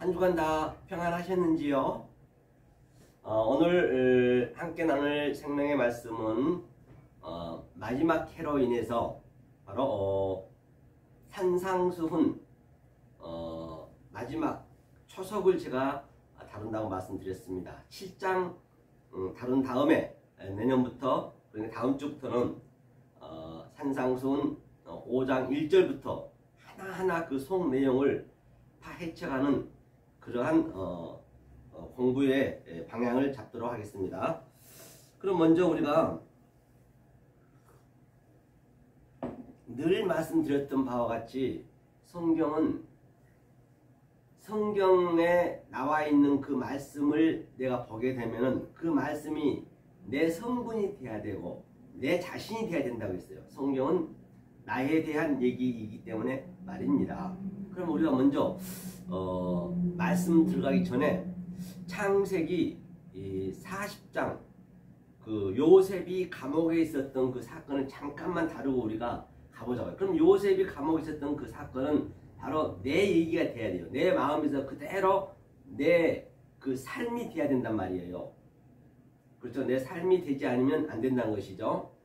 한 주간 다 평안하셨는지요? 오늘 함께 나눌 생명의 말씀은 마지막 해로 인해서 바로 산상수훈 마지막 초석을 제가 다룬다고 말씀드렸습니다. 7장 다룬 다음에 내년부터 그러니까 다음 주부터는 산상수훈 5장 1절부터 하나하나 그 속 내용을 파헤쳐가는 그러한 공부의 방향을 잡도록 하겠습니다. 그럼 먼저 우리가 늘 말씀드렸던 바와 같이 성경에 나와 있는 그 말씀을 내가 보게 되면은 그 말씀이 내 성분이 돼야 되고 내 자신이 돼야 된다고 했어요. 성경은 나에 대한 얘기이기 때문에 말입니다. 그럼 우리가 먼저 말씀 들어가기 전에 창세기 40장 그 요셉이 감옥에 있었던 그 사건을 잠깐만 다루고 우리가 가보자고요. 그럼 요셉이 감옥에 있었던 그 사건은 바로 내 얘기가 돼야 돼요. 내 마음에서 그대로 내 그 삶이 돼야 된단 말이에요. 그렇죠? 내 삶이 되지 않으면 안 된다는 것이죠.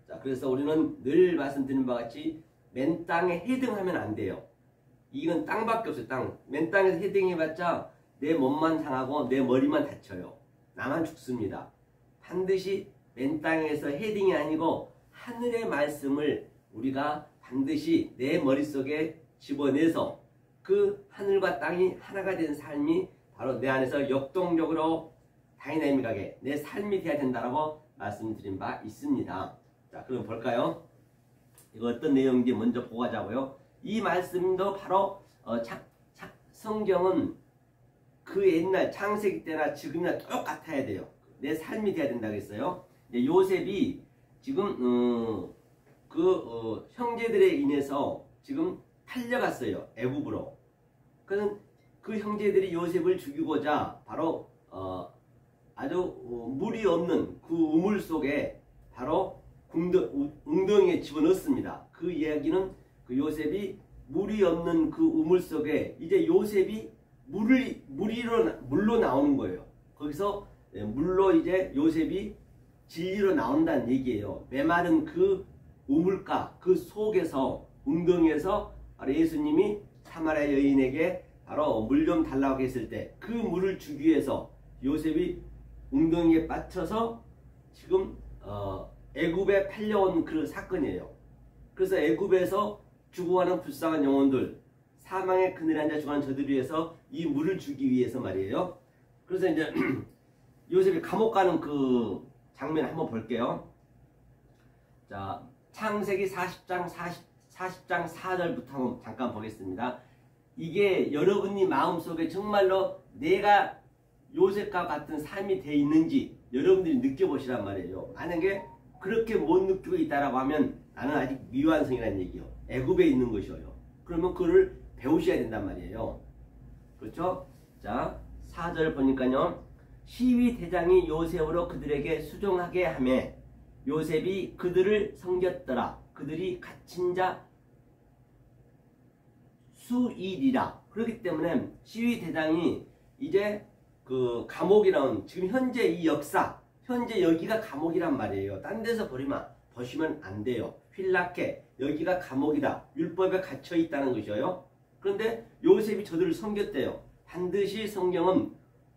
자, 그래서 우리는 늘 말씀드린 바와 같이 맨 땅에 헤딩하면 안 돼요. 이건 땅밖에 없어요. 땅. 맨 땅에서 헤딩해봤자 내 몸만 상하고 내 머리만 다쳐요. 나만 죽습니다. 반드시 맨 땅에서 헤딩이 아니고 하늘의 말씀을 우리가 반드시 내 머릿속에 집어내서 그 하늘과 땅이 하나가 된 삶이 바로 내 안에서 역동적으로 다이나믹하게 내 삶이 되어야 된다고 말씀드린 바 있습니다. 자, 그럼 볼까요? 이거 어떤 내용인지 먼저 보고 가자고요. 이 말씀도 바로 성경은 그 옛날 창세기 때나 지금이나 똑같아야 돼요. 내 삶이 돼야 된다고 했어요. 요셉이 지금 형제들에 인해서 지금 팔려갔어요. 애굽으로. 그래서 그 형제들이 요셉을 죽이고자 바로 아주 물이 없는 그 우물 속에 바로 웅덩이에 집어넣습니다. 그 이야기는 그 요셉이 물이 없는 그 우물 속에 이제 요셉이 물로 나오는 거예요. 거기서 물로 이제 요셉이 진리로 나온다는 얘기예요. 메마른 그 우물가 그 속에서 웅덩이에서 바로 예수님이 사마리아 여인에게 바로 물 좀 달라고 했을 때 그 물을 주기 위해서 요셉이 웅덩이에 빠져서 지금 애굽에 팔려온 그 사건이에요. 그래서 애굽에서 죽어가는 불쌍한 영혼들, 사망의 그늘에 앉아 죽어가는 저들 위해서 이 물을 주기 위해서 말이에요. 그래서 이제 요셉이 감옥 가는 그 장면 한번 볼게요. 자, 창세기 40장 4절부터 한번 잠깐 보겠습니다. 이게 여러분이 마음속에 정말로 내가 요셉과 같은 삶이 돼 있는지 여러분들이 느껴보시란 말이에요. 만약에 그렇게 못 느끼고 있다라고 하면 나는 아직 미완성이라는 얘기요. 애굽에 있는 것이에요. 그러면 그걸 배우셔야 된단 말이에요. 그렇죠? 자, 4절 보니까요. 시위 대장이 요셉으로 그들에게 수종하게 하며 요셉이 그들을 섬겼더라. 그들이 갇힌 자 수일이라. 그렇기 때문에 시위 대장이 이제 그 감옥이라는 지금 현재 이 역사 현재 여기가 감옥이란 말이에요. 딴 데서 보시면 안 돼요. 휠라케 여기가 감옥이다. 율법에 갇혀 있다는 것이에요. 그런데 요셉이 저들을 섬겼대요. 반드시 성경은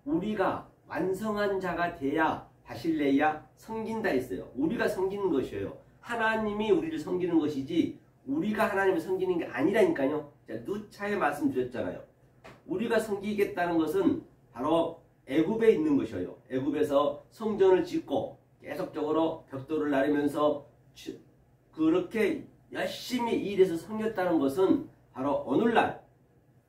우리가 완성한 자가 돼야 바실레야 섬긴다 했어요. 우리가 섬기는 것이에요. 하나님이 우리를 섬기는 것이지 우리가 하나님을 섬기는 게 아니라니까요. 제가 누차에 말씀드렸잖아요. 우리가 섬기겠다는 것은 바로 애굽에 있는 것이에요. 애굽에서 성전을 짓고 계속적으로 벽돌을 나르면서 그렇게 열심히 일해서 섬겼다는 것은 바로 오늘날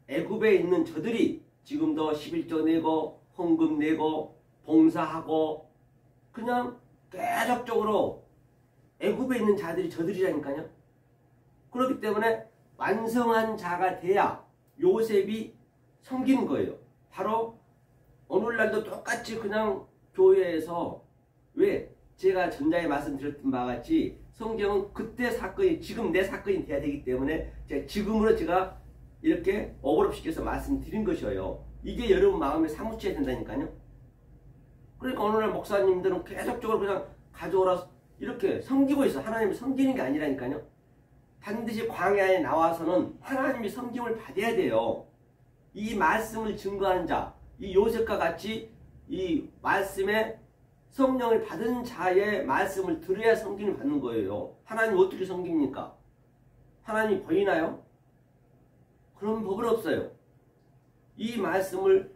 애굽에 있는 저들이 지금도 11조 내고 헌금 내고 봉사하고 그냥 계속적으로 애굽에 있는 자들이 저들이라니까요. 그렇기 때문에 완성한 자가 돼야 요셉이 섬기는 거예요. 바로 오늘날도 똑같이 그냥 교회에서 왜 제가 전자에 말씀드렸던 바와 같이 성경은 그때 사건이 지금 내 사건이 돼야 되기 때문에 제가 지금으로 제가 이렇게 어그럽시켜서 말씀드린 것이에요. 이게 여러분 마음에 사무쳐야 된다니까요. 그러니까 오늘날 목사님들은 계속적으로 그냥 가져오라 이렇게 섬기고 있어. 하나님이 섬기는 게 아니라니까요. 반드시 광야에 나와서는 하나님이 섬김을 받아야 돼요. 이 말씀을 증거하는 자, 이 요셉과 같이 이 말씀에 성령을 받은 자의 말씀을 들어야 섬김을 받는 거예요. 하나님 어떻게 섬깁니까? 하나님이 보이나요? 그런 법은 없어요. 이 말씀을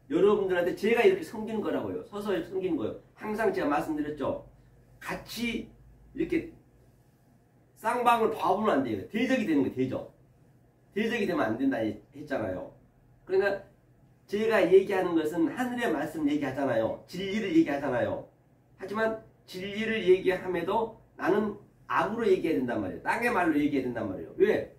여러분들한테 제가 이렇게 섬기는 거라고요. 서서히 섬기는 거예요. 항상 제가 말씀드렸죠. 같이 이렇게 쌍방울 봐보면 안 돼요. 대적이 되는 거예요. 대적. 대적이 되면 안 된다 했잖아요. 그러니까 제가 얘기하는 것은 하늘의 말씀 얘기하잖아요. 진리를 얘기하잖아요. 하지만 진리를 얘기함에도 나는 악으로 얘기해야 된단 말이에요. 땅의 말로 얘기해야 된단 말이에요. 왜?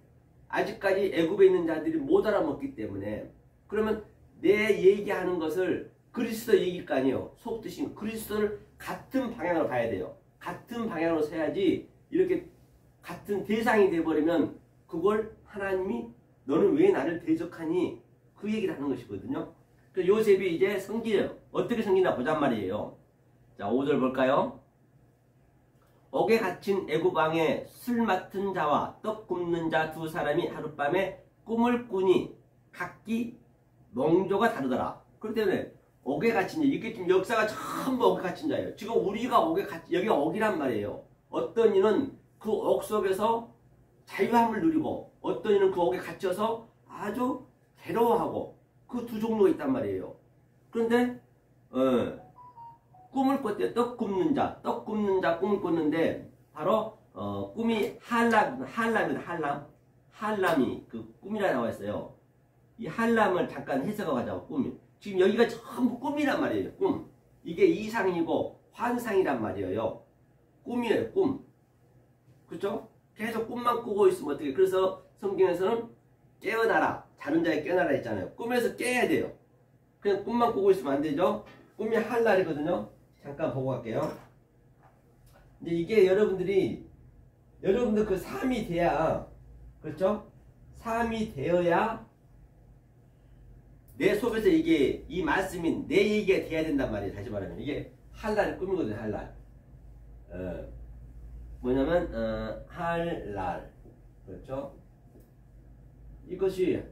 아직까지 애굽에 있는 자들이 못 알아먹기 때문에. 그러면 내 얘기하는 것을 그리스도 얘기일 거 아니에요. 속뜻인 그리스도를 같은 방향으로 가야 돼요. 같은 방향으로 서야지 이렇게 같은 대상이 돼버리면 그걸 하나님이 너는 왜 나를 대적하니? 그 얘기를 하는 것이거든요. 그래서 요셉이 이제 섬기려 어떻게 섬기나 보잔 말이에요. 자, 5절 볼까요? 옥에 갇힌 애굽 왕의 술 맡은 자와 떡 굽는 자 두 사람이 하룻밤에 꿈을 꾸니 각기 명조가 다르더라. 그렇기 때문에 옥에 갇힌 자, 이게 지금 역사가 전부 옥에 갇힌 자예요. 지금 우리가 옥에 갇힌, 여기가 옥이란 말이에요. 어떤 이는 그 옥 속에서 자유함을 누리고 어떤 이는 그 옥에 갇혀서 아주 괴로워하고 그 두 종류가 있단 말이에요. 그런데 꿈을 꿨대요. 떡 굽는 자 꿈을 꿨는데 바로 꿈이 한람이다. 한람이 그 꿈이라 나와 있어요. 이 한람을 잠깐 해석하고 가자고. 꿈이 지금 여기가 전부 꿈이란 말이에요. 꿈. 이게 이상이고 환상이란 말이에요. 꿈이에요. 꿈. 그렇죠? 계속 꿈만 꾸고 있으면 어떻게? 그래서 성경에서는 깨어나라. 자는 자에 깨어나라 했잖아요. 꿈에서 깨야 돼요. 그냥 꿈만 꾸고 있으면 안 되죠. 꿈이 한날이거든요. 잠깐 보고 갈게요. 이제 이게 여러분들 그 삶이 돼야, 그렇죠? 삶이 되어야 내 속에서 이게 이 말씀이 내 얘기가 돼야 된단 말이에요. 다시 말하면 이게 한날 꿈이거든요. 한날. 뭐냐면 한날, 그렇죠? 이것이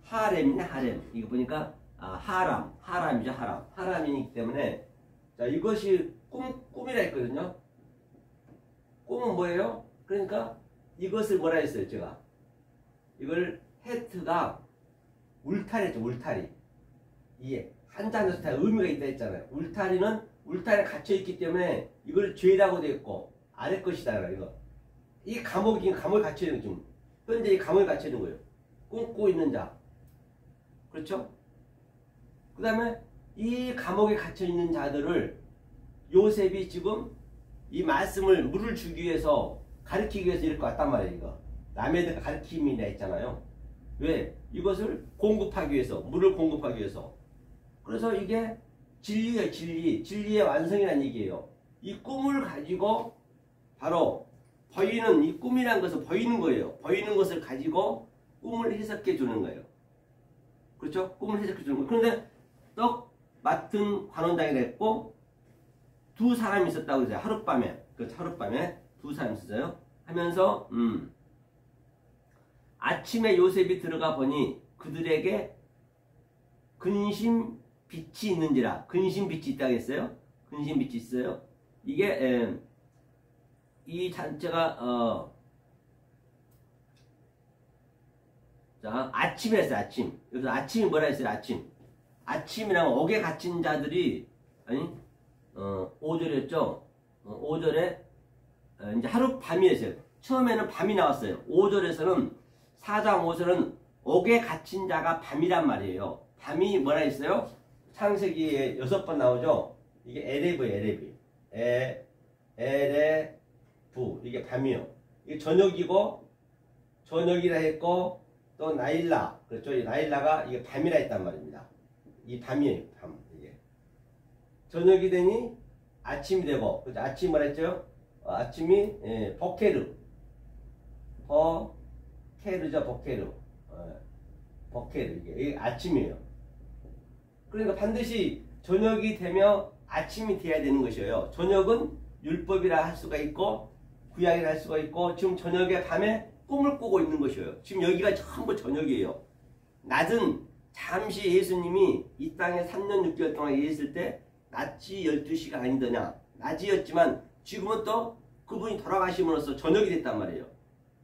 하렘이냐 하렘. 이거 보니까 하람이죠. 하람이기 때문에 자, 이것이 꿈이라 했거든요. 꿈은 뭐예요? 그러니까 이것을 뭐라 했어요, 제가. 이걸 헤트가 울타리죠, 울타리. 이게 한자에서 다 의미가 있다 했잖아요. 울타리에 갇혀있기 때문에 이걸 죄라고 되어 있고, 아래 것이다, 이거. 이 감옥에 갇혀있는 거죠. 현재 이 감옥에 갇혀있는 거예요. 꿈꾸고 있는 자. 그렇죠? 그 다음에 이 감옥에 갇혀있는 자들을 요셉이 지금 이 말씀을 물을 주기 위해서 가르치기 위해서 이렇게 왔단 말이에요. 이거 남의 가르침이라 했잖아요. 왜? 이것을 공급하기 위해서, 물을 공급하기 위해서. 그래서 이게 진리예요. 진리의 완성이라는 얘기예요. 이 꿈을 가지고 바로 보이는, 이 꿈이라는 것은 보이는 거예요. 보이는 것을 가지고 꿈을 해석해 주는 거예요. 그렇죠? 꿈을 해석해 주는 거예요. 그런데 떡 맡은 관원장이 됐고 두 사람이 있었다고 그랬어요. 하룻밤에. 그렇죠? 하룻밤에 두 사람이 있었어요. 하면서 아침에 요셉이 들어가 보니 그들에게 근심 빛이 있는지라. 근심 빛이 있다고 했어요. 근심 빛이 있어요. 이게 이 잔체가 자, 아침에 했어요. 아침. 여기서 아침이 뭐라 했어요? 아침이라면 옥에 갇힌 자들이 5절이었죠. 5절에 이제 하룻밤이었어요. 처음에는 밤이 나왔어요. 5절에서는 4장 5절은 옥에 갇힌 자가 밤이란 말이에요. 밤이 뭐라 했어요? 창세기에 6번 나오죠. 이게 에레브. 에레브. 이게 밤이요. 이게 저녁이고, 저녁이라 했고, 또 나일라. 그렇죠. 이 나일라가 이게 밤이라 했단 말입니다. 이 밤이에요. 밤. 이게. 저녁이 되니 아침이 되고, 그렇죠. 아침이 뭐라 했죠? 아침이, 보케르. 보케르죠. 보케르. 버케르 이게 아침이에요. 그러니까 반드시 저녁이 되며 아침이 돼야 되는 것이에요. 저녁은 율법이라 할 수가 있고 구약이라 할 수가 있고 지금 저녁에 밤에 꿈을 꾸고 있는 것이에요. 지금 여기가 전부 저녁이에요. 낮은 잠시 예수님이 이 땅에 3년 6개월 동안 계셨을 때 낮이 12시가 아니더냐. 낮이었지만 지금은 또 그분이 돌아가심으로써 저녁이 됐단 말이에요.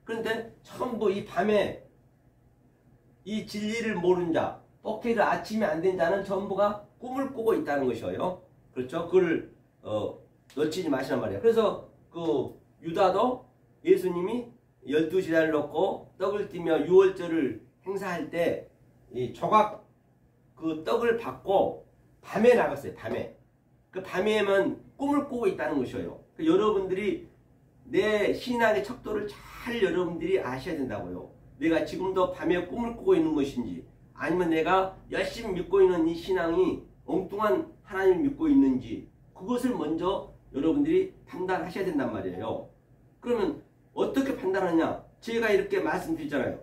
그런데 전부 이 밤에 이 진리를 모르는 자, 버케르 아침이 안 된 자는 전부가 꿈을 꾸고 있다는 것이에요. 그렇죠? 그걸 놓치지 마시란 말이에요. 그래서 그 유다도 예수님이 12시간을 놓고 떡을 띠며 유월절을 행사할 때 이 조각 그 떡을 받고 밤에 나갔어요. 밤에. 그 밤에만 꿈을 꾸고 있다는 것이에요. 여러분들이 내 신앙의 척도를 잘 여러분들이 아셔야 된다고요. 내가 지금도 밤에 꿈을 꾸고 있는 것인지 아니면 내가 열심히 믿고 있는 이 신앙이 엉뚱한 하나님을 믿고 있는지 그것을 먼저 여러분들이 판단하셔야 된단 말이에요. 그러면 어떻게 판단하냐? 제가 이렇게 말씀드리잖아요.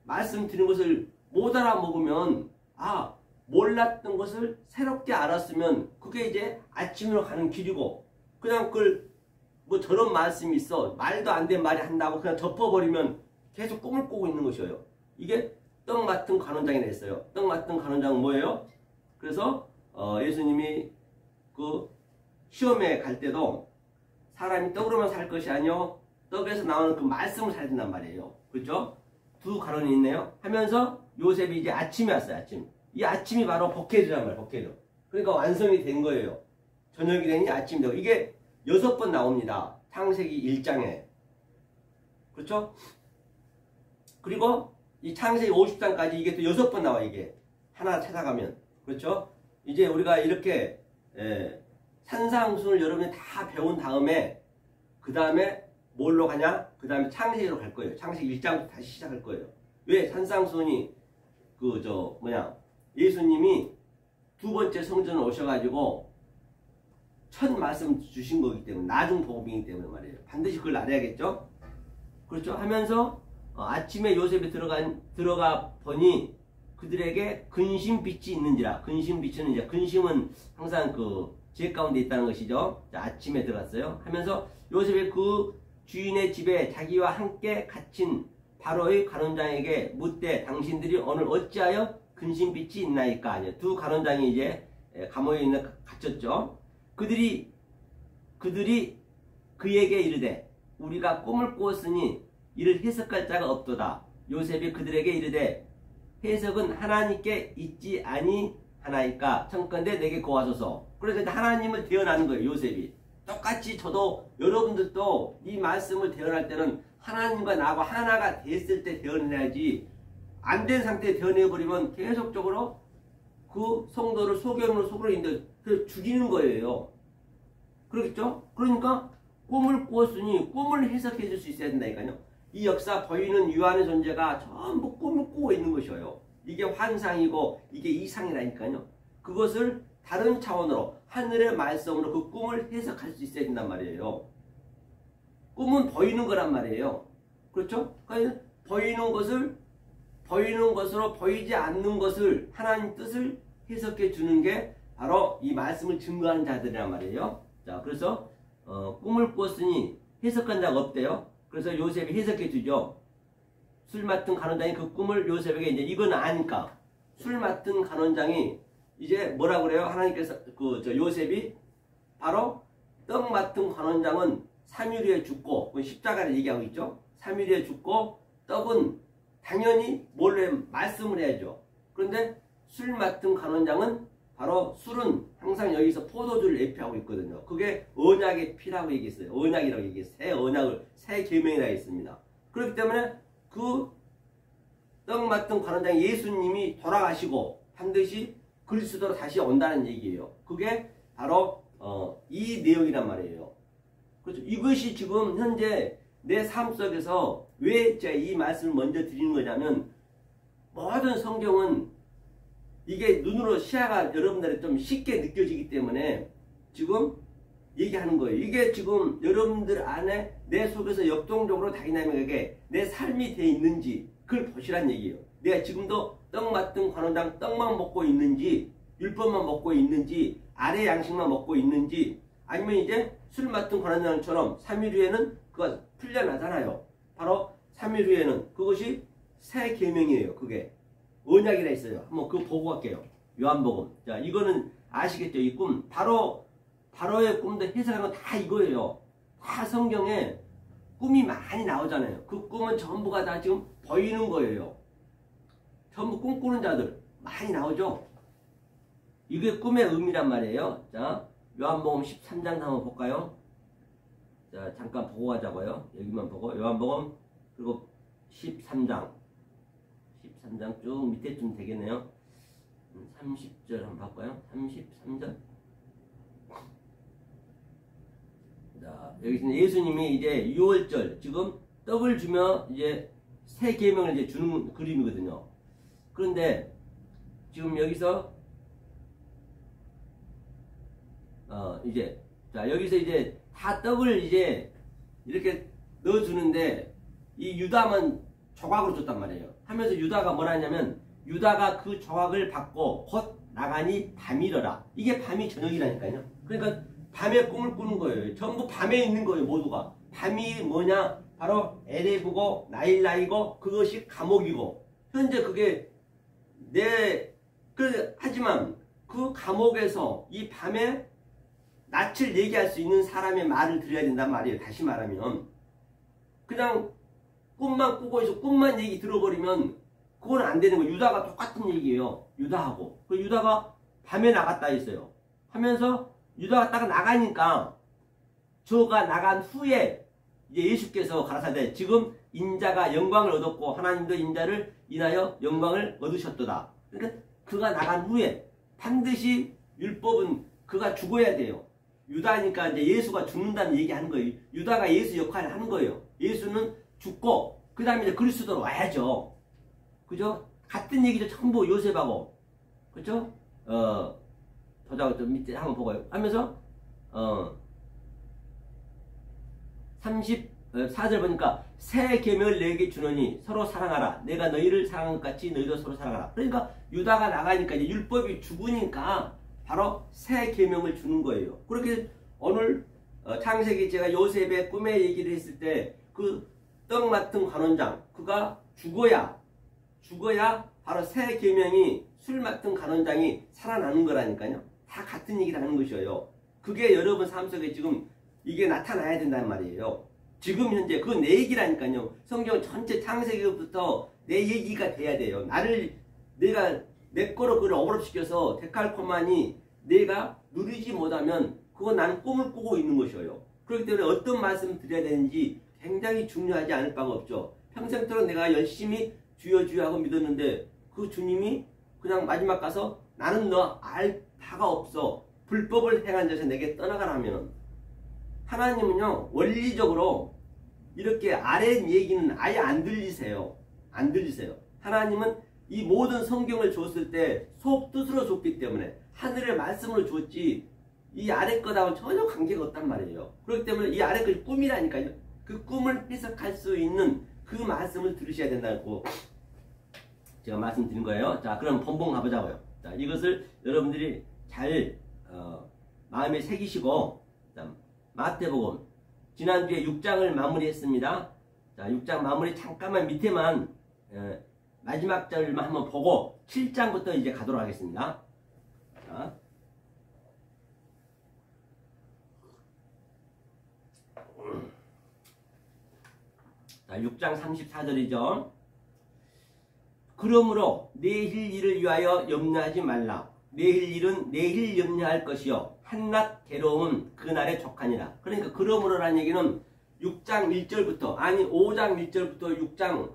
말씀드린 것을 못 알아먹으면 몰랐던 것을 새롭게 알았으면 그게 이제 아침으로 가는 길이고 그냥 그걸 뭐 저런 말씀이 있어 말도 안 된 말이 한다고 그냥 덮어버리면 계속 꿈을 꾸고 있는 것이에요. 이게 떡 맡은 간원장이라 했어요. 떡 맡은 간원장은 뭐예요? 그래서 예수님이 그 시험에 갈 때도 사람이 떡으로만 살 것이 아니요 떡에서 나오는 그 말씀을 살야 된단 말이에요. 그렇죠? 두 간원이 있네요. 하면서 요셉이 이제 아침에 왔어요. 아침. 이 아침이 바로 버케르란 말이에요. 버케르. 그러니까 완성이 된 거예요. 저녁이 되니 아침이 되고 이게 6번 나옵니다. 창세기 1장에. 그렇죠? 그리고 이 창세기 50장까지 이게 또 6번 나와 이게. 하나 찾아가면. 그렇죠? 이제 우리가 이렇게 산상순을 여러분이 다 배운 다음에 그 다음에 뭘로 가냐? 그 다음에 창세기로 갈 거예요. 창세기 1장부터 다시 시작할 거예요. 왜? 산상순이 예수님이 두 번째 성전을 오셔가지고 첫 말씀 주신 거기 때문에 나중 복음이기 때문에 말이에요. 반드시 그걸 알아야겠죠? 그렇죠? 하면서 아침에 요셉이 들어가 보니 그들에게 근심빛이 있는지라. 근심빛은 이제 근심은 항상 그 제 가운데 있다는 것이죠. 자, 아침에 들어갔어요. 하면서 요셉이 그 주인의 집에 자기와 함께 갇힌 바로의 간원장에게 묻되 당신들이 오늘 어찌하여 근심빛이 있나이까? 두 간원장이 이제 감옥에 갇혔죠. 그들이 그에게 이르되 우리가 꿈을 꾸었으니 이를 해석할 자가 없도다. 요셉이 그들에게 이르되 해석은 하나님께 있지 아니하나이까? 청컨대 내게 고하소서. 그래서 하나님을 대언하는 거예요. 요셉이. 똑같이 저도 여러분들도 이 말씀을 대언할 때는 하나님과 나하고 하나가 됐을 때 대언해야지 안 된 상태에 대언해버리면 계속적으로 그 성도를 속으로 인데 죽이는 거예요. 그렇겠죠? 그러니까 꿈을 꾸었으니 꿈을 해석해 줄 수 있어야 된다니까요. 이 역사 보이는 유한의 존재가 전부 꿈을 꾸고 있는 것이에요. 이게 환상이고 이게 이상이라니까요. 그것을 다른 차원으로 하늘의 말씀으로 그 꿈을 해석할 수 있어야 된단 말이에요. 꿈은 보이는 거란 말이에요. 그렇죠? 그러니까 보이는 것으로 보이지 않는 것을 하나님 뜻을 해석해 주는 게 바로 이 말씀을 증거하는 자들이란 말이에요. 자, 그래서 꿈을 꿨으니 해석한 자가 없대요. 그래서 요셉이 해석해 주죠. 술 맡은 간원장이 그 꿈을 요셉에게 이제 이건 아니까 술 맡은 간원장이 이제 뭐라 그래요? 하나님께서 요셉이 바로 떡 맡은 간원장은 3일 후에 죽고 십자가를 얘기하고 있죠. 3일 후에 죽고 떡은 당연히 몰래 말씀을 해야죠. 그런데 술 맡은 간원장은 바로 술은 항상 여기서 포도주를 예표하고 있거든요. 그게 언약의 피라고 얘기했어요. 언약이라고 얘기했어요. 새 언약을 새 계명이라고 했습니다. 그렇기 때문에 그 떡 맡은 간원장 예수님이 돌아가시고 반드시 그리스도로 다시 온다는 얘기예요. 그게 바로 이 내용이란 말이에요. 그렇죠? 이것이 지금 현재 내 삶 속에서 왜 제가 이 말씀을 먼저 드리는 거냐면 모든 성경은 이게 눈으로 시야가 여러분들이 좀 쉽게 느껴지기 때문에 지금 얘기하는 거예요. 이게 지금 여러분들 안에 내 속에서 역동적으로 다이나믹하게 내 삶이 돼 있는지 그걸 보시란 얘기예요. 내가 지금도 떡 맡은 관원장 떡만 먹고 있는지, 율법만 먹고 있는지, 아래 양식만 먹고 있는지, 아니면 이제 술 맡은 관원장처럼 3일 후에는 그가 풀려나잖아요. 바로 3일 후에는 그것이 새 계명이에요. 그게 언약이라 있어요. 한번 그거 보고 갈게요. 요한복음. 자, 이거는 아시겠죠? 이 꿈. 바로의 꿈도 해석한 건 다 이거예요. 다 성경에 꿈이 많이 나오잖아요. 그 꿈은 전부가 다 지금 보이는 거예요. 전부 꿈꾸는 자들 많이 나오죠. 이게 꿈의 의미란 말이에요. 자, 요한복음 13장 한번 볼까요? 자, 잠깐 보고 가자고요. 여기만 보고 요한복음 그리고 13장 쭉 밑에쯤 되겠네요. 30절 한번 볼까요? 33절. 자, 여기서는 예수님이 이제 6월절 지금 떡을 주며 이제 새 계명을 이제 주는 그림이거든요. 그런데 지금 여기서 이제 자, 여기서 이제 다 떡을 이제 이렇게 넣어주는데 이 유다만 조각으로 줬단 말이에요. 하면서 유다가 뭐라 하냐면 유다가 그 조각을 받고 곧 나가니 밤이러라. 이게 밤이 저녁이라니까요. 그러니까 밤에 꿈을 꾸는 거예요. 전부 밤에 있는 거예요. 모두가. 밤이 뭐냐? 바로 에레브고 나일라이고 그것이 감옥이고 현재 그게 하지만 그 감옥에서 이 밤에 낯을 얘기할 수 있는 사람의 말을 들어야 된단 말이에요. 다시 말하면 그냥 꿈만 꾸고 있어 꿈만 얘기 들어버리면 그건 안 되는 거예요. 유다가 똑같은 얘기예요. 유다하고 그 유다가 밤에 나갔다 했어요. 하면서 유다가 딱 나가니까 저가 나간 후에 이제 예수께서 가라사대 지금 인자가 영광을 얻었고 하나님도 인자를 인하여 영광을 얻으셨도다. 그러니까 그가 나간 후에 반드시 율법은 그가 죽어야 돼요. 유다니까 이제 예수가 죽는다는 얘기 하는 거예요. 유다가 예수 역할을 하는 거예요. 예수는 죽고 그 다음에 이제 그리스도로 와야죠. 그죠? 같은 얘기죠. 전부 요셉하고 그죠? 보자고 좀 밑에 한번 보고요. 하면서 34절 보니까 새 계명을 내게 주노니 서로 사랑하라. 내가 너희를 사랑한 것 같이 너희도 서로 사랑하라. 그러니까 유다가 나가니까 이제 율법이 죽으니까 바로 새 계명을 주는 거예요. 그렇게 오늘 창세기 제가 요셉의 꿈의 얘기를 했을 때 그 떡 맡은 관원장 그가 죽어야 바로 새 계명이 술 맡은 관원장이 살아나는 거라니까요. 다 같은 얘기를 하는 것이에요. 그게 여러분 삶 속에 지금 이게 나타나야 된단 말이에요. 지금 현재 그건 내 얘기라니까요. 성경 전체 창세기부터 내 얘기가 돼야 돼요. 내가 내 거로 그걸 억압시켜서 데칼코마니 내가 누리지 못하면 그건 나는 꿈을 꾸고 있는 것이에요. 그렇기 때문에 어떤 말씀을 드려야 되는지 굉장히 중요하지 않을 바가 없죠. 평생도록 내가 열심히 주여 주여 하고 믿었는데 그 주님이 그냥 마지막 가서 나는 너 알 바가 없어. 불법을 행한 자에서 내게 떠나가라면 하나님은요 원리적으로 이렇게 아래 얘기는 아예 안 들리세요. 안 들리세요. 하나님은 이 모든 성경을 줬을 때 속뜻으로 줬기 때문에 하늘의 말씀으로 줬지 이 아래 거하고는 전혀 관계가 없단 말이에요. 그렇기 때문에 이 아래 것이 꿈이라니까요. 그 꿈을 해석할 수 있는 그 말씀을 들으셔야 된다고 제가 말씀드린 거예요. 자, 그럼 본문 가보자고요. 자, 이것을 여러분들이 잘 마음에 새기시고 마태복음 지난주에 6장을 마무리했습니다. 자, 6장 마무리 잠깐만 밑에만 마지막 절만 한번 보고 7장부터 이제 가도록 하겠습니다. 자, 6장 34절이죠. 그러므로 내일 일을 위하여 염려하지 말라. 내일 일은 내일 염려할 것이요 한낱 괴로움은 그날에 족하니라. 그러니까 그러므로라는 얘기는 6장 1절부터 아니 5장 1절부터 6장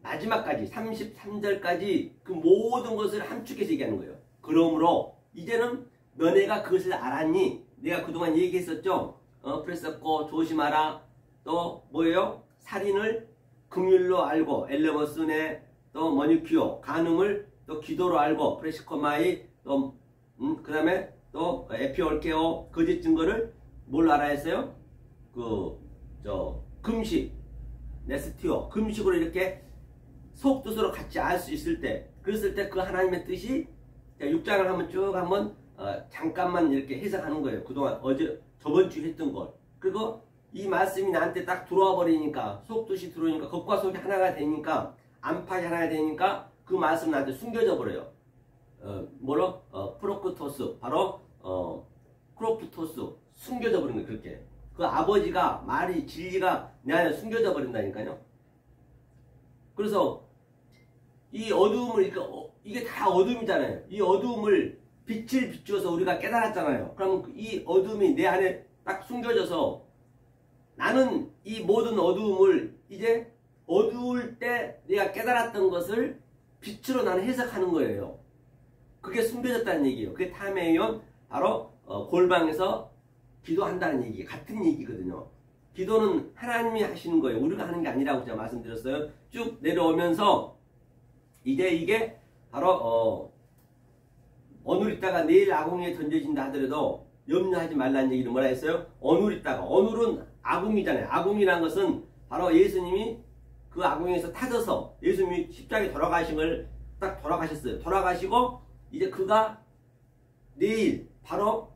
마지막까지 33절까지 그 모든 것을 함축해서 얘기하는 거예요. 그러므로 이제는 너네가 그것을 알았니? 내가 그동안 얘기했었죠. 그랬었고 조심하라. 또 뭐예요? 살인을 긍휼로 알고 엘레버스네 또 머니큐어 간음을 또 기도로 알고 프레시코마이 또 그 다음에 또 에피올케오 거짓 증거를 뭘 알아야 했어요? 금식 네스티오 금식으로 이렇게 속뜻으로 같이 알 수 있을 때, 그랬을 때 그 하나님의 뜻이 6장을 한번 쭉 한번 잠깐만 이렇게 해석하는 거예요. 그동안 저번 주 했던 걸. 그리고 이 말씀이 나한테 딱 들어와 버리니까, 속뜻이 들어오니까, 겉과 속이 하나가 되니까, 안팎이 하나가 되니까 그 말씀 나한테 숨겨져 버려요. 프로크토스, 바로 크로프토스, 숨겨져 버린 거예요. 그렇게 그 아버지가, 말이, 진리가 내 안에 숨겨져 버린다니까요. 그래서 이 어두움을, 이게 다 어둠이잖아요. 이 어두움을 빛을 비추어서 우리가 깨달았잖아요. 그럼 이 어둠이 내 안에 딱 숨겨져서 나는 이 모든 어두움을 이제 어두울 때 내가 깨달았던 것을 빛으로 나는 해석하는 거예요. 그게 숨겨졌다는 얘기예요. 그게 타메이온, 바로 골방에서 기도한다는 얘기, 같은 얘기거든요. 기도는 하나님이 하시는 거예요. 우리가 하는 게 아니라고 제가 말씀드렸어요. 쭉 내려오면서 이제 이게 바로 오늘 있다가 내일 아궁이에 던져진다 하더라도 염려하지 말라는 얘기는 뭐라 했어요? 오늘 있다가, 오늘은 아궁이잖아요. 아궁이라는 것은 바로 예수님이 그 아궁이에서 타져서 예수님이 십자가에 돌아가심을 딱 돌아가셨어요. 돌아가시고 이제 그가 내일 바로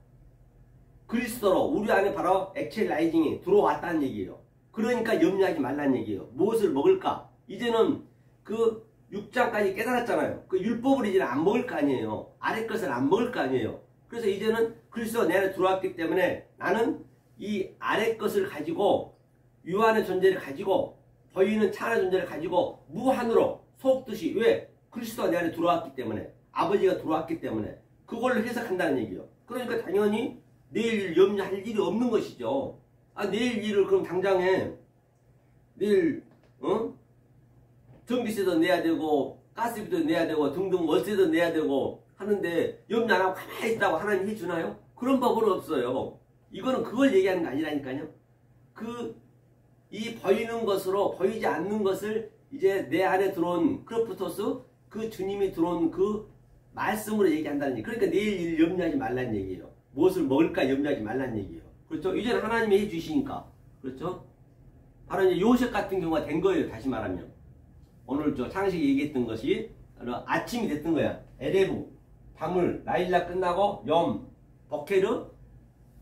그리스도로 우리 안에 바로 엑셀라이징이 들어왔다는 얘기예요. 그러니까 염려하지 말라는 얘기예요. 무엇을 먹을까? 이제는 그 6장까지 깨달았잖아요. 그 율법을 이제는 안 먹을 거 아니에요. 아래 것을 안 먹을 거 아니에요. 그래서 이제는 그리스도가 내 안에 들어왔기 때문에 나는 이 아래 것을 가지고, 유한의 존재를 가지고, 보이는 찬의 존재를 가지고 무한으로 속뜻이, 왜? 그리스도가 내 안에 들어왔기 때문에, 아버지가 들어왔기 때문에 그걸로 해석한다는 얘기예요. 그러니까 당연히 내일 일 염려할 일이 없는 것이죠. 내일 일을 그럼 당장에 내일 전기세도 내야 되고 가스비도 내야 되고 등등 월세도 내야 되고 하는데 염려 안 하고 가만히 있다고 하나님 해주나요? 그런 법은 없어요. 이거는 그걸 얘기하는 게 아니라니까요. 이 보이는 것으로 보이지 않는 것을 이제 내 안에 들어온 크로프토스, 그 주님이 들어온 그 말씀으로 얘기한다는 얘기. 그러니까 내일 일 염려하지 말라는 얘기예요. 무엇을 먹을까 염려하지 말라는 얘기예요. 그렇죠? 이제는 하나님이 해주시니까. 그렇죠? 바로 이제 요셉 같은 경우가 된 거예요. 다시 말하면. 오늘 창식이 얘기했던 것이 아침이 됐던 거야. 에레브, 밤을, 라일락 끝나고 염, 버케르,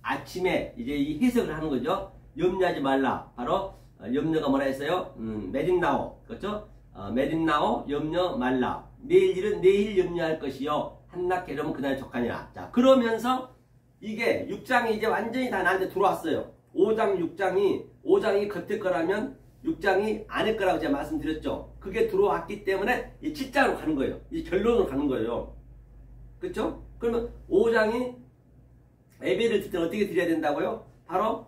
아침에 이제 이 해석을 하는 거죠. 염려하지 말라. 바로 염려가 뭐라 했어요? 메린나오. 그렇죠? 메린나오, 염려 말라. 내일 일은 내일 염려할 것이요. 한낱 게으르면 그날 족하니라. 자, 그러면서 이게 6장이 이제 완전히 다 나한테 들어왔어요. 5장, 5장이 겉에 거라면 6장이 안에 거라고 제가 말씀드렸죠. 그게 들어왔기 때문에 이 7장으로 가는 거예요. 이 결론으로 가는 거예요. 그렇죠? 그러면 5장이 예배를 드릴 때 어떻게 드려야 된다고요? 바로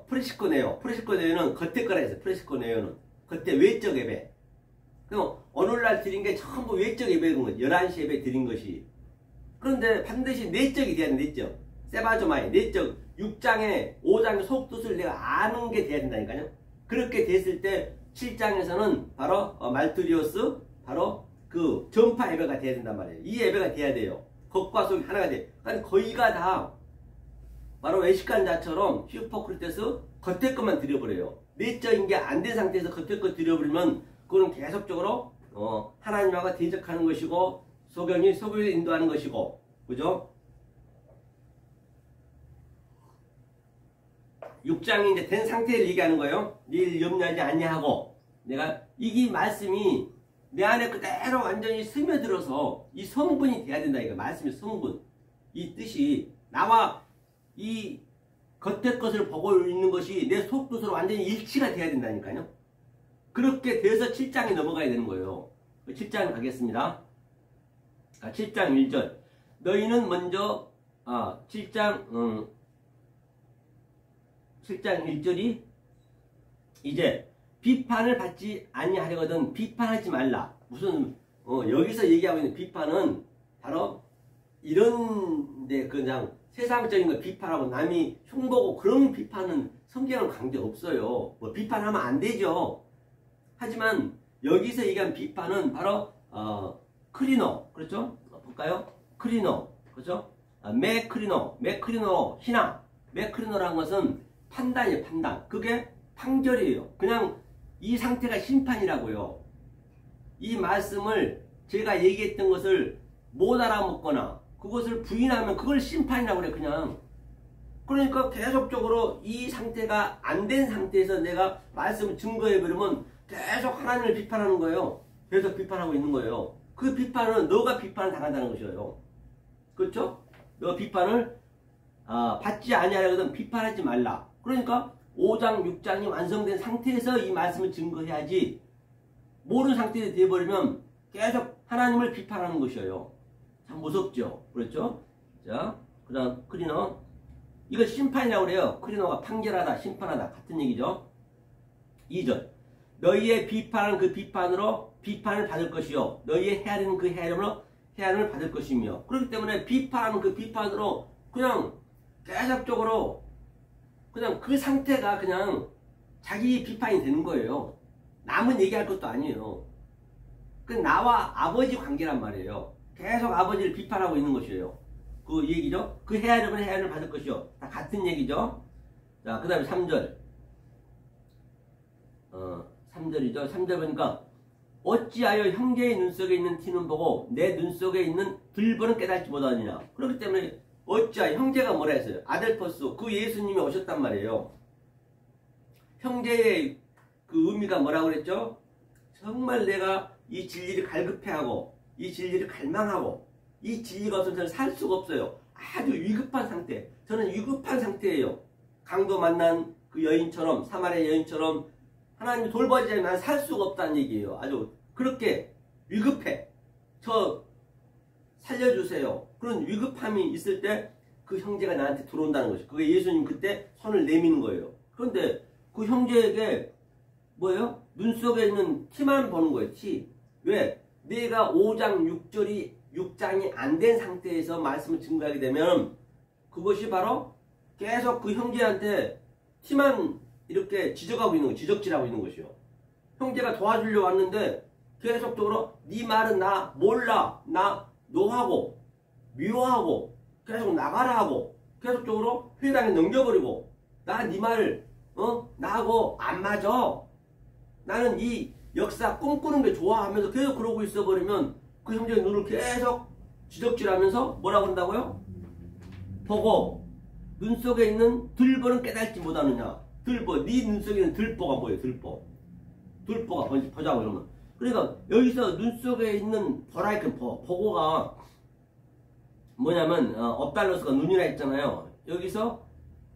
프레시코네요. 프레시코네요는 겉에 거라 했어요. 프레시코네요는 겉에 외적 예배. 그럼 오늘날 드린 게 전부 외적 예배인 거죠. 11시 예배 드린 것이. 그런데 반드시 내적이 돼야 돼. 내적. 세바조마이 내적. 6장에 5장의 속뜻을 내가 아는 게 돼야 된다니까요. 그렇게 됐을 때 7장에서는 바로 말투리오스, 바로 그 전파 예배가 돼야 된단 말이에요. 이 예배가 돼야 돼요. 겉과 속이 하나가 돼. 그러니까 거의가 다 바로 외식간자처럼 히포크리테스 겉에 것만 드려버려요. 내적인 게 안 된 상태에서 겉에 것 드려버리면 그거는 계속적으로 하나님하고 대적하는 것이고 소경이 소교에 인도하는 것이고, 그죠? 6장이 이제 된 상태를 얘기하는 거예요. 내일 염려하지 아니하고, 내가 이 말씀이 내 안에 그대로 완전히 스며들어서 이 성분이 돼야 된다. 이거 말씀의 성분. 이 뜻이 나와 이 겉의 것을 보고 있는 것이 내 속뜻으로 완전히 일치가 돼야 된다니까요. 그렇게 돼서 7장에 넘어가야 되는 거예요. 7장 가겠습니다. 7장 1절. 너희는 먼저 7장 1절이 이제 비판을 받지 아니하려거든 비판하지 말라. 무슨 여기서 얘기하고 있는 비판은 바로 이런데 그냥 세상적인 거 비판하고 남이 흉보고 그런 비판은 성경은 관계 없어요. 뭐 비판하면 안 되죠. 하지만 여기서 얘기한 비판은 바로 크리노, 그렇죠? 볼까요? 크리노, 그렇죠? 메크리노 희나. 메크리노라는 것은 판단이에요. 판단. 그게 판결이에요. 그냥 이 상태가 심판이라고요. 이 말씀을 제가 얘기했던 것을 못 알아먹거나 그것을 부인하면 그걸 심판이라고 그래 그냥. 그러니까 계속적으로 이 상태가 안 된 상태에서 내가 말씀을 증거해버리면 계속 하나님을 비판하는 거예요. 계속 비판하고 있는 거예요. 그 비판은 너가 비판을 당한다는 것이에요. 그렇죠? 너 비판을 받지 아니하려거든 비판하지 말라. 그러니까 5장 6장이 완성된 상태에서 이 말씀을 증거해야지 모르는 상태에 되어버리면 계속 하나님을 비판하는 것이에요. 참 무섭죠. 그렇죠? 자, 그 다음 크리너. 이거 심판이라고 그래요. 크리너가 판결하다, 심판하다 같은 얘기죠. 2절. 너희의 비판은 그 비판으로 비판을 받을 것이요 너희의 헤아리는 그 헤아림으로 헤아림을 받을 것이며. 그렇기 때문에 비판하는 그 비판으로 그냥 계속적으로 그냥 그 상태가 그냥 자기 비판이 되는 거예요. 남은 얘기할 것도 아니에요. 그 나와 아버지 관계란 말이에요. 계속 아버지를 비판하고 있는 것이에요. 그 얘기죠. 그 헤아림은 헤아림을 받을 것이요. 다 같은 얘기죠. 자, 그 다음에 3절. 3절이죠. 3절 보니까 어찌하여 형제의 눈 속에 있는 티는 보고 내 눈 속에 있는 들보는 깨닫지 못하느냐. 그렇기 때문에 어찌하여 형제가 뭐라 했어요. 아델포스 그 예수님이 오셨단 말이에요. 형제의 그 의미가 뭐라고 그랬죠. 정말 내가 이 진리를 갈급해하고 이 진리를 갈망하고 이 진리가 없으면 저는 살 수가 없어요. 아주 위급한 상태. 저는 위급한 상태예요. 강도 만난 그 여인처럼 사마리아 여인처럼 하나님이 돌봐주지 않으면 난 살 수가 없다는 얘기예요. 아주 그렇게 위급해. 저 살려주세요. 그런 위급함이 있을 때 그 형제가 나한테 들어온다는 것이죠. 그게 예수님 그때 손을 내미는 거예요. 그런데 그 형제에게 뭐예요? 눈 속에 있는 티만 보는 거예요. 티. 왜? 내가 5장 6장이 안 된 상태에서 말씀을 증거하게 되면 그것이 바로 계속 그 형제한테 티만 이렇게 지적하고 있는 거예요. 지적질하고 있는 것이요. 형제가 도와주려고 왔는데 계속적으로 네 말은 나 몰라. 나 노하고 미워하고 계속 나가라 하고 계속적으로 회당에 넘겨버리고 나 네 말 나하고 안 맞아. 나는 이 역사 꿈꾸는 게 좋아하면서 계속 그러고 있어버리면 그 형제의 눈을 계속 지적질하면서 뭐라고 한다고요? 보고 눈 속에 있는 들보는 깨닫지 못하느냐. 들보, 네 눈 속에 있는 들보가 뭐예요? 들보. 들보가 보자고 그러면. 그러니까 여기서 눈 속에 있는 보라이큰 보고가 뭐냐면 업달로스가 눈이라 했잖아요. 여기서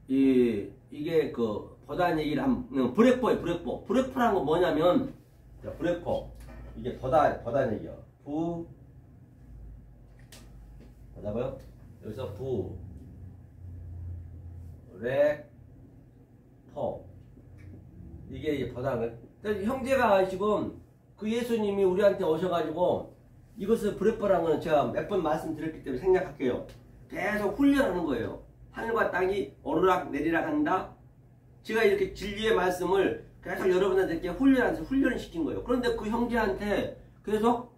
이게 그 보다는 얘기를 하면 브레포예요. 브레포. 브레포라는 건 뭐냐면 자, 브레포. 이게 보다는 얘기요. 보다고요? 여기서 레포. 이게 이제 보다는 형제가 지금 그 예수님이 우리한테 오셔가지고 이것을 브레퍼라는 건 제가 몇 번 말씀드렸기 때문에 생략할게요. 계속 훈련하는 거예요. 하늘과 땅이 오르락 내리락 한다. 제가 이렇게 진리의 말씀을 계속 여러분들께 훈련을 시킨 거예요. 그런데 그 형제한테 계속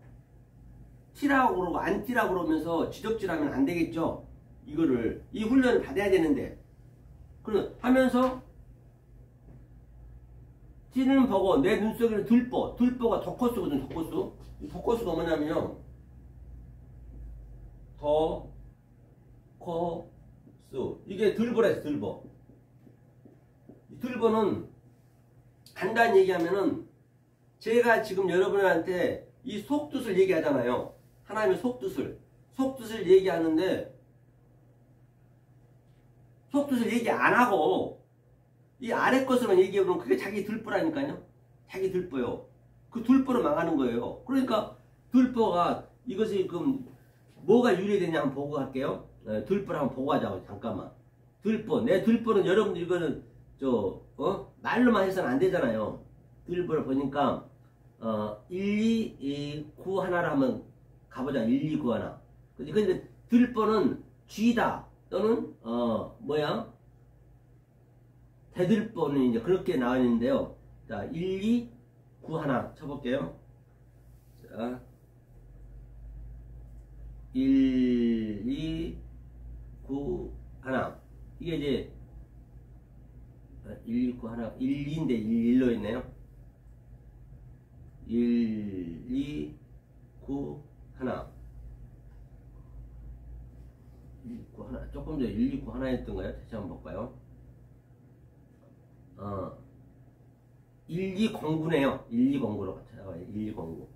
티라고 그러고 안 티라고 그러면서 지적질하면 안 되겠죠. 이 훈련을 받아야 되는데 하면서 티는 보고 내 눈 속에는 들보가 덕코스거든. 덕코스가 뭐냐면요. 덕코스. 이게 들보라 했어. 들보는 간단히 얘기하면은 제가 지금 여러분한테 이 속뜻을 얘기하잖아요. 하나님의 속뜻을 얘기하는데 속뜻을 얘기 안 하고 이 아래 것으로만 얘기해보면 그게 자기 들보라니까요. 자기 들보요. 그 들보로 망하는 거예요. 그러니까 들보가 이것이 그럼 뭐가 유래되냐 한번 보고 갈게요. 들보를 한번 보고 가자고. 잠깐만. 들보. 내 들보는 여러분들 이거는 말로만 해서는 안 되잖아요. 들보를 보니까 1, 2, 9 하나로 한번 가보자. 1, 2, 9 하나. 근데 들보는 쥐다 또는 대들보는 이제 그렇게 나와 있는데요. 자, 1, 2, 9 하나 쳐볼게요. 자, 1, 2, 9 하나. 이게 이제 1, 2, 9 하나. 1, 2인데 1, 1로 있네요. 1, 2, 9, 하나. 1, 2, 9, 하나. 조금 전에 1, 2, 9, 하나였던가요? 다시 한번 볼까요? 1209네요. 1209로 찾아봐요. 1209.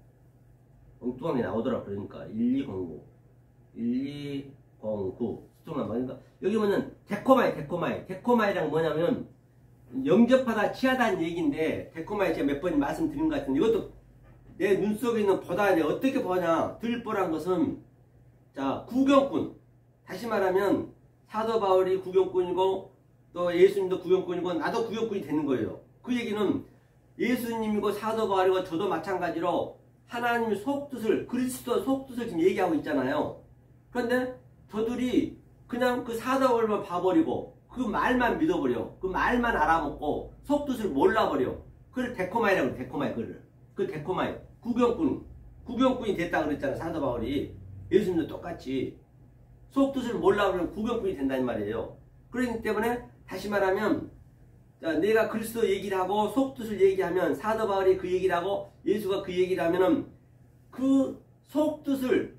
엉뚱하게 나오더라. 그러니까 1209. 1209. 수정란 말인가? 여기 보면 데코마이랑 뭐냐면 영접하다 취하다는 얘기인데, 데코마이 제가 몇 번 말씀드린 것 같은데, 이것도 내 눈 속에 있는 보다 어떻게 보냐. 들보란 것은, 자, 구경꾼. 다시 말하면 사도 바울이 구경꾼이고 또 예수님도 구경꾼이고 나도 구경꾼이 되는 거예요. 그 얘기는 예수님이고 사도 바울이고 저도 마찬가지로 하나님의 속뜻을, 그리스도 속뜻을 지금 얘기하고 있잖아요. 그런데 저들이 그냥 그 사도 바울만 봐버리고 그 말만 믿어버려. 그 말만 알아먹고 속뜻을 몰라버려. 그걸 데코마이라고 그래. 데코마이. 그 데코마이. 구경꾼이 됐다 그랬잖아. 사도 바울이. 예수님도 똑같이 속뜻을 몰라버리면 구경꾼이 된다는 말이에요. 그렇기 때문에 다시 말하면, 자, 내가 그리스도 얘기를 하고 속뜻을 얘기하면, 사도 바울이 그 얘기를 하고 예수가 그 얘기를 하면은 그 속뜻을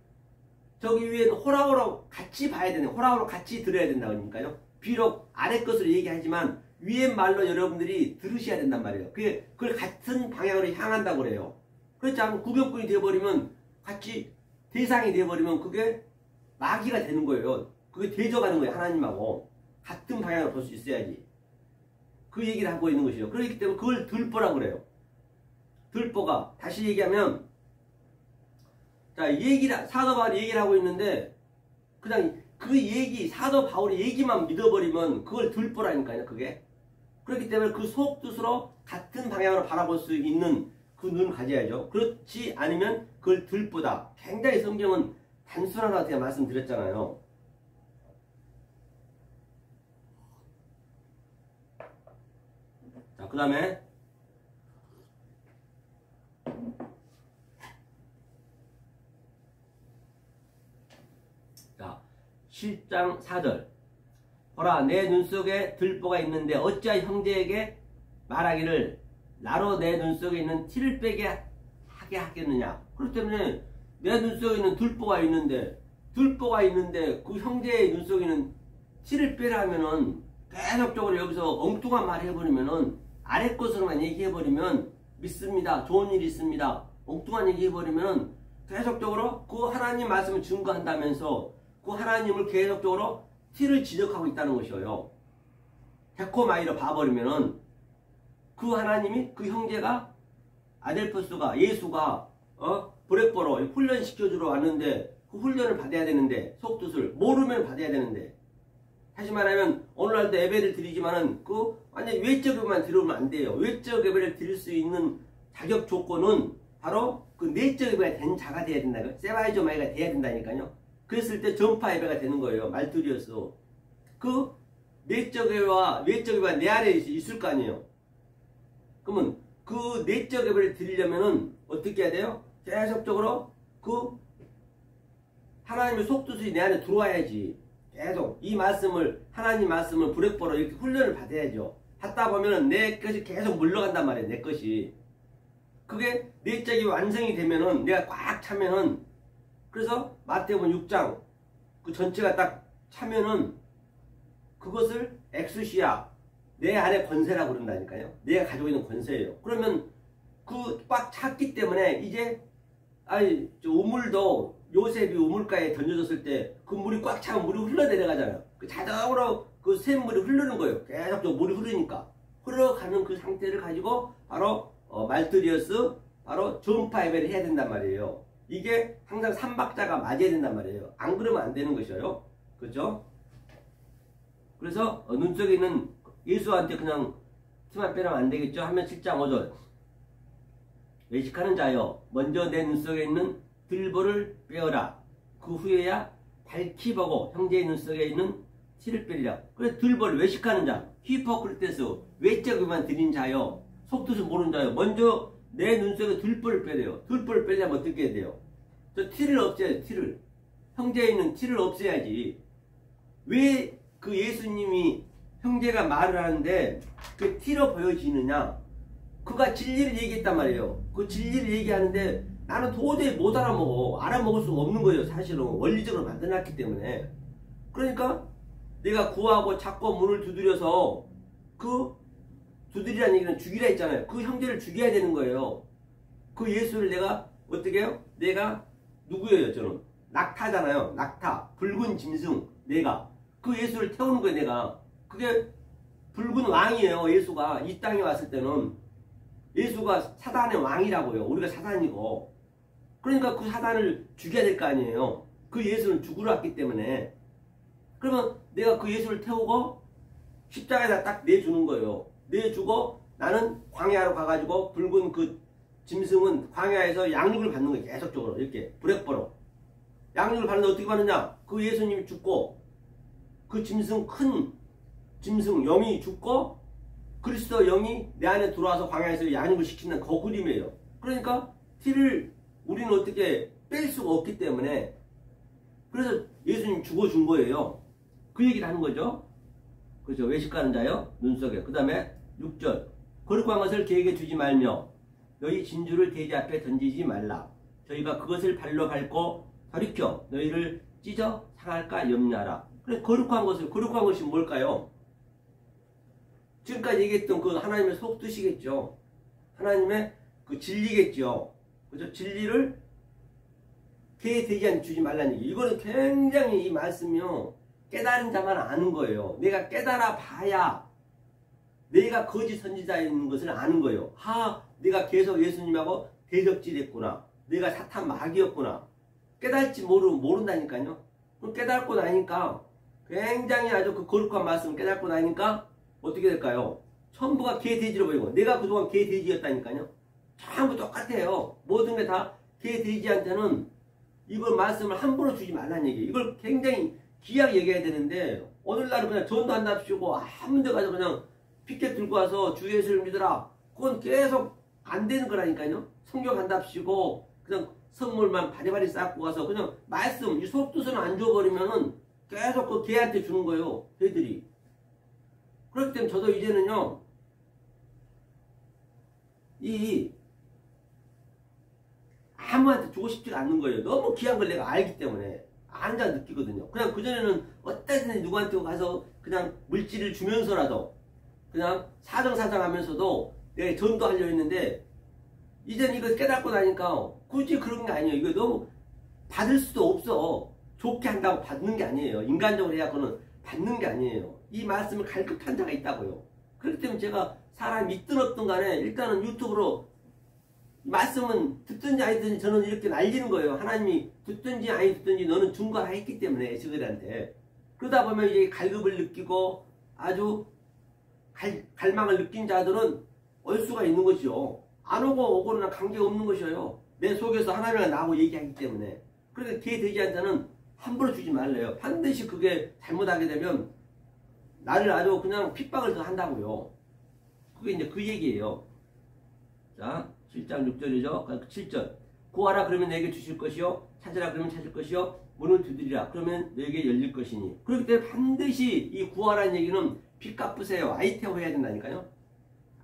저기 위에 호랑으로 같이 봐야 되는, 호랑으로 같이 들어야 된다고 하니까요. 비록 아래 것으로 얘기하지만 위에 말로 여러분들이 들으셔야 된단 말이에요. 그걸 같은 방향으로 향한다고 그래요. 그렇지 않으면 구경꾼이 되어버리면, 같이 대상이 되어버리면 그게 마귀가 되는 거예요. 그게 대적하는 거예요. 하나님하고 같은 방향으로 볼 수 있어야지. 그 얘기를 하고 있는 것이죠. 그렇기 때문에 그걸 들보라고 그래요. 들보가, 다시 얘기하면, 자, 사도 바울이 얘기를 하고 있는데 그냥 그 얘기, 사도 바울의 얘기만 믿어버리면 그걸 들보라니까요. 그게. 그렇기 때문에 그 속뜻으로 같은 방향으로 바라볼 수 있는 그 눈을 가져야죠. 그렇지 않으면 그걸 들보다. 굉장히 성경은 단순하다고 제가 말씀드렸잖아요. 자, 그 다음에 자, 10장 4절. 보라, 내 눈 속에 들보가 있는데 어찌하여 형제에게 말하기를 나로 내 눈 속에 있는 티를 빼게 하게 하겠느냐. 그렇기 때문에 내 눈 속에 있는 들보가 있는데 그 형제의 눈 속에 있는 티를 빼라면은 계속적으로 여기서 엉뚱한 말 해버리면은, 아래 것으로만 얘기해버리면 믿습니다. 좋은 일이 있습니다. 엉뚱한 얘기 해버리면은 계속적으로 그 하나님 말씀을 증거한다면서 그 하나님을 계속적으로 티를 지적하고 있다는 것이에요. 데코마이로 봐버리면은 그 하나님이, 그 형제가, 아델포스가, 예수가 브렉보로 훈련시켜주러 왔는데 그 훈련을 받아야 되는데, 속뜻을 모르면 받아야 되는데, 다시 말하면 오늘날도 예배를 드리지만은 그 완전 외적 예배만 드리면 안 돼요. 외적 예배를 드릴 수 있는 자격 조건은 바로 그 내적 예배가 된 자가 돼야 된다고요. 세바이조마이가 돼야 된다니까요. 그랬을 때 전파 예배가 되는 거예요. 말투리여서. 그 내적 예배와 외적 예배가 내 안에 있을 거 아니에요. 그러면 그 내적 예배를 드리려면은 어떻게 해야 돼요? 계속적으로 그 하나님의 속뜻이 내 안에 들어와야지. 계속 이 말씀을, 하나님 말씀을 브렉보로 이렇게 훈련을 받아야죠. 받다 보면은 내 것이 계속 물러간단 말이에요. 내 것이. 그게 내적이 완성이 되면은, 내가 꽉 차면은, 그래서 마태복음 6장 그 전체가 딱 차면은 그것을 엑수시아, 내 안에 권세라고 그런다니까요. 내가 가지고 있는 권세예요. 그러면 그 꽉 찼기 때문에 이제, 저 우물도 요셉이 우물가에 던져졌을 때 그 물이 꽉 차면 물이 흘러내려가잖아요. 그 자동으로 그 샘물이 흐르는 거예요. 계속 물이 흐르니까. 흘러가는 그 상태를 가지고 바로 말투리어스, 바로 전파 예배를 해야 된단 말이에요. 이게 항상 삼박자가 맞아야 된단 말이에요. 안 그러면 안 되는 것이에요. 그렇죠? 그래서 눈 속에 있는 예수한테 그냥 티만 빼면 안 되겠죠? 하면 7장 5절. 외식하는 자여, 먼저 내 눈 속에 있는 들보를 빼어라. 그 후에야 밝히 보고 형제의 눈 속에 있는 티를 빼리라. 그래서 들보를, 외식하는 자, 히포크리테스, 외적으로만 드린 자여, 속뜻을 모르는 자여, 먼저 내 눈 속에 들보를 빼래요. 들보를 빼려면 어떻게 해야 돼요? 저 티를 없애야 돼. 티를. 형제에 있는 티를 없애야지. 왜 그 예수님이 형제가 말을 하는데 그 티로 보여지느냐? 그가 진리를 얘기했단 말이에요. 그 진리를 얘기하는데 나는 도저히 못 알아먹어. 알아먹을 수가 없는 거예요. 사실은 원리적으로 만들어놨기 때문에. 그러니까 내가 구하고 찾고 문을 두드려서 그 두드리라는 얘기는 죽이라 했잖아요. 그 형제를 죽여야 되는 거예요. 그 예수를 내가 어떻게 해요? 내가 누구예요? 저는 낙타잖아요. 낙타, 붉은 짐승. 내가 그 예수를 태우는 거예요. 내가 그게 붉은 왕이에요. 예수가 이 땅에 왔을 때는 예수가 사단의 왕이라고요. 우리가 사단이고. 그러니까 그 사단을 죽여야 될 거 아니에요. 그 예수는 죽으러 왔기 때문에. 그러면 내가 그 예수를 태우고 십자가에다 딱 내주는 거예요. 내주고 나는 광야로 가가지고 붉은 그 짐승은 광야에서 양육을 받는 거예요. 계속적으로 이렇게 브렉버로 양육을 받는데 어떻게 받느냐? 그 예수님이 죽고 그 짐승 큰 짐승 영이 죽고 그리스도 영이 내 안에 들어와서 광야에서 양육을 시키는 그 그림이에요. 그러니까 티를 우리는 어떻게 뺄 수가 없기 때문에 그래서 예수님 죽어준 거예요. 그 얘기를 하는 거죠. 그렇죠. 외식하는 자요 눈속에. 그 다음에 6절 거룩한 것을 계획에 두지 말며 너희 진주를 돼지 앞에 던지지 말라. 저희가 그것을 발로 밟고 돌이켜 너희를 찢어 상할까 염려하라. 그래 거룩한 것이 뭘까요? 지금까지 얘기했던 그 하나님의 속뜻이겠죠. 하나님의 그 진리겠죠. 그죠? 진리를 개되지 않게 주지 말라는 얘기. 이거는 굉장히 이 말씀이요. 깨달은 자만 아는 거예요. 내가 깨달아 봐야 내가 거짓 선지자인 것을 아는 거예요. 내가 계속 예수님하고 대적질했구나. 내가 사탄 마귀였구나. 깨달지 모른다니까요. 그럼 깨닫고 나니까 굉장히 아주 그 거룩한 말씀을 깨닫고 나니까 어떻게 될까요? 전부가 개돼지로 보이고 내가 그동안 개돼지였다니까요. 전부 똑같아요. 모든 게 다 개돼지한테는 이걸 말씀을 함부로 주지 말라는 얘기예요. 이걸 굉장히 귀하게 얘기해야 되는데 오늘날은 그냥 전도한답시고 아무 데 가서 그냥 피켓 들고 와서 주 예수를 믿으라. 그건 계속 안 되는 거라니까요. 성경 한답시고 그냥 선물만 바리바리 쌓고 가서 그냥 말씀 이 속뜻은 안 줘버리면은 계속 그 개한테 주는 거예요. 개들이. 그렇기 때문에 저도 이제는요 아무한테 주고 싶지가 않는 거예요. 너무 귀한 걸 내가 알기 때문에 아는 자 느끼거든요. 그냥 그전에는 어떠든 누구한테 가서 그냥 물질을 주면서라도 그냥 사정사정 하면서도 내가 전도하려고 했는데 이제는 이거 깨닫고 나니까 굳이 그런 게 아니에요. 이거 너무 받을 수도 없어. 좋게 한다고 받는 게 아니에요. 인간적으로 해야 그거는 받는 게 아니에요. 이 말씀을 갈급한 자가 있다고요. 그렇기 때문에 제가 사람이 있든 없든 간에 일단은 유튜브로 말씀은 듣든지 아니든지 저는 이렇게 날리는 거예요. 하나님이 듣든지 아니 듣든지 너는 중과라 했기 때문에 저들한테. 그러다 보면 이제 갈급을 느끼고 아주 갈망을 느낀 자들은 올 수가 있는 것이요. 안 오고는 관계없는 것이에요. 내 속에서 하나님과 나하고 얘기하기 때문에. 그러니까 개돼지한테는 함부로 주지 말래요. 반드시 그게 잘못하게 되면 나를 아주 그냥 핍박을 더 한다고요. 그게 이제 그 얘기예요. 자, 7장 6절이죠. 7절. 구하라 그러면 내게 주실 것이요. 찾으라 그러면 찾을 것이요. 문을 두드리라 그러면 너에게 열릴 것이니. 그렇기 때문에 반드시 이 구하라는 얘기는 빚 갚으세요. 아이테오 해야 된다니까요.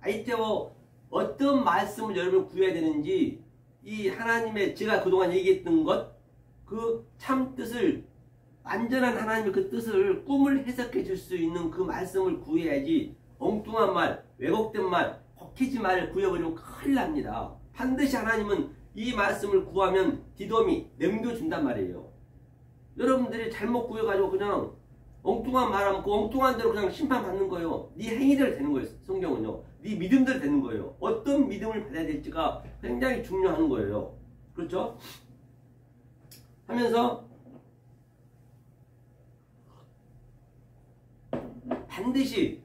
아이테오 어떤 말씀을 여러분 구해야 되는지 이 하나님의 제가 그동안 얘기했던 것 그 참 뜻을 완전한 하나님의 그 뜻을 꿈을 해석해 줄 수 있는 그 말씀을 구해야지 엉뚱한 말, 왜곡된 말, 혹해지 말을 구해버리면 큰일 납니다. 반드시 하나님은 이 말씀을 구하면 디돔이 넘겨준단 말이에요. 여러분들이 잘못 구해가지고 그냥 엉뚱한 말하면 그 엉뚱한 대로 그냥 심판받는 거예요. 네 행위대로 되는 거예요. 성경은요. 네 믿음대로 되는 거예요. 어떤 믿음을 받아야 될지가 굉장히 중요한 거예요. 그렇죠? 하면서 반드시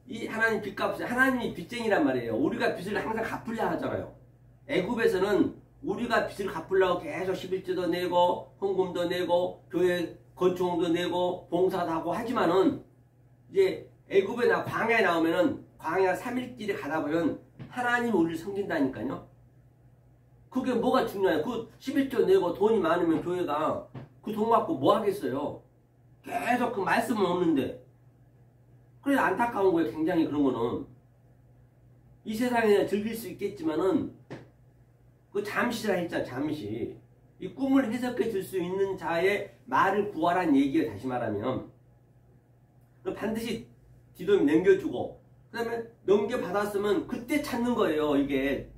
이 하나님 빚값, 하나님이 빚쟁이란 말이에요. 우리가 빚을 항상 갚으려 하잖아요. 애굽에서는 우리가 빚을 갚으려고 계속 11조도 내고 헌금도 내고 교회 건축도 내고 봉사도 하고 하지만은 이제 애굽에 광야에 나오면은 광야 3일길에 가다 보면 하나님 우리를 섬긴다니까요. 그게 뭐가 중요해요? 그 11조 내고 돈이 많으면 교회가 그 돈 갖고 뭐 하겠어요? 계속 그 말씀은 없는데. 그래서 안타까운 거예요. 굉장히 그런 거는. 이 세상에 즐길 수 있겠지만은 그 잠시라 했잖아. 잠시. 이 꿈을 해석해 줄 수 있는 자의 말을 구하라는 얘기예요. 다시 말하면 반드시 뒤도 넘겨주고 그 다음에 넘겨받았으면 그때 찾는 거예요. 이게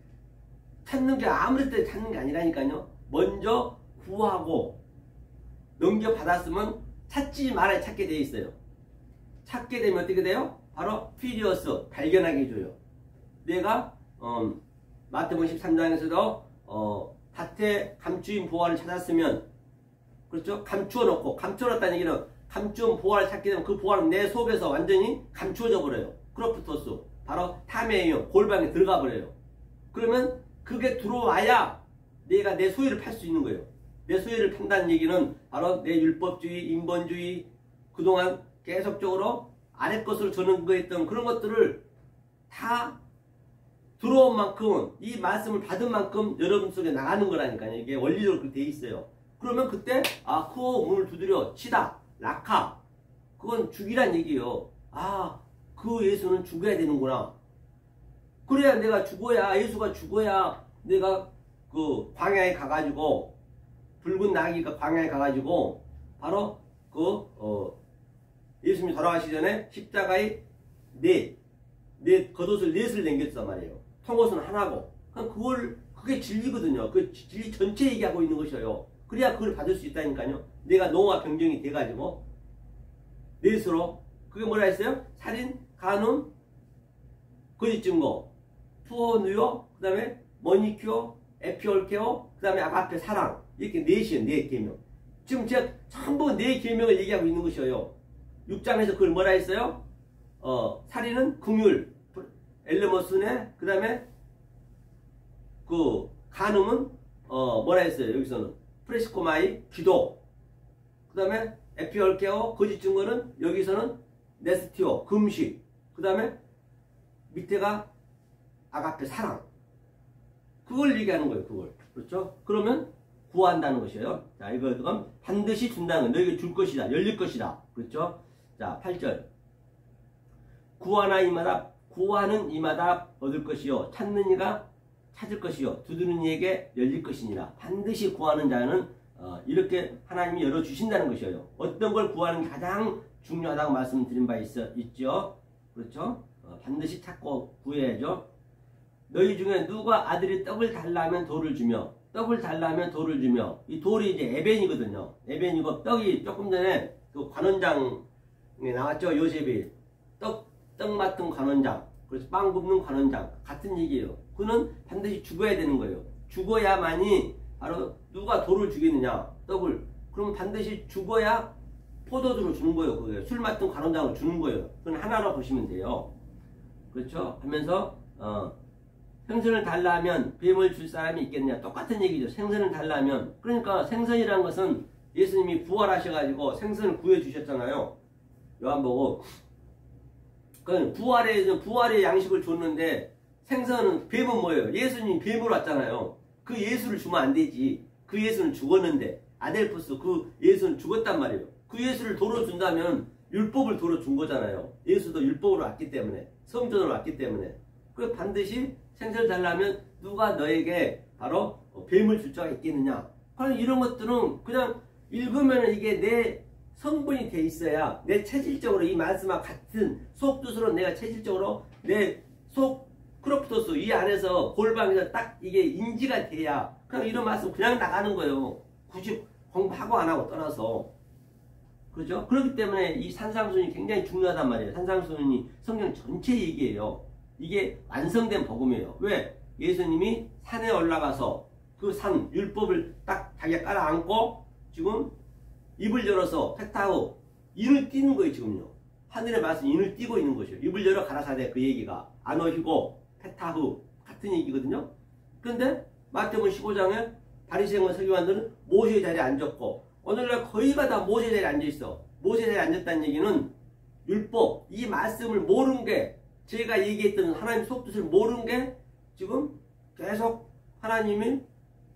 찾는 게 아무리 때 찾는 게 아니라니까요. 먼저 구하고 넘겨받았으면 찾지 말아야 찾게 돼 있어요. 찾게 되면 어떻게 돼요? 바로 피리어스 발견하게 해줘요. 내가 마태복음 13장에서도 밭에 감추인 보화를 찾았으면, 그렇죠? 감추어 놓고, 감추어 놨다는 얘기는 감추은 보화를 찾게 되면 그 보화는 내 속에서 완전히 감추어져 버려요. 크로프토스, 바로 탐의 영, 골방에 들어가 버려요. 그러면 그게 들어와야 내가 내 소유를 팔 수 있는 거예요. 내 소유를 판다는 얘기는 바로 내 율법주의, 인본주의, 그동안 계속적으로 아래 것으로 전거했던 그런 것들을 다 들어온 만큼, 이 말씀을 받은 만큼 여러분 속에 나가는 거라니까요. 이게 원리적으로 그렇게 돼 있어요. 그러면 그때 쿠어 문을 두드려 치다, 낙하, 그건 죽이란 얘기예요. 그 예수는 죽어야 되는구나. 그래야 내가 죽어야, 예수가 죽어야 내가 그 광야에 가가지고, 붉은 나귀가 광야에 가가지고 바로 예수님이 돌아가시기 전에 십자가에 겉옷을 넷을 남겼단 말이에요. 통옷은 하나고. 그게 진리거든요. 그 진리 전체 얘기하고 있는 것이에요. 그래야 그걸 받을 수 있다니까요. 내가 노와 병정이 돼가지고 넷으로, 그게 뭐라 했어요? 살인, 간음, 거짓 증거, 투어 누요, 그 다음에 머니큐어, 에피올케어, 그 다음에 아가페 사랑. 이렇게 넷이에요. 네 계명. 지금 제가 전부 네 계명을 얘기하고 있는 것이에요. 6장에서 그걸 뭐라 했어요? 살인은 긍휼, 엘레모스네, 그 다음에 그 간음은 뭐라 했어요? 여기서는 프레시코마이, 기도, 그 다음에 에피올케어, 거짓 증거는 여기서는 네스티오, 금식, 그 다음에 밑에가 아가페 사랑. 그걸 얘기하는 거예요. 그걸. 그렇죠? 그러면 구한다는 것이에요. 자, 이건 반드시 준다는 거예요. 너에게 줄 것이다. 열릴 것이다. 그렇죠? 자, 8절. 구하는 이마다 얻을 것이요. 찾는 이가 찾을 것이요. 두드리는 이에게 열릴 것이니라. 반드시 구하는 자는 이렇게 하나님이 열어주신다는 것이에요. 어떤 걸 구하는 게 가장 중요하다고 말씀드린 바 있죠. 그렇죠? 반드시 찾고 구해야죠. 너희 중에 누가 아들이 떡을 달라면 돌을 주며, 떡을 달라면 돌을 주며, 이 돌이 이제 에벤이거든요. 에벤이고, 떡이 조금 전에 그 관원장에 나왔죠. 요셉이 떡 맡은 관원장, 그래서 빵 굽는 관원장 같은 얘기예요. 그는 반드시 죽어야 되는 거예요. 죽어야만이 바로 누가 돌을 주겠느냐, 떡을. 그러면 반드시 죽어야 포도주를 주는 거예요. 그게 술 맡은 관원장을 주는 거예요. 그건 하나로 보시면 돼요. 그렇죠? 하면서 생선을 달라면 뱀을 줄 사람이 있겠냐. 똑같은 얘기죠. 생선을 달라면. 그러니까 생선이라는 것은 예수님이 부활하셔가지고 생선을 구해주셨잖아요. 요한복음. 그건 부활의 양식을 줬는데, 생선은, 뱀은 뭐예요? 예수님 뱀으로 왔잖아요. 그 예수를 주면 안 되지. 그 예수는 죽었는데, 아델포스 그 예수는 죽었단 말이에요. 그 예수를 도로 준다면 율법을 도로 준 거잖아요. 예수도 율법으로 왔기 때문에, 성전으로 왔기 때문에. 그 반드시 생선을 달라면 누가 너에게 바로 뱀을 줄 자가 있겠느냐. 그럼 이런 것들은 그냥 읽으면 이게 내 성분이 돼 있어야, 내 체질적으로 이 말씀과 같은 속뜻으로 내가 체질적으로 내 속 크로프토스 이 안에서 골방에서 딱 이게 인지가 돼야 그냥 이런 말씀 그냥 나가는 거예요. 굳이 공부하고 안 하고 떠나서. 그렇죠? 그렇기 때문에 이 산상순이 굉장히 중요하단 말이에요. 산상순이 성경 전체 얘기예요. 이게 완성된 복음이에요. 왜? 예수님이 산에 올라가서 그 산, 율법을 딱 자기가 깔아안고 지금 입을 열어서 페타우, 인을 띄는 거예요. 지금요. 하늘의 말씀 인을 띄고 있는 것이에요. 입을 열어 가라사대, 그 얘기가 아노히고 페타후 같은 얘기거든요. 그런데 마태복음 15장에 바리새인과 서기관들은 모세의 자리에 앉았고, 오늘날 거의가 다 모세의 자리에 앉아있어. 모세의 자리에 앉았다는 얘기는 율법, 이 말씀을 모르는 게, 제가 얘기했던 하나님 속뜻을 모르는 게 지금 계속 하나님이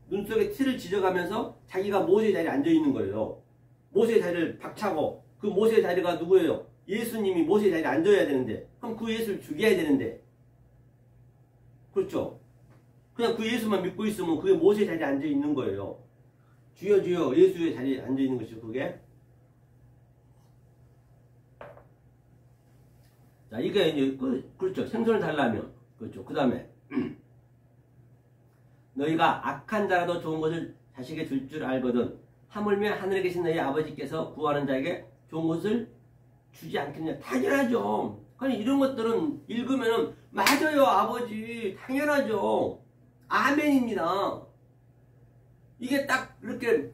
눈 속에 티를 지져가면서 자기가 모세의 자리에 앉아있는 거예요. 모세의 자리를 박차고, 그 모세의 자리가 누구예요? 예수님이 모세의 자리에 앉아야 되는데, 그럼 그 예수를 죽여야 되는데, 그렇죠? 그냥 그 예수만 믿고 있으면 그게 무엇의 자리에 앉아 있는 거예요. 주여 주여 예수의 자리에 앉아 있는 것이죠. 그게. 자, 이게 이제 그렇죠. 생선을 달라면 그렇죠. 그 다음에 너희가 악한 자라도 좋은 것을 자식에게 줄 줄 알거든 하물며 하늘에 계신 너희 아버지께서 구하는 자에게 좋은 것을 주지 않겠냐. 당연하죠. 아니 이런 것들은 읽으면은 맞아요 아버지 당연하죠. 아멘입니다. 이게 딱 이렇게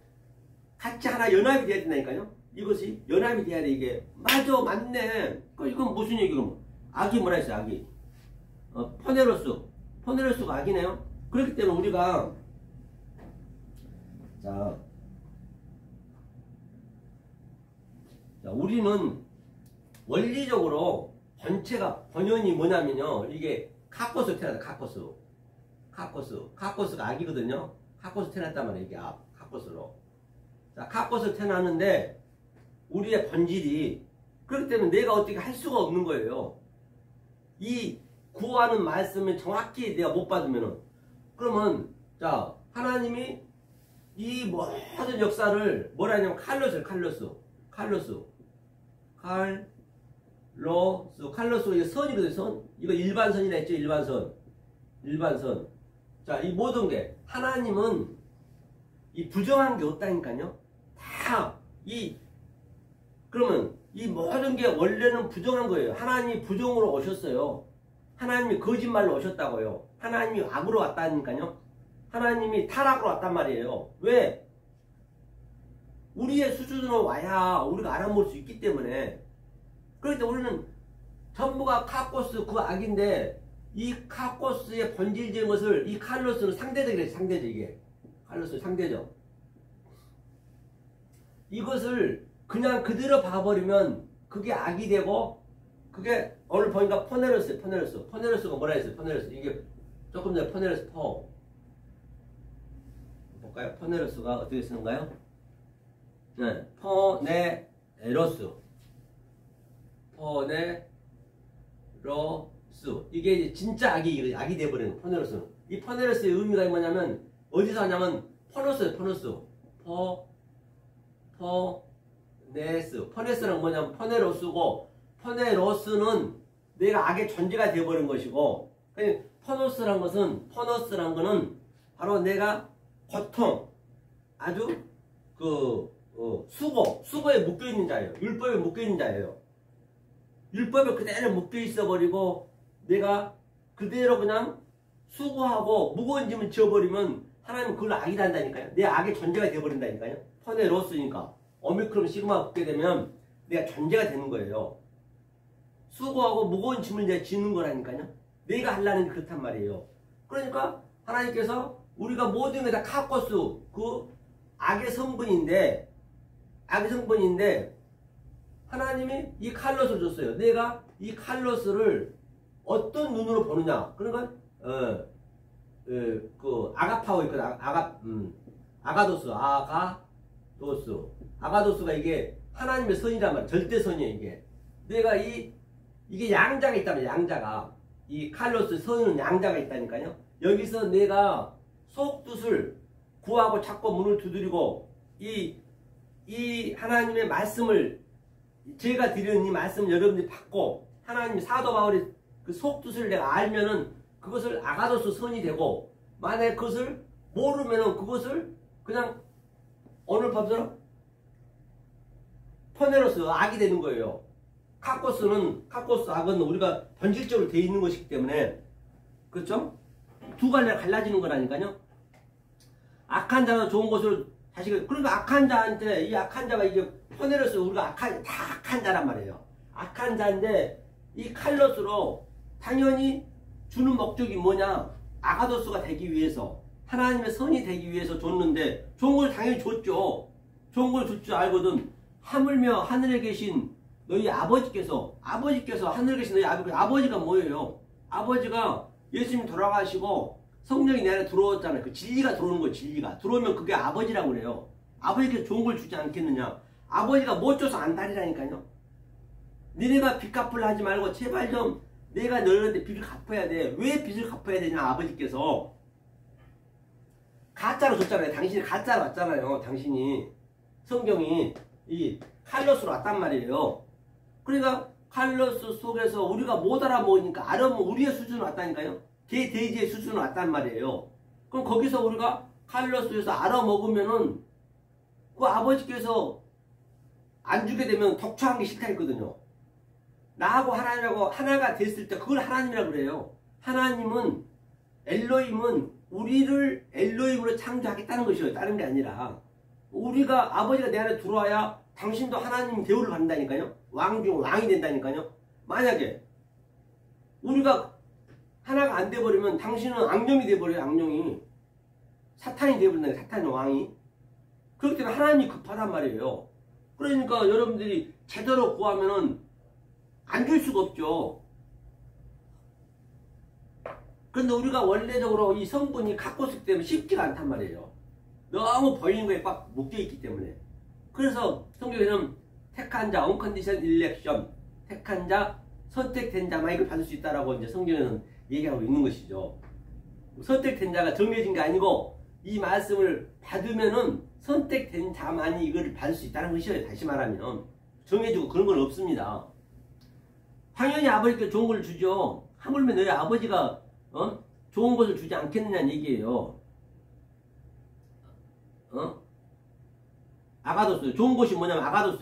같이 하나 연합이 돼야 된다니까요. 이것이 연합이 돼야 돼. 이게 맞아 맞네. 이건 무슨 얘기고 악이 뭐라 했어요. 악이 포네로스가 악이네요. 그렇기 때문에 우리가 자 우리는 원리적으로 번연이 뭐냐면요. 이게 카코스 태어났다. 카코스가 악이거든요. 카코스 태어났단 말이에요. 이게 카코스로. 자, 카코스 태어났는데 우리의 본질이 그렇기 때문에 내가 어떻게 할 수가 없는 거예요. 이 구하는 말씀을 정확히 내가 못 받으면은 그러면 자 하나님이 이 모든 역사를 뭐라 하냐면 칼로스가 이거 선이거든요. 선. 이거 일반선이라 했죠. 일반선. 자, 이 모든 게 하나님은 이 부정한 게 없다니까요. 그러면 이 모든 게 원래는 부정한 거예요. 하나님이 부정으로 오셨어요. 하나님이 거짓말로 오셨다고요. 하나님이 악으로 왔다니까요. 하나님이 타락으로 왔단 말이에요. 왜? 우리의 수준으로 와야 우리가 알아볼 수 있기 때문에. 그렇기 때문에 우리는 전부가 카코스 그 악인데 이 카코스의 본질적인 것을 이 칼로스는 상대적이래. 이게 칼로스 상대적. 이것을 그냥 그대로 봐버리면 그게 악이 되고 그게 오늘 보니까 포네로스가 뭐라 했어요. 포네로스 이게 조금 전에 포네로스 볼까요? 포네로스가 어떻게 쓰는가요? 네, 포네로스 이게 이제 진짜 악이 돼버리는 포네로스는. 이 포네로스의 의미가 뭐냐면 어디서 하냐면 포네스는 뭐냐면 포네로스고 포네로스는 내가 악의 존재가 되어버린 것이고 포너스란 거는 바로 내가 고통 아주 수고에 묶여있는 자예요. 율법에 묶여있는 자예요. 율법에 그대로 묶여있어 버리고 내가 그대로 그냥 수고하고 무거운 짐을 지어버리면 하나님은 그걸 악이다 한다니까요. 내 악의 존재가 되어버린다니까요. 포네로스니까 오미크론 시그마 붙게 되면 내가 존재가 되는 거예요. 수고하고 무거운 짐을 내가 지는 거라니까요. 내가 하려는 게 그렇단 말이에요. 그러니까 하나님께서 우리가 모든 게 다 카코스 그 악의 성분인데 하나님이 이 칼로스를 줬어요. 내가 이 칼로스를 어떤 눈으로 보느냐. 그러니까 그 아가파워 있거든. 아가도스가 이게 하나님의 선이란 말이야. 절대선이에요. 이게 내가 이게 양자가 있다면 양자가 이 칼로스 선은 양자가 있다니까요. 여기서 내가 속뜻을 구하고 찾고 문을 두드리고 이 하나님의 말씀을 제가 드리는 이 말씀을 여러분들이 받고 하나님 사도 바울이 그 속뜻을 내가 알면은 그것을 아가도스 선이 되고 만약에 그것을 모르면은 그것을 그냥 오늘 법처럼 포네로스 악이 되는 거예요. 카코스 악은 우리가 본질적으로 되어 있는 것이기 때문에 그렇죠? 두 갈래가 갈라지는 거라니까요. 악한 자는 좋은 것을 자식을 그러니까 악한 자한테 이 악한 자가 이게 포네로스 우리가 다 악한 자란 말이에요. 악한 자인데 이 칼로스로 당연히 주는 목적이 뭐냐? 아가도스가 되기 위해서 하나님의 선이 되기 위해서 줬는데 좋은 걸 당연히 줬죠. 좋은 걸 줄 줄 알거든. 하물며 하늘에 계신 너희 아버지께서 하늘에 계신 너희 아버지가 뭐예요? 아버지가 예수님이 돌아가시고 성령이 내 안에 들어왔잖아요. 그 진리가 들어오는 거예요. 진리가 들어오면 그게 아버지라고 그래요. 아버지께 좋은 걸 주지 않겠느냐. 아버지가 못 줘서 안달이라니까요. 니네가 빚 갚으려 하지 말고 제발 좀 내가 너희한테 빚을 갚아야 돼. 왜 빚을 갚아야 되냐, 아버지께서. 가짜로 줬잖아요. 당신이 가짜로 왔잖아요. 당신이. 성경이 이 칼로스로 왔단 말이에요. 그러니까 칼로스 속에서 우리가 못 알아먹으니까 알아보면 우리의 수준으로 왔다니까요. 걔 돼지의 수준으로 왔단 말이에요. 그럼 거기서 우리가 칼로스에서 알아먹으면은 그 아버지께서 안 주게 되면 덕초한 게 싫다 했거든요. 나하고 하나님하고 하나가 됐을 때 그걸 하나님이라고 그래요. 하나님은 엘로힘은 우리를 엘로힘으로 창조하겠다는 것이에요. 다른 게 아니라 우리가 아버지가 내 안에 들어와야 당신도 하나님 대우를 받는다니까요. 왕 중 왕이 된다니까요. 만약에 우리가 하나가 안 돼버리면 당신은 악령이 돼버려요. 악령이. 사탄이 돼버린다니까. 사탄의 왕이. 그렇기 때문에 하나님이 급하단 말이에요. 그러니까 여러분들이 제대로 구하면은 안 줄 수가 없죠. 그런데 우리가 원래적으로 이 성분이 갖고 있기 때문에 쉽지가 않단 말이에요. 너무 보이는 거에 꽉 묶여있기 때문에. 그래서 성경에는 택한 자, unconditional election, 택한 자, 선택된 자만 이걸 받을 수 있다라고 이제 성경에는 얘기하고 있는 것이죠. 선택된 자가 정해진 게 아니고 이 말씀을 받으면은 선택된 자만이 이걸 받을 수 있다는 것이에요. 다시 말하면 정해지고 그런 건 없습니다. 당연히 아버지께 좋은 걸 주죠. 하물며 너희 아버지가 좋은 것을 주지 않겠느냐는 얘기예요. 아가도스. 좋은 것이 뭐냐면 아가도스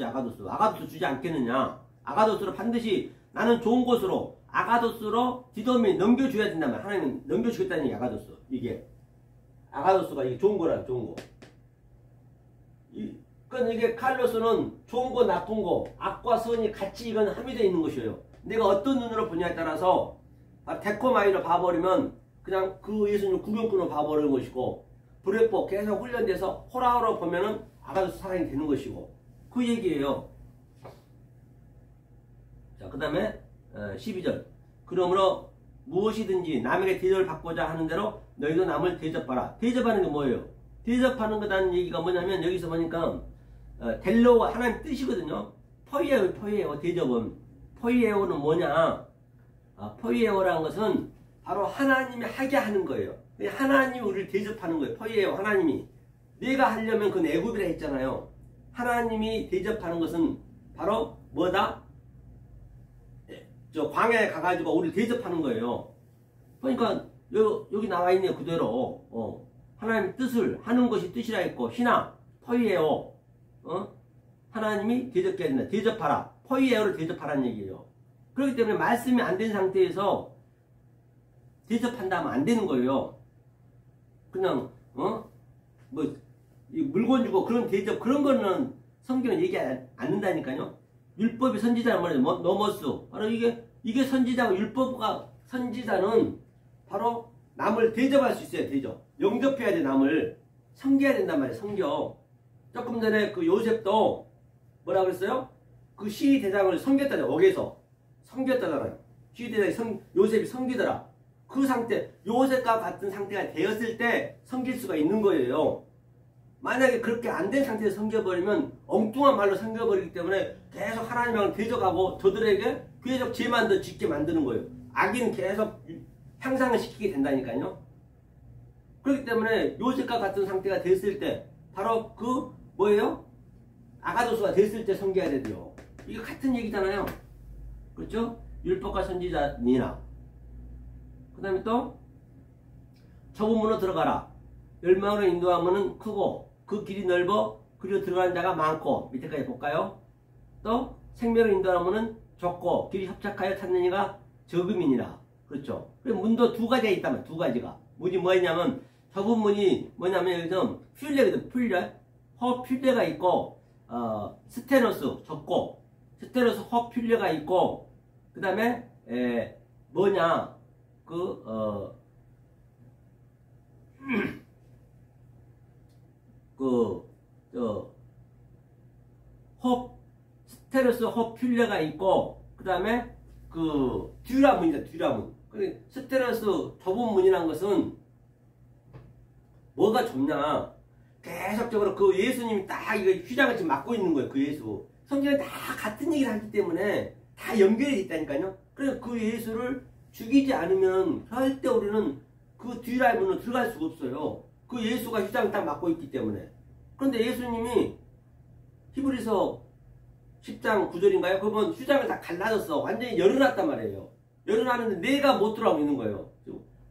주지 않겠느냐. 아가도스로 반드시 나는 좋은 것으로 아가도스로 디도미 넘겨줘야 된다면 하나님은 넘겨주겠다는 얘기. 아가도스. 이게 아가도스가 이게 좋은 거라. 좋은 거. 그러니까 이게 칼로스는 좋은 거 나쁜 거 악과 선이 같이 이건 함유되어 있는 것이에요. 내가 어떤 눈으로 보냐에 따라서 데코마이로 봐버리면 그냥 그 예수님 구경꾼으로 봐버리는 것이고 불회법 계속 훈련돼서 호라호라 보면은 아가도스 사랑이 되는 것이고 그 얘기예요. 자, 그 다음에 12절. 그러므로 무엇이든지 남에게 대접을 받고자 하는 대로 너희도 남을 대접하라. 대접하는 게 뭐예요? 대접하는 거라는 얘기가 뭐냐면 여기서 보니까 델로가 하나님 뜻이거든요. 포이에오 대접은. 포이에오는 뭐냐? 포이에오라는 것은 바로 하나님이 하게 하는 거예요. 하나님이 우리를 대접하는 거예요. 포이에오 하나님이. 내가 하려면 그건 애굽이라 했잖아요. 하나님이 대접하는 것은 바로 뭐다? 저 광야에 가가지고 우리를 대접하는 거예요. 그러니까 여기 나와 있네요. 그대로. 하나님의 뜻을 하는 것이 뜻이라 했고 신앙 포이에오. 하나님이 대접해야 된다. 대접하라. 포이에오를 대접하라는 얘기예요. 그렇기 때문에 말씀이 안 된 상태에서 대접한다 하면 안 되는 거예요. 그냥 이 물건 주고 그런 대접 그런 거는 성경은 얘기 안 한다니까요. 율법이 선지자란 말이에요. 노모스. 바로 이게 선지자고 율법과 선지자는 바로 남을 대접할 수 있어요. 대접. 영접해야 돼. 남을 섬겨야 된단 말이에요. 섬겨. 조금 전에 그 요셉도 뭐라 그랬어요? 그 시대장을 섬겼다잖아요. 옥에서 섬겼다잖아요. 시대장이 요셉이 섬기더라. 그 상태, 요셉과 같은 상태가 되었을 때 섬길 수가 있는 거예요. 만약에 그렇게 안 된 상태에서 섬겨버리면 엉뚱한 말로 섬겨버리기 때문에 계속 하나님하고 대적하고 저들에게 계속 죄만 더 짓게 만드는 거예요. 악인 계속 향상을 시키게 된다니까요. 그렇기 때문에 요셉과 같은 상태가 됐을 때 바로 그 뭐예요? 아가도스가 됐을 때 섬겨야 돼요. 이게 같은 얘기잖아요. 그렇죠? 율법과 선지자니나. 그 다음에 또 좁은 들어가라. 멸망으로 인도하면은 크고 그 길이 넓어 그리고 들어가는 자가 많고 밑에까지 볼까요? 또 생명으로 인도하면은 좁고 길이 협착하여 찾는 이가 적음이니라. 그렇죠? 그리고 문도 두 가지가 있다면 두 가지가 문이 뭐였냐면 좁은 문이 뭐냐면 여기서 퓰레거든. 허퓰레가 있고 스테로스 좁고 스테로스 허퓰레가 있고 그 다음에 뭐냐 스테로스 허퓰레가 있고 그 다음에 듀라문이다. 듀라문. 스테로스 좁은 문이라는 것은 뭐가 좁냐? 계속적으로 그 예수님이 딱 이거 휘장을 지금 맡고 있는 거예요. 그 예수. 성경에 다 같은 얘기를 하기 때문에 다 연결이 있다니까요. 그래서 그 예수를 죽이지 않으면 절대 우리는 그 뒤라의 문으로 들어갈 수가 없어요. 그 예수가 휘장을 딱 맡고 있기 때문에. 그런데 예수님이 히브리서 10장 9절인가요? 그건 휘장을 다 갈라졌어. 완전히 열어놨단 말이에요. 열어놨는데 내가 못 들어가고 있는 거예요.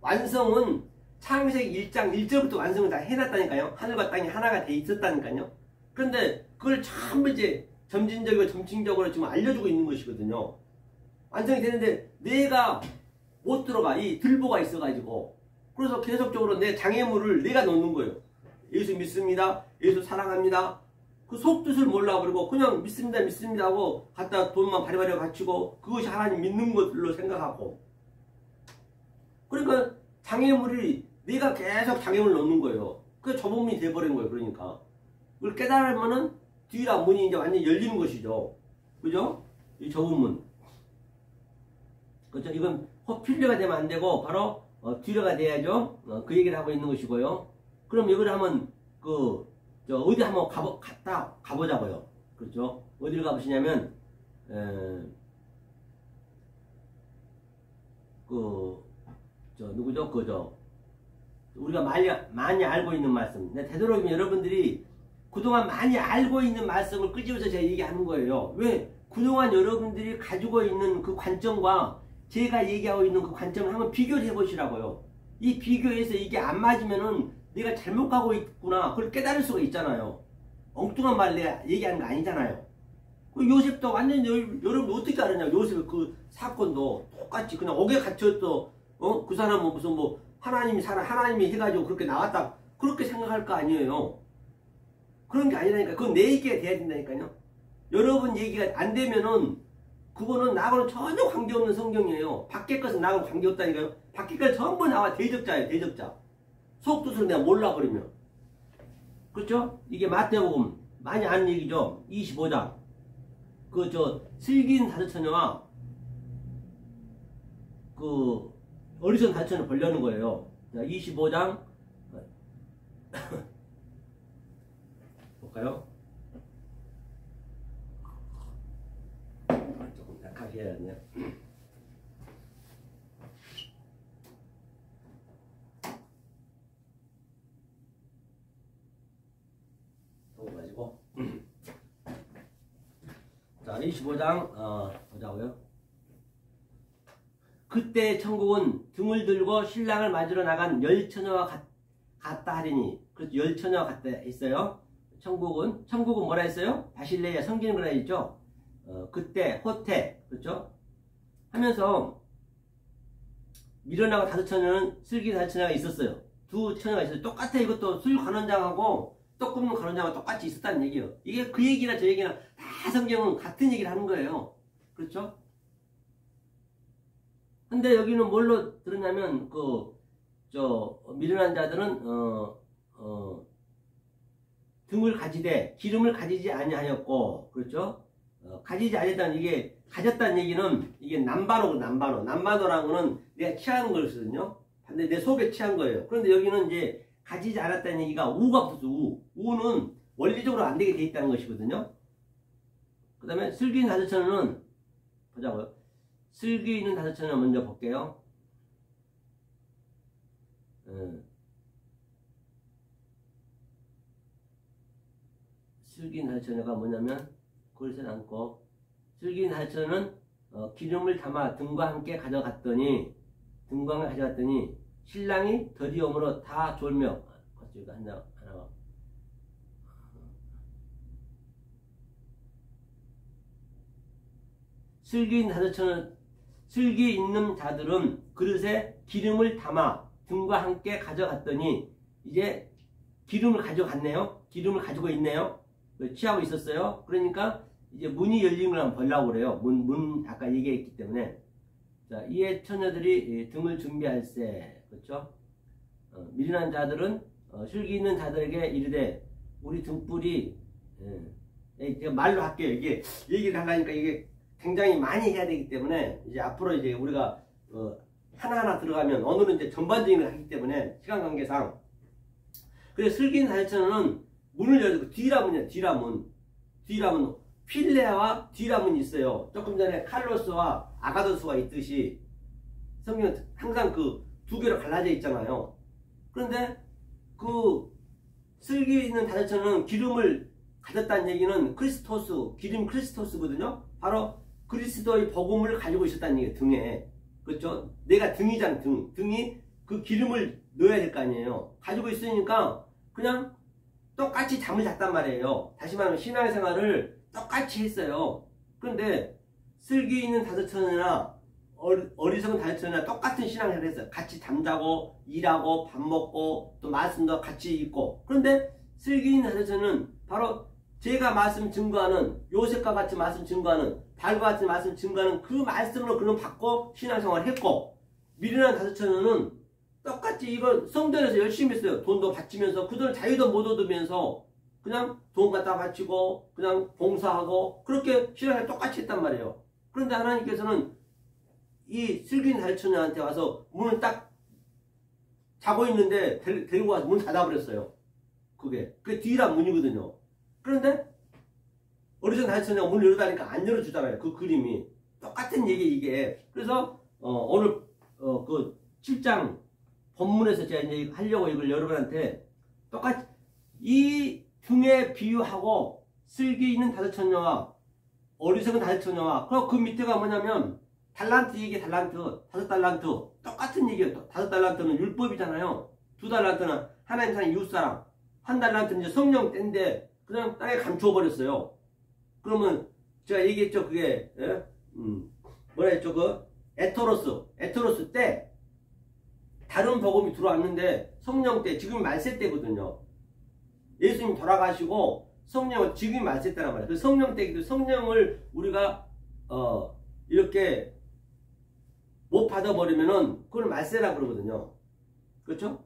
완성은 창세기 1장 1절부터 완성을 다 해놨다니까요. 하늘과 땅이 하나가 돼 있었다니까요. 그런데 그걸 전부 이제 점진적으로 점층적으로 지금 알려주고 있는 것이거든요. 완성이 되는데 내가 못 들어가. 이 들보가 있어가지고. 그래서 계속적으로 내 장애물을 내가 놓는 거예요. 예수 믿습니다. 예수 사랑합니다. 그 속뜻을 몰라버리고 그냥 믿습니다 믿습니다 하고 갖다 돈만 바리바리 갖추고 그것이 하나님 믿는 것들로 생각하고, 그러니까 장애물이 내가 계속 장애물을 넣는 거예요. 그게 저문이 돼버린 거예요. 그러니까 그걸 깨달으면은 뒤라 문이 이제 완전히 열리는 것이죠. 그죠? 이 저문문. 그렇죠? 이건 필요가 되면 안 되고 바로 뒤로가 돼야죠. 그 얘기를 하고 있는 것이고요. 그럼 이걸 하면 어디 한번 가보자고요. 그렇죠? 어디를 가보시냐면 누구죠? 우리가 많이 알고 있는 말씀. 되도록이면 여러분들이 그동안 많이 알고 있는 말씀을 끄집어서 제가 얘기하는 거예요. 왜? 그동안 여러분들이 가지고 있는 그 관점과 제가 얘기하고 있는 그 관점을 한번 비교를 해보시라고요. 이 비교해서 이게 안 맞으면은 내가 잘못 가고 있구나. 그걸 깨달을 수가 있잖아요. 엉뚱한 말 내가 얘기하는 거 아니잖아요. 그 요셉도 완전히 여러분 어떻게 알았냐. 요셉 그 사건도 똑같이 그냥 옥에 갇혔어. 그 사람은 무슨 하나님이 해가지고 그렇게 나왔다. 그렇게 생각할 거 아니에요. 그런 게 아니라니까. 그건 내 얘기가 돼야 된다니까요. 여러분 얘기가 안 되면은 그거는 나하고는 전혀 관계없는 성경이에요. 밖에 것은 나하고는 관계없다니까요. 밖에 것 전부 나와 대적자예요. 대적자. 속뜻을 내가 몰라버리면. 그렇죠? 이게 마태복음 많이 아는 얘기죠. 25장. 슬긴 다르처녀와 어리석은 다르처녀를 벌려는 거예요. 25장 볼까요? 조금 약하게 해야겠네요. 가지고 자 25장 보자고요. 그때 천국은 등을 들고 신랑을 맞으러 나간 열처녀와 같다 하리니. 그렇죠. 열처녀와 같다 했어요. 천국은 뭐라 했어요? 바실레아 섬기는 거라 했죠. 그때 호태 그렇죠? 하면서 밀어나간 다섯 처녀는 슬기 다섯 처녀가 있었어요. 두 처녀가 있어요. 똑같아. 이것도 술 관원장하고 떡 굽는 관원장하고 똑같이 있었다는 얘기예요. 이게 그 얘기나 저 얘기나 다 성경은 같은 얘기를 하는 거예요. 그렇죠? 근데 여기는 뭘로 들었냐면 미련한 자들은 등을 가지되 기름을 가지지 아니하였고, 그렇죠? 가지지 아니했다는 이게 가졌다는 얘기는 이게 남바노라는 거는 내가 취한 거였거든요. 근데 내 속에 취한 거예요. 그런데 여기는 이제 가지지 않았다는 얘기가 우가 붙었어. 우는 원리적으로 안 되게 돼 있다는 것이거든요. 그 다음에 슬기 있는 다섯 처녀는 보자고요. 슬기 있는 다섯 처녀 먼저 볼게요. 슬기 있는 다섯 처녀가 뭐냐면 그릇에 안고 슬기 있는 다섯 처녀는 기름을 담아 등과 함께 가져갔더니 신랑이 더디옴으로 다 졸며 하나가 슬기 있는 자들은 그릇에 기름을 담아 등과 함께 가져갔더니 이제 기름을 가져갔네요. 기름을 가지고 있네요. 취하고 있었어요. 그러니까 이제 문이 열린 걸 한번 보려고 그래요. 문 아까 얘기했기 때문에. 자, 이에 처녀들이 등을 준비할세. 그렇죠? 미련한 자들은 슬기 있는 자들에게 이르되 우리 등불이 제가 말로 할게요. 이게 얘기를 하려니까 이게 굉장히 많이 해야 되기 때문에 이제 앞으로 이제 우리가 하나하나 들어가면 오늘은 이제 전반적인 걸 하기 때문에 시간 관계상. 그래서 슬기 있는 자처녀는 문을 열고 뒤라문이야. 뒤라문 필레와 디라문이 있어요. 조금 전에 칼로스와 아가도스가 있듯이 성경은 항상 그 두 개로 갈라져 있잖아요. 그런데 그 슬기 있는 다섯천은 기름을 가졌다는 얘기는 크리스토스, 기름 크리스토스거든요. 바로 그리스도의 복음을 가지고 있었다는 얘기예요. 등에. 그렇죠? 내가 등이잖아. 등이 그 기름을 넣어야 될 거 아니에요. 가지고 있으니까 그냥 똑같이 잠을 잤단 말이에요. 다시 말하면 신앙생활을 똑같이 했어요. 그런데 슬기 있는 다섯천이나 어리석은 다섯천이나 똑같은 신앙생활을 했어요. 같이 잠자고 일하고 밥 먹고 또 말씀도 같이 읽고. 그런데 슬기 있는 다섯천은 바로 제가 말씀 증거하는, 요셉과 같이 말씀 증거하는, 발과 같이 말씀 증거하는 그 말씀으로 그는 받고 신앙생활을 했고, 미련한 다섯천은 똑같이 이걸 성전에서 열심히 했어요. 돈도 바치면서 그 돈을 자유도 못 얻으면서 그냥 돈 갖다 바치고 그냥 봉사하고 그렇게 신앙을 똑같이 했단 말이에요. 그런데 하나님께서는 이 슬기인 다섯천한테 와서 문을 딱 자고 있는데 데리고 와서 문 닫아버렸어요. 그게 뒤란 문이거든요. 그런데 어리석은 다섯천이가 문을 열어다니까 안 열어주잖아요. 그 그림이 똑같은 얘기 이게. 그래서 오늘 그 7장 본문에서 제가 이제 하려고 이걸 여러분한테 똑같이 이 등에 비유하고 슬기 있는 다섯천녀와 어리석은 다섯천녀와 그 밑에가 뭐냐면 달란트 얘기, 달란트, 5달란트 똑같은 얘기예요. 5달란트는 율법이잖아요. 2달란트는 하나님 사랑 이웃사랑, 1달란트는 이제 성령 때인데 그냥 땅에 감추어버렸어요. 그러면 제가 얘기했죠. 그게 뭐라 했죠? 그 에토로스 때 다른 복음이 들어왔는데 성령 때, 지금 말세 때거든요. 예수님 돌아가시고 성령은 지금이 말세 때란 말이에요. 그 성령 때기도 성령을 우리가 이렇게 못 받아버리면은 그걸 말세라고 그러거든요. 그렇죠?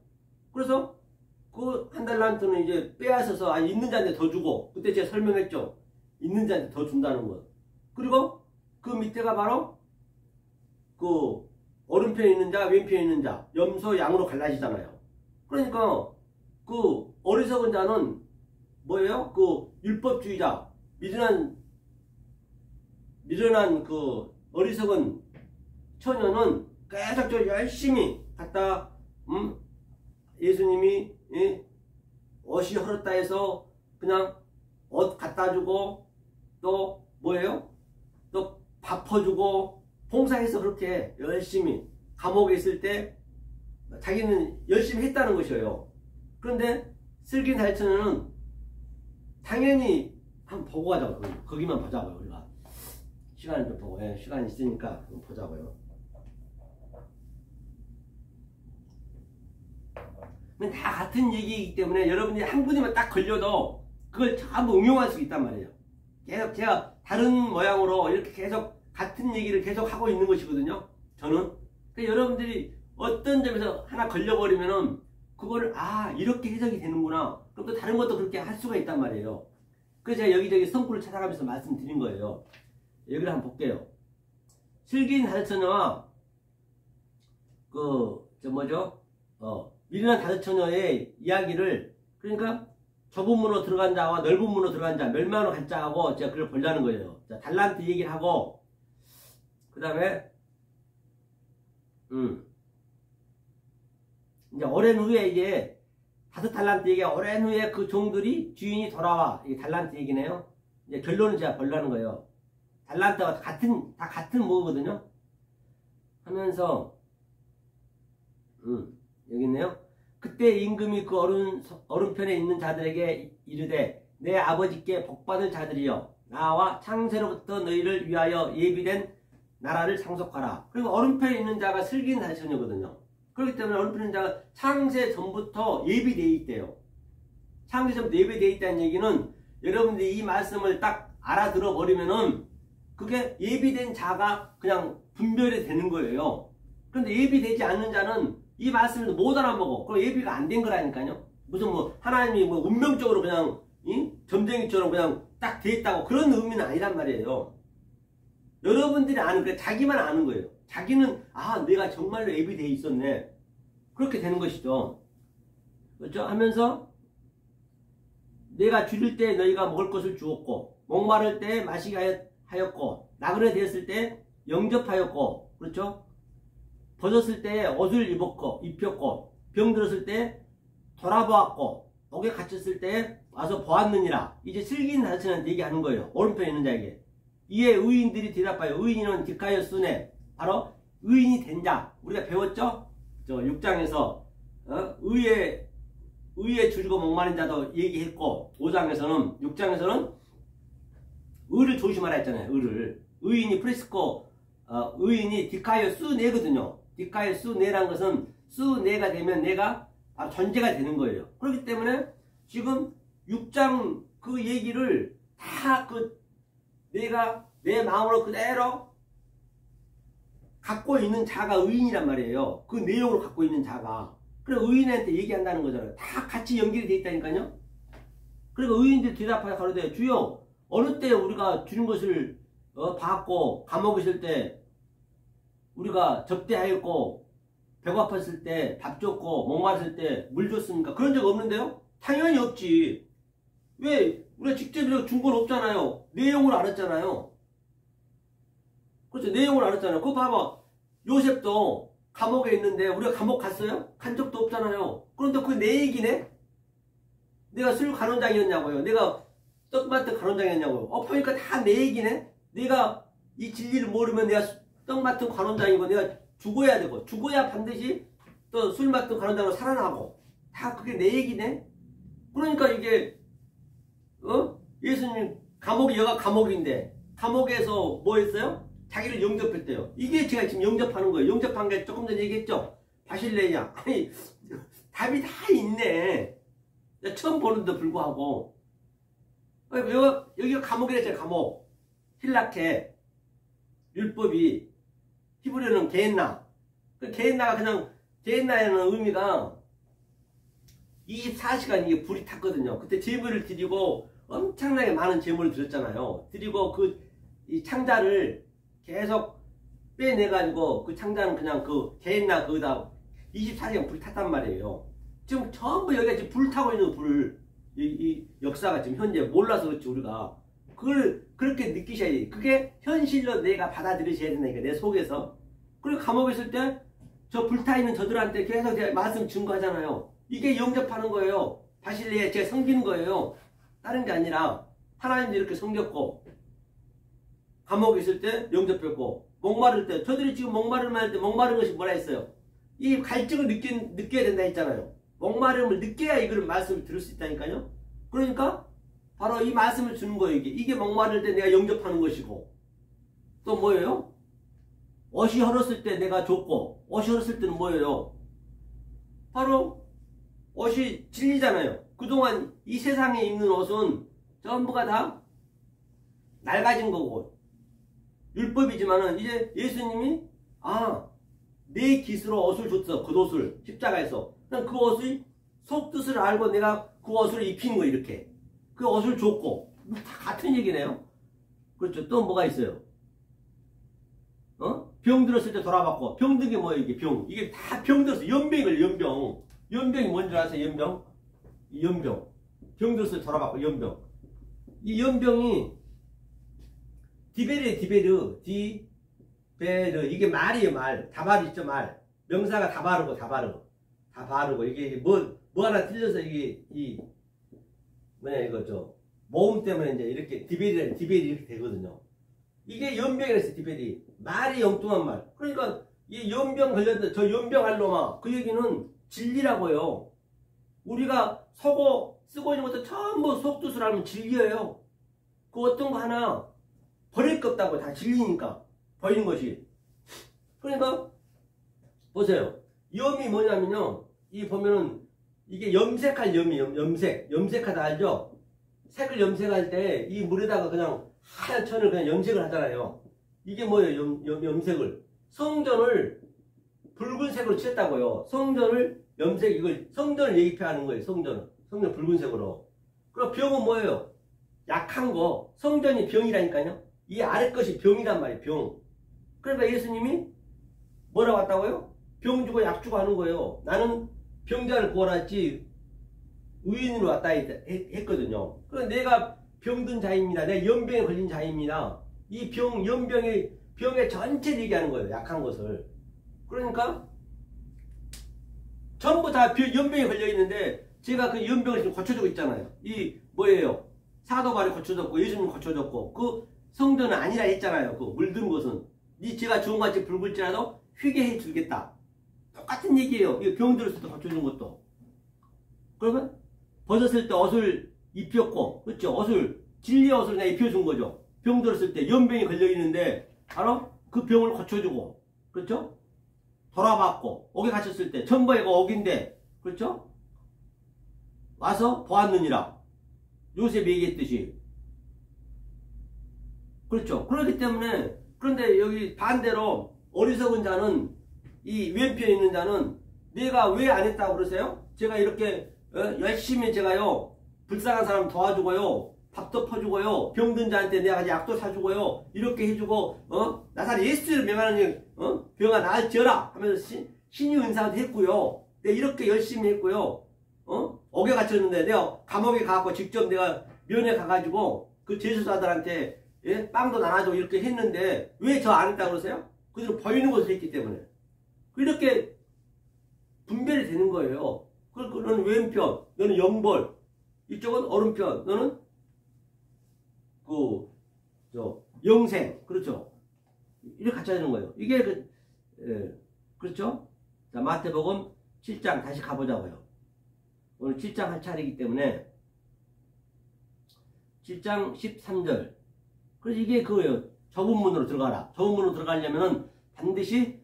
그래서 그 1달란트는 이제 빼앗아서 있는 자한테 더 주고, 그때 제가 설명했죠. 있는 자한테 더 준다는 것. 그리고 그 밑에가 바로 그 오른편에 있는 자, 왼편에 있는 자, 염소, 양으로 갈라지잖아요. 그러니까 그 어리석은 자는 뭐예요? 그 율법주의자, 미련한 그 어리석은 처녀는 계속 저 열심히 갖다 예수님이 옷이 헐었다 해서 그냥 옷 갖다 주고 또 뭐예요? 또 밥 퍼주고 봉사해서 그렇게 열심히 감옥에 있을 때 자기는 열심히 했다는 것이에요. 그런데 슬기 다섯천은 당연히 한번 보고 가자고요. 거기만 보자고요. 우리가 시간을 좀 보고, 시간이 있으니까 한번 보자고요. 다 같은 얘기이기 때문에 여러분이 한 군데만 딱 걸려도 그걸 전부 응용할 수 있단 말이에요. 계속 제가 다른 모양으로 이렇게 계속 같은 얘기를 계속 하고 있는 것이거든요. 저는. 그러니까 여러분들이 어떤 점에서 하나 걸려버리면은 그거를 이렇게 해석이 되는구나. 그럼 또 다른 것도 그렇게 할 수가 있단 말이에요. 그래서 제가 여기저기 성구를 찾아가면서 말씀드린 거예요. 여기를 한번 볼게요. 슬기인 다섯처녀와 미련한 다섯처녀의 이야기를, 그러니까 좁은 문으로 들어간 자와 넓은 문으로 들어간 자, 멸망으로 간 자하고 제가 그걸 보려는 거예요. 자, 달란트 얘기를 하고, 그 다음에 이제 오랜 후에 이게 5달란트 얘기가 오랜 후에 그 종들이 주인이 돌아와. 이게 달란트 얘기네요. 이제 결론을 제가 보려는 거예요. 달란트가 다 같은 뭐거든요. 하면서 여기 있네요. 그때 임금이 그 오른편에 있는 자들에게 이르되 내 아버지께 복받을 자들이여 나와 창세로부터 너희를 위하여 예비된 나라를 상속하라. 그리고 오른편에 있는 자가 슬기인 다섯처녀거든요. 그렇기 때문에 오른편에 있는 자가 창세 전부터 예비되어 있대요. 창세 전부터 예비되어 있다는 얘기는 여러분들이 이 말씀을 딱 알아들어 버리면은 그게 예비된 자가 그냥 분별이 되는 거예요. 그런데 예비되지 않는 자는 이 말씀을 못 알아먹어. 그럼 예비가 안 된 거라니까요. 무슨 하나님이 운명적으로 그냥 점쟁이처럼 그냥 딱 돼 있다고 그런 의미는 아니란 말이에요. 여러분들이 아는 거예요. 자기만 아는 거예요. 자기는 내가 정말로 예비되어 있었네. 그렇게 되는 것이죠. 그렇죠? 하면서 내가 줄일 때 너희가 먹을 것을 주었고 목마를 때 마시게 하였고 나그네 되었을 때 영접하였고 그렇죠? 벗었을 때 옷을 입혔고 병들었을 때 돌아보았고 옥에 갇혔을 때 와서 보았느니라. 이제 슬긴 자신한테 얘기하는 거예요. 오른편에 있는 자에게. 이에 의인들이 대답하여 의인은 디카이오스네. 바로 의인이 된 자. 우리가 배웠죠? 저 6장에서 의에 줄이고 목마른 자도 얘기했고 6장에서는 의를 조심하라 했잖아요. 의인이 프레스코 의인이 디카이오스네거든요. 디카이오스네라는 것은 수네가 되면 내가 바로 존재가 되는 거예요. 그렇기 때문에 지금 6장 그 얘기를 다 내가 내 마음으로 그대로 갖고 있는 자가 의인이란 말이에요. 그 내용을 갖고 있는 자가. 그래 의인한테 얘기한다는 거잖아요. 다 같이 연결이 돼 있다니까요. 그리고 의인들이 대답하여 가로되 주여 어느 때 우리가 주는 것을 받고 감옥에 있을 때 우리가 접대하였고 배고팠을 때 밥 줬고 목마르실 때 물 줬습니까? 그런 적 없는데요? 당연히 없지. 왜? 우리가 직접 준 건 없잖아요. 내용을 알았잖아요. 그렇죠. 내용을 알았잖아요. 그거 봐봐. 요셉도 감옥에 있는데 우리가 감옥 갔어요? 간 적도 없잖아요. 그런데 그게 내 얘기네? 내가 술 간원장이었냐고요. 내가 떡마트 간원장이었냐고요. 보니까 다 내 얘기네? 내가 이 진리를 모르면 내가 떡마트 간원장이고 내가 죽어야 되고 죽어야 반드시 또 술 맡은 간원장으로 살아나고 다 그게 내 얘기네? 그러니까 이게 예수님 여가 감옥인데 감옥에서 뭐 했어요? 자기를 영접했대요. 이게 제가 지금 영접하는 거예요. 영접한 게 조금 전에 얘기했죠? 바실레냐. 아니 답이 다 있네. 처음 보는데 불구하고 여기가 감옥이랬잖아요. 감옥. 힐라케 율법이 히브리어는 게엔나. 게엔나가 그냥 게엔나에는 의미가 24시간 이게 불이 탔거든요. 그때 제물을 드리고 엄청나게 많은 제물을 드렸잖아요. 드리고 이 창자를 계속 빼내가지고 그 창자는 그냥 게엔나 거기다 24시간 불이 탔단 말이에요. 지금 전부 여기가 지금 불 타고 있는 이 역사가 지금 현재 몰라서 그렇지 우리가 그걸 그렇게 느끼셔야 돼. 그게 현실로 내가 받아들이셔야 된다니까 내 속에서. 그리고 감옥에 있을 때 저 불타있는 저들한테 계속 제가 말씀 증거하잖아요. 이게 영접하는 거예요. 바실레에 제가 섬기는 거예요. 다른 게 아니라 하나님도 이렇게 섬겼고 감옥에 있을 때 영접했고 목마를 때 저들이 지금 목마름할 때 목마른 것이 뭐라 했어요? 이 갈증을 느껴야 된다 했잖아요. 목마름을 느껴야 이걸 말씀을 들을 수 있다니까요. 그러니까 바로 이 말씀을 주는 거예요. 이게 목마를 때 내가 영접하는 것이고 또 뭐예요? 옷이 헐었을 때 내가 줬고 옷이 헐었을 때는 뭐예요? 바로 옷이 진리잖아요. 그동안 이 세상에 입는 옷은 전부가 다 낡아진 거고 율법이지만은 이제 예수님이 내 깃으로 옷을 줬어. 겉옷을 십자가에서 그 옷의 속뜻을 알고 내가 그 옷을 입히는 거예요. 이렇게 그 옷을 줬고 다 같은 얘기네요. 그렇죠. 또 뭐가 있어요? 병 들었을 때 돌아봤고 병든 게 뭐예요? 이게 병. 이게 다 병 들었어. 연병을 연병. 연병이 뭔지 아세요? 연병. 이 연병. 병 들었을 때 돌아봤고 연병. 이 연병이 디베르 이게 말이에요. 말. 다발 있죠. 말. 명사가 다 바르고 이게 뭐 하나 틀려서 이게 이거 모음 때문에 이제 이렇게 디베리 이렇게 되거든요. 이게 연병이랬어요. 디베리. 말이 엉뚱한 말. 그러니까 이 연병 걸렸는데 저 연병 알로마 그 얘기는 진리라고요. 우리가 쓰고 있는 것도 전부 속뜻을 알면 진리예요. 그 어떤 거 하나 버릴 거 없다고. 다 진리니까 버리는 것이. 그러니까 보세요. 염이 뭐냐면요. 이 보면은 이게 염색할 염이에요. 염색하다 알죠? 색을 염색할 때 이 물에다가 그냥 하얀 천을 그냥 염색을 하잖아요. 이게 뭐예요? 염색을. 성전을 붉은색으로 칠했다고요. 성전을 이걸 성전을 얘기하는 거예요. 성전 붉은색으로. 그럼 병은 뭐예요? 약한 거. 성전이 병이라니까요. 이 아래 것이 병이란 말이에요. 병. 그러니까 예수님이 뭐라고 했다고요? 병 주고 약 주고 하는 거예요. 나는 병자를 구원했지 의인으로 왔다 했거든요. 그래서 내가 병든 자입니다. 내가 연병에 걸린 자입니다. 이 병의 전체를 얘기하는 거예요. 약한 것을. 그러니까 전부 다 연병에 걸려 있는데 제가 그 연병을 지금 고쳐주고 있잖아요. 이 뭐예요? 사도바리 고쳐줬고 예수님 고쳐줬고 그 성도는 아니라 했잖아요. 그 물든 것은 제가 주홍같이 붉을지라도 휘게 해주겠다. 똑같은 얘기예요. 이 병 들었을 때 고쳐준 것도. 그러면 벗었을 때 옷을 입혔고, 그렇죠? 진리의 옷을 내가 입혀준 거죠. 병 들었을 때 연병이 걸려있는데 바로 그 병을 고쳐주고, 그렇죠? 돌아봤고, 옥에 갇혔을 때 천부가 옥인데, 그렇죠? 와서 보았느니라. 요셉이 얘기했듯이. 그렇죠? 그렇기 때문에, 그런데 여기 반대로 어리석은 자는, 이 왼편에 있는 자는 내가 왜 안 했다고 그러세요? 제가 이렇게 열심히 제가요 불쌍한 사람 도와주고요, 밥도 퍼주고요, 병든 자한테 내가 약도 사주고요, 이렇게 해주고 나사렛 예수를 명하는 병아 나을지어라 하면서 신의 은사도 했고요. 내가 이렇게 열심히 했고요. 옥에 갇혔는데 내가 감옥에 가갖고 직접 내가 면회 가가지고 그 제수사들한테 빵도 나눠주고 이렇게 했는데 왜 저 안 했다고 그러세요? 그들은 보이는 것을 했기 때문에. 이렇게 분별이 되는 거예요. 너는 왼편, 너는 영벌, 이쪽은 오른편, 너는 영생, 그렇죠? 이렇게 갖춰야 되는 거예요. 이게 그렇죠? 자, 마태복음 7장 다시 가보자고요. 오늘 7장 할 차례이기 때문에 7장 13절. 그래서 이게 그거예요. 좁은 문으로 들어가라. 좁은 문으로 들어가려면은 반드시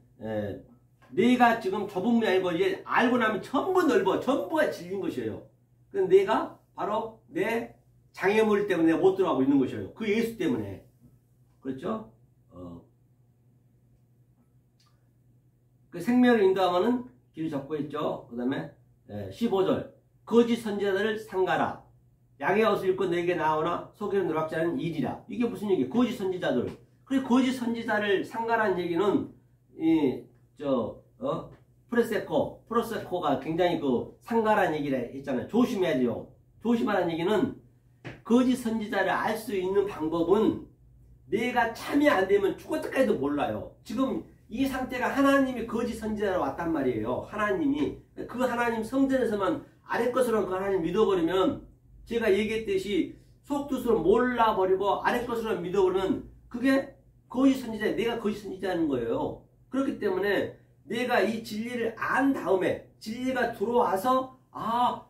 내가 지금 좁은 문이 아니고 이제 알고 나면 전부 넓어. 전부가 질린 것이에요. 근데 내가 바로 내 장애물 때문에 내가 못 들어가고 있는 것이에요. 그 예수 때문에. 그렇죠? 그 생명을 인도하면은 길이 좁고 있죠. 그 다음에 15절. 거짓 선지자들을 삼가라. 양의 옷을 입고 너에게 나오나 속에는 노랗지 않은 일이라. 이게 무슨 얘기예요? 거짓 선지자들. 그리고 거짓 선지자를 삼가라는 얘기는 프로세코가 굉장히 상가라는 얘기를 했잖아요. 조심해야 돼요. 조심하라는 얘기는 거짓 선지자를 알 수 있는 방법은 내가 참여 안 되면 죽었다까지도 몰라요. 지금 이 상태가 하나님이 거짓 선지자로 왔단 말이에요. 하나님이. 그 하나님 성전에서만 아래 것으로 그 하나님 믿어버리면 제가 얘기했듯이 속뜻으로 몰라버리고 아래 것으로 믿어버리면 그게 거짓 선지자, 내가 거짓 선지자는 거예요. 그렇기 때문에 내가 이 진리를 안 다음에 진리가 들어와서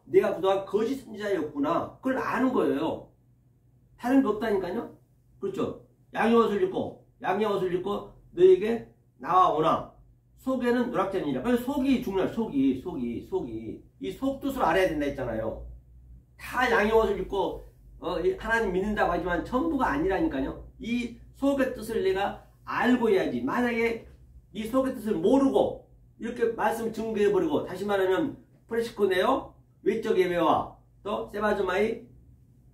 내가 그동안 거짓 선지자였구나. 그걸 아는 거예요. 다른 거 없다니까요. 그렇죠. 양의 옷을 입고 너에게 나와오나 속에는 노랗지 않으니라. 그래서 속이 중요해요. 속이. 이 속뜻을 알아야 된다 했잖아요. 다 양의 옷을 입고 하나님 믿는다고 하지만 전부가 아니라니까요. 이 속의 뜻을 내가 알고 해야지. 만약에 이 속의 뜻을 모르고 이렇게 말씀 증거해버리고, 다시 말하면 프레시코네오 외적 예배와 또 세바즈마이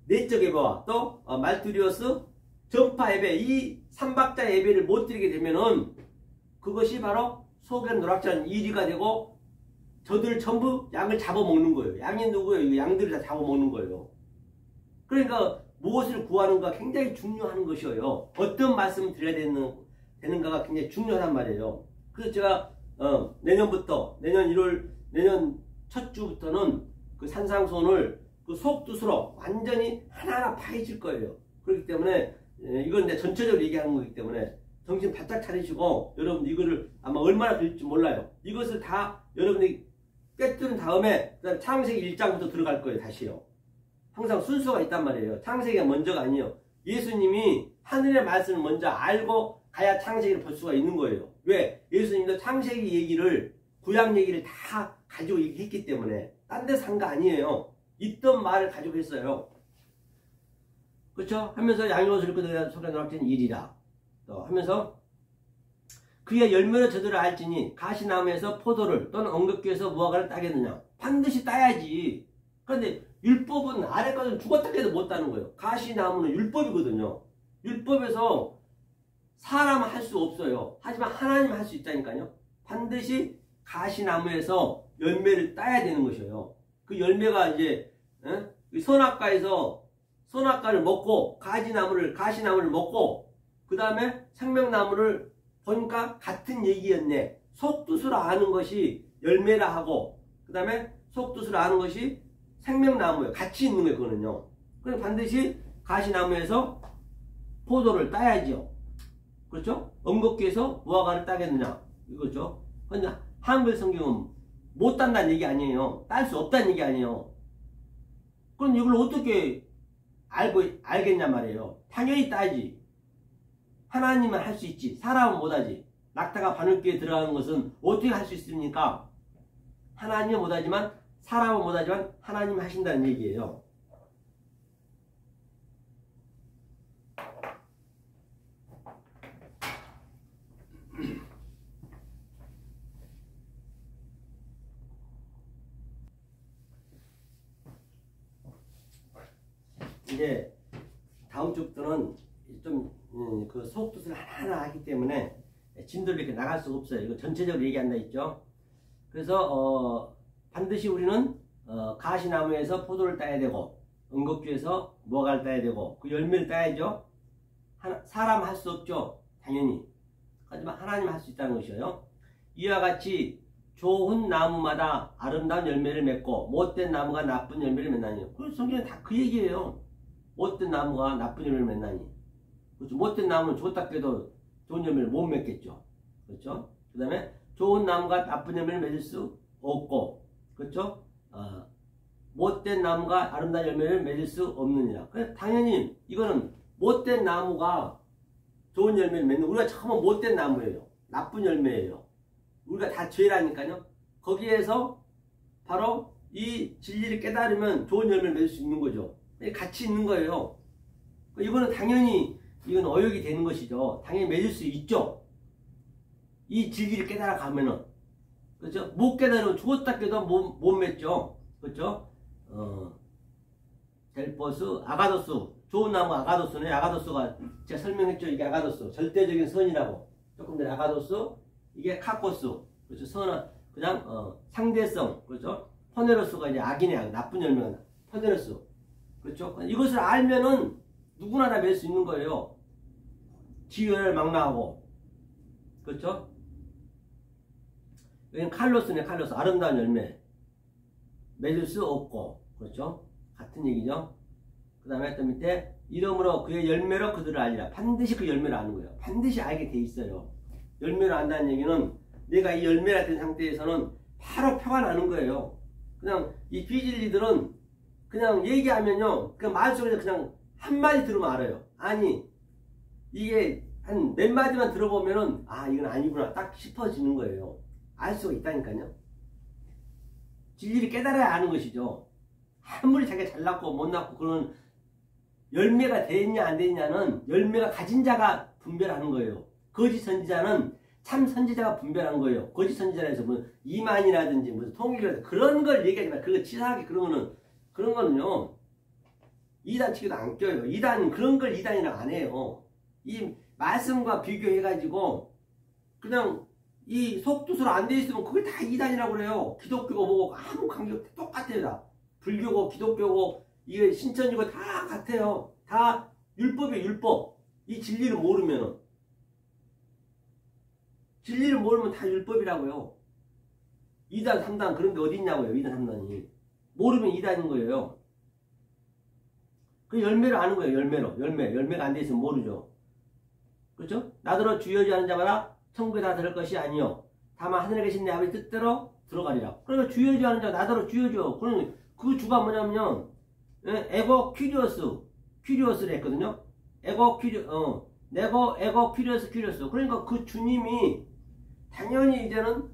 내적 예배와 또 말투리오스 전파 예배, 이 삼박자 예배를 못 드리게 되면은 그것이 바로 속에는 노랗지 않은 이리가 되고 저들 전부 양을 잡아먹는 거예요. 양이 누구예요? 양들을 다 잡아먹는 거예요. 그러니까 무엇을 구하는가 굉장히 중요한 것이에요. 어떤 말씀을 드려야 되는가가 굉장히 중요하단 말이에요. 그래서 제가 내년 첫 주부터는 그 산상손을 그 속뜻으로 완전히 하나하나 파헤칠 거예요. 그렇기 때문에 이건 내 전체적으로 얘기하는 거기 때문에 정신 바짝 차리시고, 여러분 이거를 아마 얼마나 들릴지 몰라요. 이것을 다 여러분이 꿰뚫은 다음에 그다음에 창세기 1장부터 들어갈 거예요. 다시요. 항상 순서가 있단 말이에요. 창세기가 먼저가 아니에요. 예수님이 하늘의 말씀을 먼저 알고 가야 창세기를 볼 수가 있는 거예요. 왜? 예수님도 창세기 얘기를, 구약 얘기를 다 가지고 얘기했기 때문에. 딴 데서 한 거 아니에요. 있던 말을 가지고 했어요. 그렇죠? 하면서 양의 옷을 입고 너희 속에 노랗지 않은 일이라. 또 하면서 그의 열매로 저들을 알지니 가시나무에서 포도를 또는 엉겅퀴에서 무화과를 따겠느냐. 반드시 따야지. 그런데 율법은 아래 것은 죽었다 해도 못 따는 거예요. 가시나무는 율법이거든요. 율법에서 사람은 할 수 없어요. 하지만 하나님은 할 수 있다니까요. 반드시 가시나무에서 열매를 따야 되는 것이에요. 그 열매가 이제 선악과에서 선악과를 먹고 가시나무를 먹고 그 다음에 생명나무를 보니까 같은 얘기였네. 속뜻을 아는 것이 열매라 하고 그 다음에 속뜻을 아는 것이 생명나무예요. 같이 있는 거예요. 그거는요. 그럼 반드시 가시나무에서 포도를 따야죠. 그렇죠? 언급기에서 무화과를 따겠느냐 이거죠. 근데 한글 성경은 못 딴다는 얘기 아니에요. 딸 수 없다는 얘기 아니에요. 그럼 이걸 어떻게 알겠냐 말이에요. 당연히 따지. 하나님은 할 수 있지. 사람은 못하지. 낙타가 바늘귀에 들어가는 것은 어떻게 할 수 있습니까? 하나님은 못하지만 사람은 못하지만 하나님은 하신다는 얘기예요. 이제 다음 주부터는 좀 그 속뜻을 하나하나 하기 때문에 진도를 이렇게 나갈 수가 없어요. 이거 전체적으로 얘기한다 했죠. 그래서 반드시 우리는 가시나무에서 포도를 따야 되고 은곡주에서 무화과를 따야 되고 그 열매를 따야죠. 사람 할 수 없죠. 당연히. 하지만 하나님 할 수 있다는 것이에요. 이와 같이 좋은 나무마다 아름다운 열매를 맺고 못된 나무가 나쁜 열매를 맺나니. 그래서 성경은 다 그 얘기예요. 못된 나무가 나쁜 열매를 맺나니. 그렇죠. 못된 나무는 좋다 해도 좋은 열매를 못 맺겠죠. 그렇죠. 그 다음에 좋은 나무가 나쁜 열매를 맺을 수 없고, 그렇죠. 못된 나무가 아름다운 열매를 맺을 수 없느니라. 그래서 당연히 이거는 못된 나무가 좋은 열매를 맺는, 우리가 처음은 못된 나무예요. 나쁜 열매예요. 우리가 다 죄라니까요. 거기에서 바로 이 진리를 깨달으면 좋은 열매를 맺을 수 있는 거죠. 같이 있는 거예요. 이거는 당연히 이건 어역이 되는 것이죠. 당연히 맺을 수 있죠. 이 진리를 깨달아 가면은. 그렇죠? 못 깨달으면 죽었다 깨도 못 맺죠. 그렇죠? 델포스, 아가도스. 좋은 나무 아가도스네. 아가도스가 제가 설명했죠. 이게 아가도스. 절대적인 선이라고. 조금 전에 아가도스. 이게 카코스. 그렇죠? 선은 그냥 상대성. 그렇죠? 포네로스가 이제 악이네. 나쁜 열매가 포네로스. 그렇죠? 이것을 알면은 누구나 다 맺을 수 있는 거예요. 지혜를 망라하고. 그렇죠? 여기는 칼로스네. 칼로스. 아름다운 열매. 맺을 수 없고. 그렇죠? 같은 얘기죠. 그 다음에 또 밑에 이름으로 그의 열매로 그들을 알리라. 반드시 그 열매를 아는 거예요. 반드시 알게 돼 있어요. 열매를 안다는 얘기는 내가 이 열매가 된 상태에서는 바로 표가 나는 거예요. 그냥 이 비진리들은 그냥 얘기하면요. 그냥 말 속에서 그냥 한마디 들으면 알아요. 아니, 이게 한 몇 마디만 들어보면은, 아, 이건 아니구나. 딱 싶어지는 거예요. 알 수가 있다니까요. 진리를 깨달아야 아는 것이죠. 아무리 자기가 잘났고 못났고 그런 열매가 됐냐 안 됐냐는 열매가 가진 자가 분별하는 거예요. 거짓 선지자는 참 선지자가 분별한 거예요. 거짓 선지자라 해서 무슨 이만이라든지 무슨 통일이라든지 그런 걸 얘기하지 마. 그거 치사하게 그런 거는요. 이단 치기도 안 껴요. 이단 그런 걸 이단이라고 안 해요. 이 말씀과 비교해가지고 그냥 이 속뜻으로 안 돼 있으면 그게 다 이단이라고 그래요. 기독교고 뭐고 아무 관계 똑같아요. 다. 불교고 기독교고 이게 신천지고 다 같아요. 다 율법이에요. 율법. 이 진리를 모르면은. 진리를 모르면 다 율법이라고요. 2단 3단 그런 게 어디 있냐고요. 2단 3단이. 모르면 2단인 거예요. 그 열매를 아는 거예요. 열매로. 열매가 안 돼 있으면 모르죠. 그렇죠? 나더러 주여지 하는 자마다 천국에 다 들을 것이 아니요. 다만 하늘에 계신 내 아버지 뜻대로 들어가리라. 그러니까 주여지 하는 자 나더러 주여죠. 그러면 그 주가 뭐냐면요. 에고 큐리오스를 했거든요. 에고 큐리오스. 그러니까 그 주님이 당연히 이제는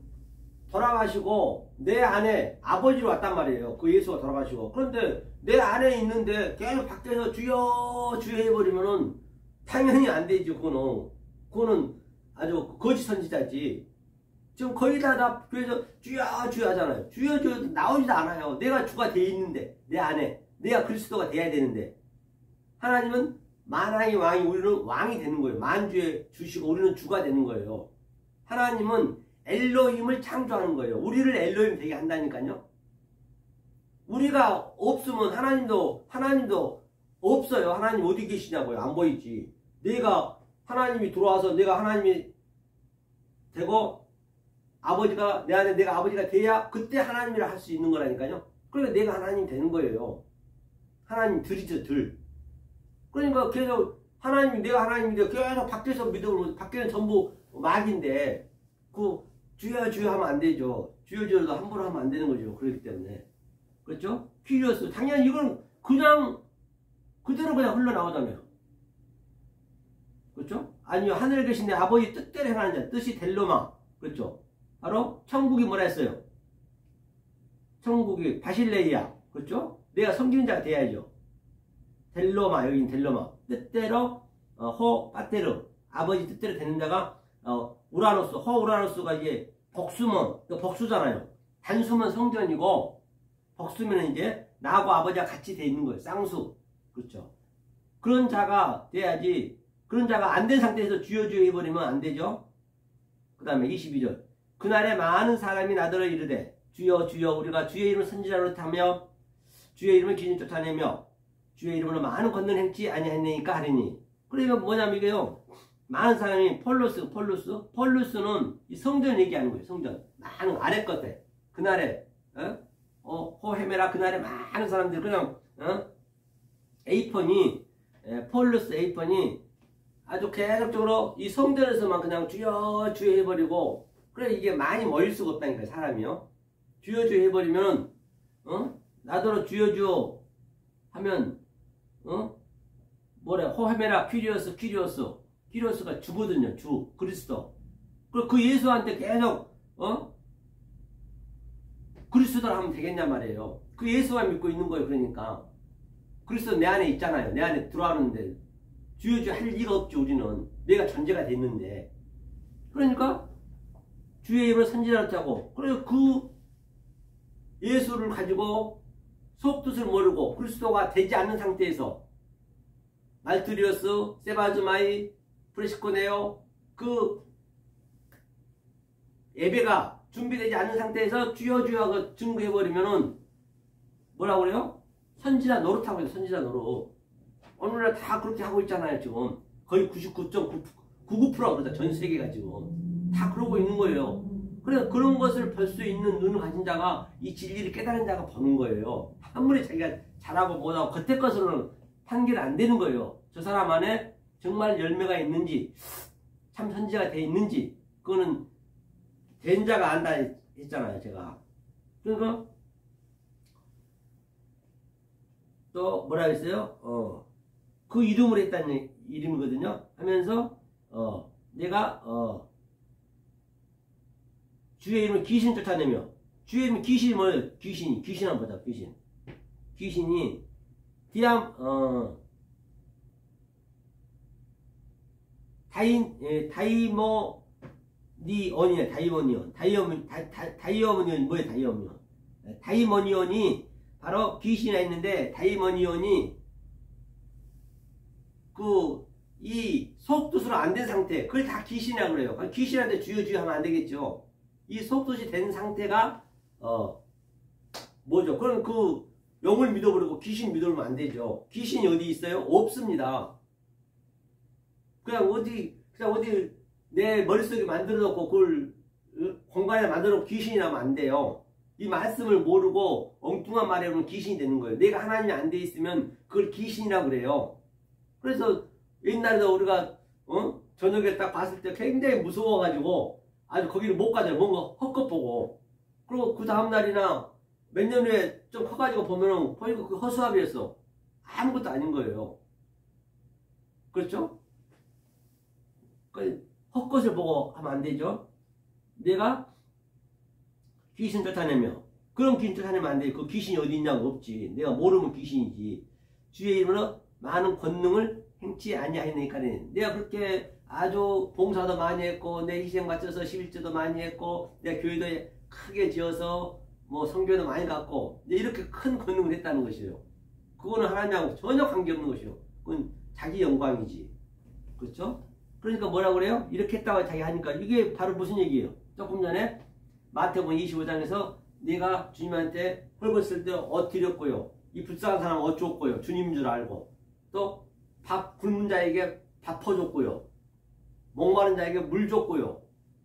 돌아가시고 내 안에 아버지로 왔단 말이에요. 그 예수가 돌아가시고. 그런데 내 안에 있는데 계속 밖에서 주여 해버리면은 당연히 안 되죠. 그거는 아주 거짓 선지자지. 지금 거의 다 교회에서 주여 하잖아요. 주여 나오지도 않아요. 내가 주가 돼 있는데 내 안에 내가 그리스도가 돼야 되는데 하나님은 만왕의 왕이 우리는 왕이 되는 거예요. 만주에 주시고 우리는 주가 되는 거예요. 하나님은 엘로힘을 창조하는 거예요. 우리를 엘로힘 되게 한다니까요. 우리가 없으면 하나님도 없어요. 하나님 어디 계시냐고요. 안 보이지. 내가 하나님이 들어와서 내가 하나님이 되고 아버지가 내 안에 내가 아버지가 돼야 그때 하나님이라 할 수 있는 거라니까요. 그러니까 내가 하나님 되는 거예요. 하나님 들이죠, 들. 그러니까 계속 하나님이 내가 하나님인데 계속 밖에서 믿음으로 밖에는 전부 막인데 그 주여 주여 하면 안 되죠. 주여 주여도 함부로 하면 안 되는 거죠. 그렇기 때문에. 그렇죠? 퀴리어스. 당연히 이건 그냥 그대로 그냥 흘러나오잖아요. 그렇죠? 아니요. 하늘에 계신 내 아버지 뜻대로 행하는 자. 뜻이 델로마. 그렇죠? 바로 천국이 뭐라 했어요? 천국이 바실레이아. 그렇죠? 내가 섬기는 자가 돼야죠. 델로마. 여긴 델로마. 뜻대로 허 파테르. 아버지 뜻대로 되는 자가 우라노스. 허 우라노스가 이제 복수면 복수잖아요. 단수면 성전이고 복수면 이제 나하고 아버지가 같이 돼 있는 거예요. 쌍수. 그렇죠? 그런 자가 돼야지. 그런 자가 안 된 상태에서 주여 주여 해버리면 안 되죠. 그 다음에 22절. 그날에 많은 사람이 나더러 이르되 주여 주여 우리가 주의 이름을 선지자로 타며 주의 이름을 기준 쫓아내며 주의 이름으로 많은 권능 행치 아니하니까 하리니. 그러면 뭐냐면 이게요. 많은 사람이 폴루스는 이 성전 얘기하는 거예요. 성전. 많은 아래 것들. 그날에 호헤메라 그날에 많은 사람들 그냥 폴루스 에이폰이 아주 계속적으로 이 성전에서만 그냥 주여 주여 해버리고 그래 이게 많이 모일 수가 없다니까 사람이요. 주여 주여 해버리면 나더러 주여 주여 하면 뭐래 호헤메라 퀴리오스가 주거든요. 주 그리스도. 그 예수한테 계속 그리스도를 하면 되겠냐 말이에요. 그 예수만 믿고 있는 거예요. 그러니까 그리스도 내 안에 있잖아요. 내 안에 들어가는데 주여 주여 할 리가 없죠. 우리는 내가 존재가 됐는데. 그러니까 주의 이름을 선지자로 짜고 그래서 그 예수를 가지고 속뜻을 모르고 그리스도가 되지 않는 상태에서 말투리오스, 세바즈마이, 프레시코네오 그 예배가 준비되지 않는 상태에서 주여 주여 하고 증거해버리면은 뭐라고 그래요? 선지자 노릇하고 있어요. 선지자 노릇. 오늘날 다 그렇게 하고 있잖아요. 지금 거의 99.99%가 그러다. 전 세계가 지금 다 그러고 있는 거예요. 그래서 그런 것을 볼 수 있는 눈을 가진 자가 이 진리를 깨달은 자가 보는 거예요. 아무리 자기가 잘하고 못하고 겉에 것으로는 판결이 안 되는 거예요. 저 사람 안에 정말 열매가 있는지 참 선지자가 돼 있는지 그거는 된 자가 안다 했잖아요. 제가. 그러니까 또 뭐라 했어요? 그 이름으로 했다는 이름이거든요. 하면서 내가 주의 이름을 귀신 쫓아내며 주의 이름 귀신이 뭐예요? 귀신 한번 보자. 귀신이 다이모니온 뭐예요? 다이모니온이 바로 귀신이 있는데 다이모니온이 이 속뜻으로 안 된 상태 그걸 다 귀신이라고 그래요. 귀신한테 주여 주여 하면 안 되겠죠. 이 속뜻이 된 상태가 뭐죠? 그럼 그 영을 믿어버리고 귀신 믿어버리면 안 되죠. 귀신이 어디 있어요? 없습니다. 그냥 어디 내 머릿속에 만들어 놓고 그걸 공간에 만들어 놓고 귀신이 나면 안 돼요. 이 말씀을 모르고 엉뚱한 말에 하면 귀신이 되는 거예요. 내가 하나님이 안 돼 있으면 그걸 귀신이라고 그래요. 그래서 옛날에 우리가 저녁에 딱 봤을 때 굉장히 무서워가지고 아주 거기를 못 가잖아요. 뭔가 헛것 보고. 그리고 그 다음날이나 몇 년 후에 좀 커가지고 보면은 보니까 그 허수아비였어. 아무것도 아닌 거예요. 그렇죠? 헛것을 보고 하면 안 되죠. 내가 귀신 쫓아내며 그런 귀신 쫓아내면 안 돼. 그 귀신이 어디 있냐고 없지. 내가 모르면 귀신이지. 주의 이름으로 많은 권능을 행치 아니하니까 내가 그렇게 아주 봉사도 많이 했고 내 희생 바쳐서 11조도 많이 했고 내 교회도 크게 지어서 뭐 성교도 많이 갖고 이렇게 큰 권능을 했다는 것이에요. 그거는 하나님하고 전혀 관계없는 것이요. 그건 자기 영광이지. 그렇죠? 그러니까 뭐라고 그래요? 이렇게 했다고 자기 하니까 이게 바로 무슨 얘기예요? 조금 전에 마태복음 25장에서 내가 주님한테 헐벗을 때 드렸고요. 이 불쌍한 사람은 어쩌었고요. 주님인 줄 알고. 또 밥 굶은 자에게 밥 퍼줬고요. 목마른 자에게 물 줬고요.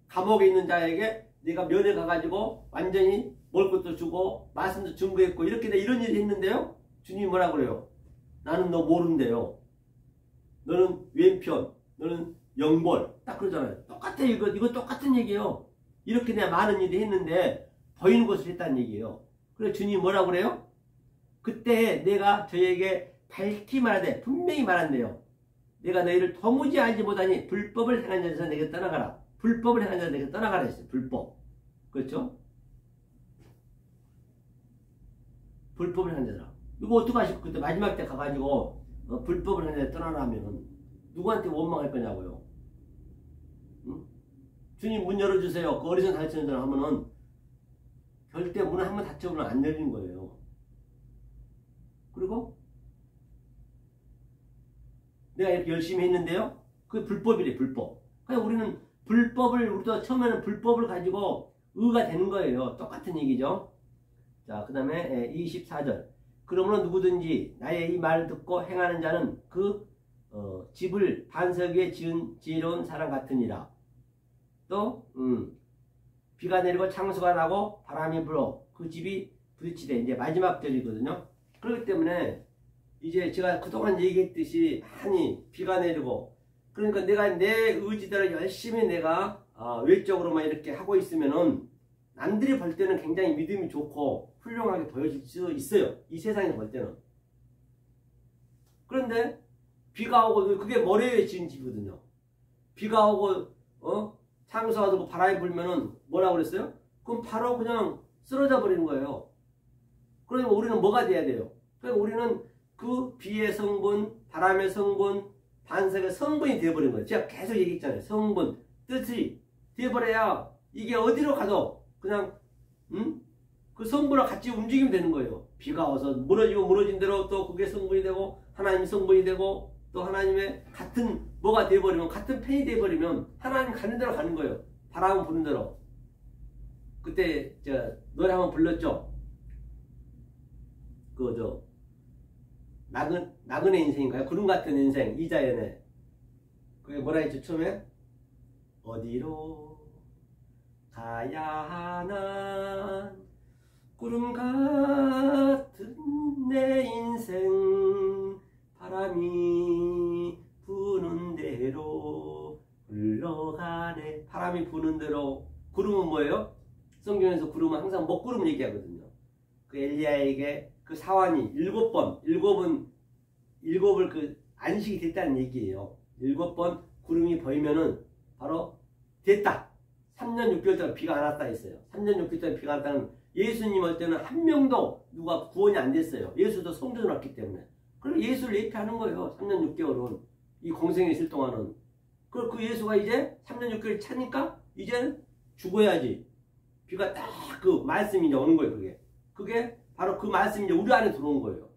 감옥에 있는 자에게 네가 면회 가가지고 완전히 먹을 것도 주고 말씀도 증거했고 이렇게 이런 일을 했는데요. 주님이 뭐라 그래요? 나는 너 모른대요. 너는 왼편, 너는 영벌. 딱 그러잖아요. 똑같아요. 이거 똑같은 얘기예요. 이렇게 내가 많은 일을 했는데 보이는 것을 했다는 얘기예요. 그래서 주님이 뭐라 그래요? 그때 내가 저에게 밝히 말하되 분명히 말한대요. 내가 너희를 도무지 알지 못하니 불법을 행한 자에서 내게 떠나가라. 불법을 행한 자에서 내게 떠나가라 했어요. 불법. 그렇죠? 불법을 행한 자라. 이거 어떡하실 그때 마지막 때 가가지고 불법을 행한 자에 떠나라 하면 누구한테 원망할 거냐고요. 응? 주님 문 열어주세요. 그 어리석은 가르치는 사람 하면은 절대 문을 한번 닫혀보면 안 열리는 거예요. 그리고 내가 이렇게 열심히 했는데요. 그게 불법이래. 불법. 그냥 우리는 불법을 우리도 처음에는 불법을 가지고 의가 되는 거예요. 똑같은 얘기죠. 자, 그 다음에 24절. 그러므로 누구든지 나의 이 말을 듣고 행하는 자는 그 집을 반석 위에 지어놓은 사람 같으니라. 또 비가 내리고 창수가 나고 바람이 불어 그 집이 부딪히되 이제 마지막 절이거든요. 그렇기 때문에 이제 제가 그동안 얘기했듯이 많이 비가 내리고 그러니까 내가 내 의지대로 열심히 내가 외적으로만 이렇게 하고 있으면은 남들이 볼 때는 굉장히 믿음이 좋고 훌륭하게 보여질 수 있어요. 이 세상에 볼 때는. 그런데 비가 오고 그게 모래 위에 지은 집이거든요. 비가 오고 창수가 들고 바람이 불면은 뭐라고 그랬어요? 그럼 바로 그냥 쓰러져 버리는 거예요. 그러면 우리는 뭐가 돼야 돼요? 그러니까 우리는 그 비의 성분, 바람의 성분, 반석의 성분이 되어버린 거예요. 제가 계속 얘기했잖아요. 성분, 뜻이 되어버려야 이게 어디로 가도 그냥 그 성분과 같이 움직이면 되는 거예요. 비가 와서 무너지고 무너진 대로 또 그게 성분이 되고 하나님이 성분이 되고 또 하나님의 같은 뭐가 되어버리면 같은 펜이 되어버리면 하나님 가는 대로 가는 거예요. 바람 부는 대로. 그때 노래 한번 불렀죠. 나그네 인생인가요? 구름 같은 인생 이자연의 그게 뭐라 했죠 처음에? 어디로 가야 하나 구름 같은 내 인생 바람이 부는 대로 흘러가네. 바람이 부는 대로. 구름은 뭐예요? 성경에서 구름은 항상 먹구름 얘기하거든요. 그 엘리야에게 그 사환이 일곱을 그 안식이 됐다는 얘기예요. 7번 구름이 보이면은 바로 됐다. 3년 6개월 동안 비가 안 왔다 했어요. 3년 6개월 동안 비가 안 왔다는 예수님 올 때는 한 명도 누가 구원이 안 됐어요. 예수도 성전을 왔기 때문에. 그럼 예수를 예표하는 거예요. 3년 6개월은. 이 공생에 있을 동안은. 그 예수가 이제 3년 6개월 차니까 이제 죽어야지. 비가 딱 그 말씀이 이제 오는 거예요. 그게 바로 그 말씀이 이제 우리 안에 들어온 거예요.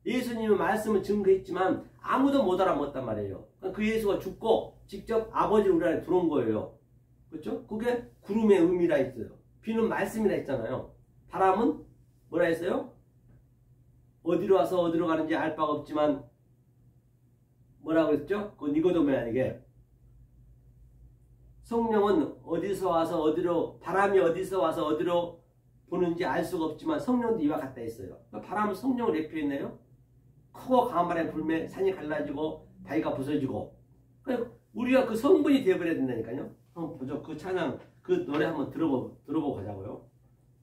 예수님은 말씀을 증거했지만 아무도 못 알아먹었단 말이에요. 그 예수가 죽고 직접 아버지 우리 안에 들어온 거예요. 그렇죠? 그게 구름의 의미라 했어요. 비는 말씀이라 했잖아요. 바람은 뭐라 했어요? 어디로 와서 어디로 가는지 알 바가 없지만 뭐라고 했죠? 그 니고데모에게 성령은 어디서 와서 어디로 바람이 어디서 와서 어디로 부는지 알 수가 없지만 성령도 이와 같다 했어요. 바람은 성령을 대표했네요. 크고 강한 바람에 불면 산이 갈라지고 바위가 부서지고 우리가 그 성분이 되어버려야 된다니까요. 한번 보죠. 그 찬양 그 노래 한번 들어보고 가자고요.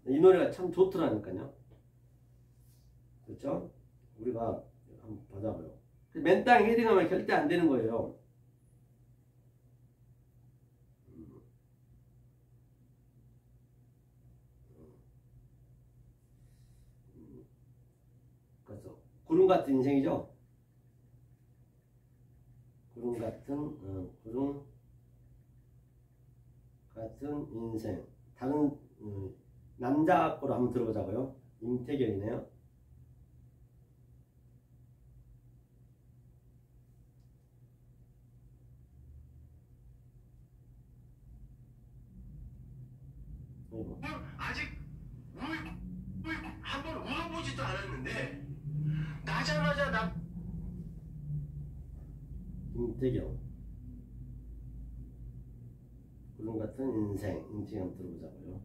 이 노래가 참 좋더라니까요. 그렇죠? 우리가 한번 보자고요. 맨 땅에 헤딩하면 절대 안 되는 거예요. 그래서 구름 같은 인생이죠. 구름 같은 인생. 다른 남자 거로 한번 들어보자고요. 임태경이네요. 아직 한번 울어보지도 않았는데 나자마자 임태경. 구름 같은 인생 한번 들어보자고요.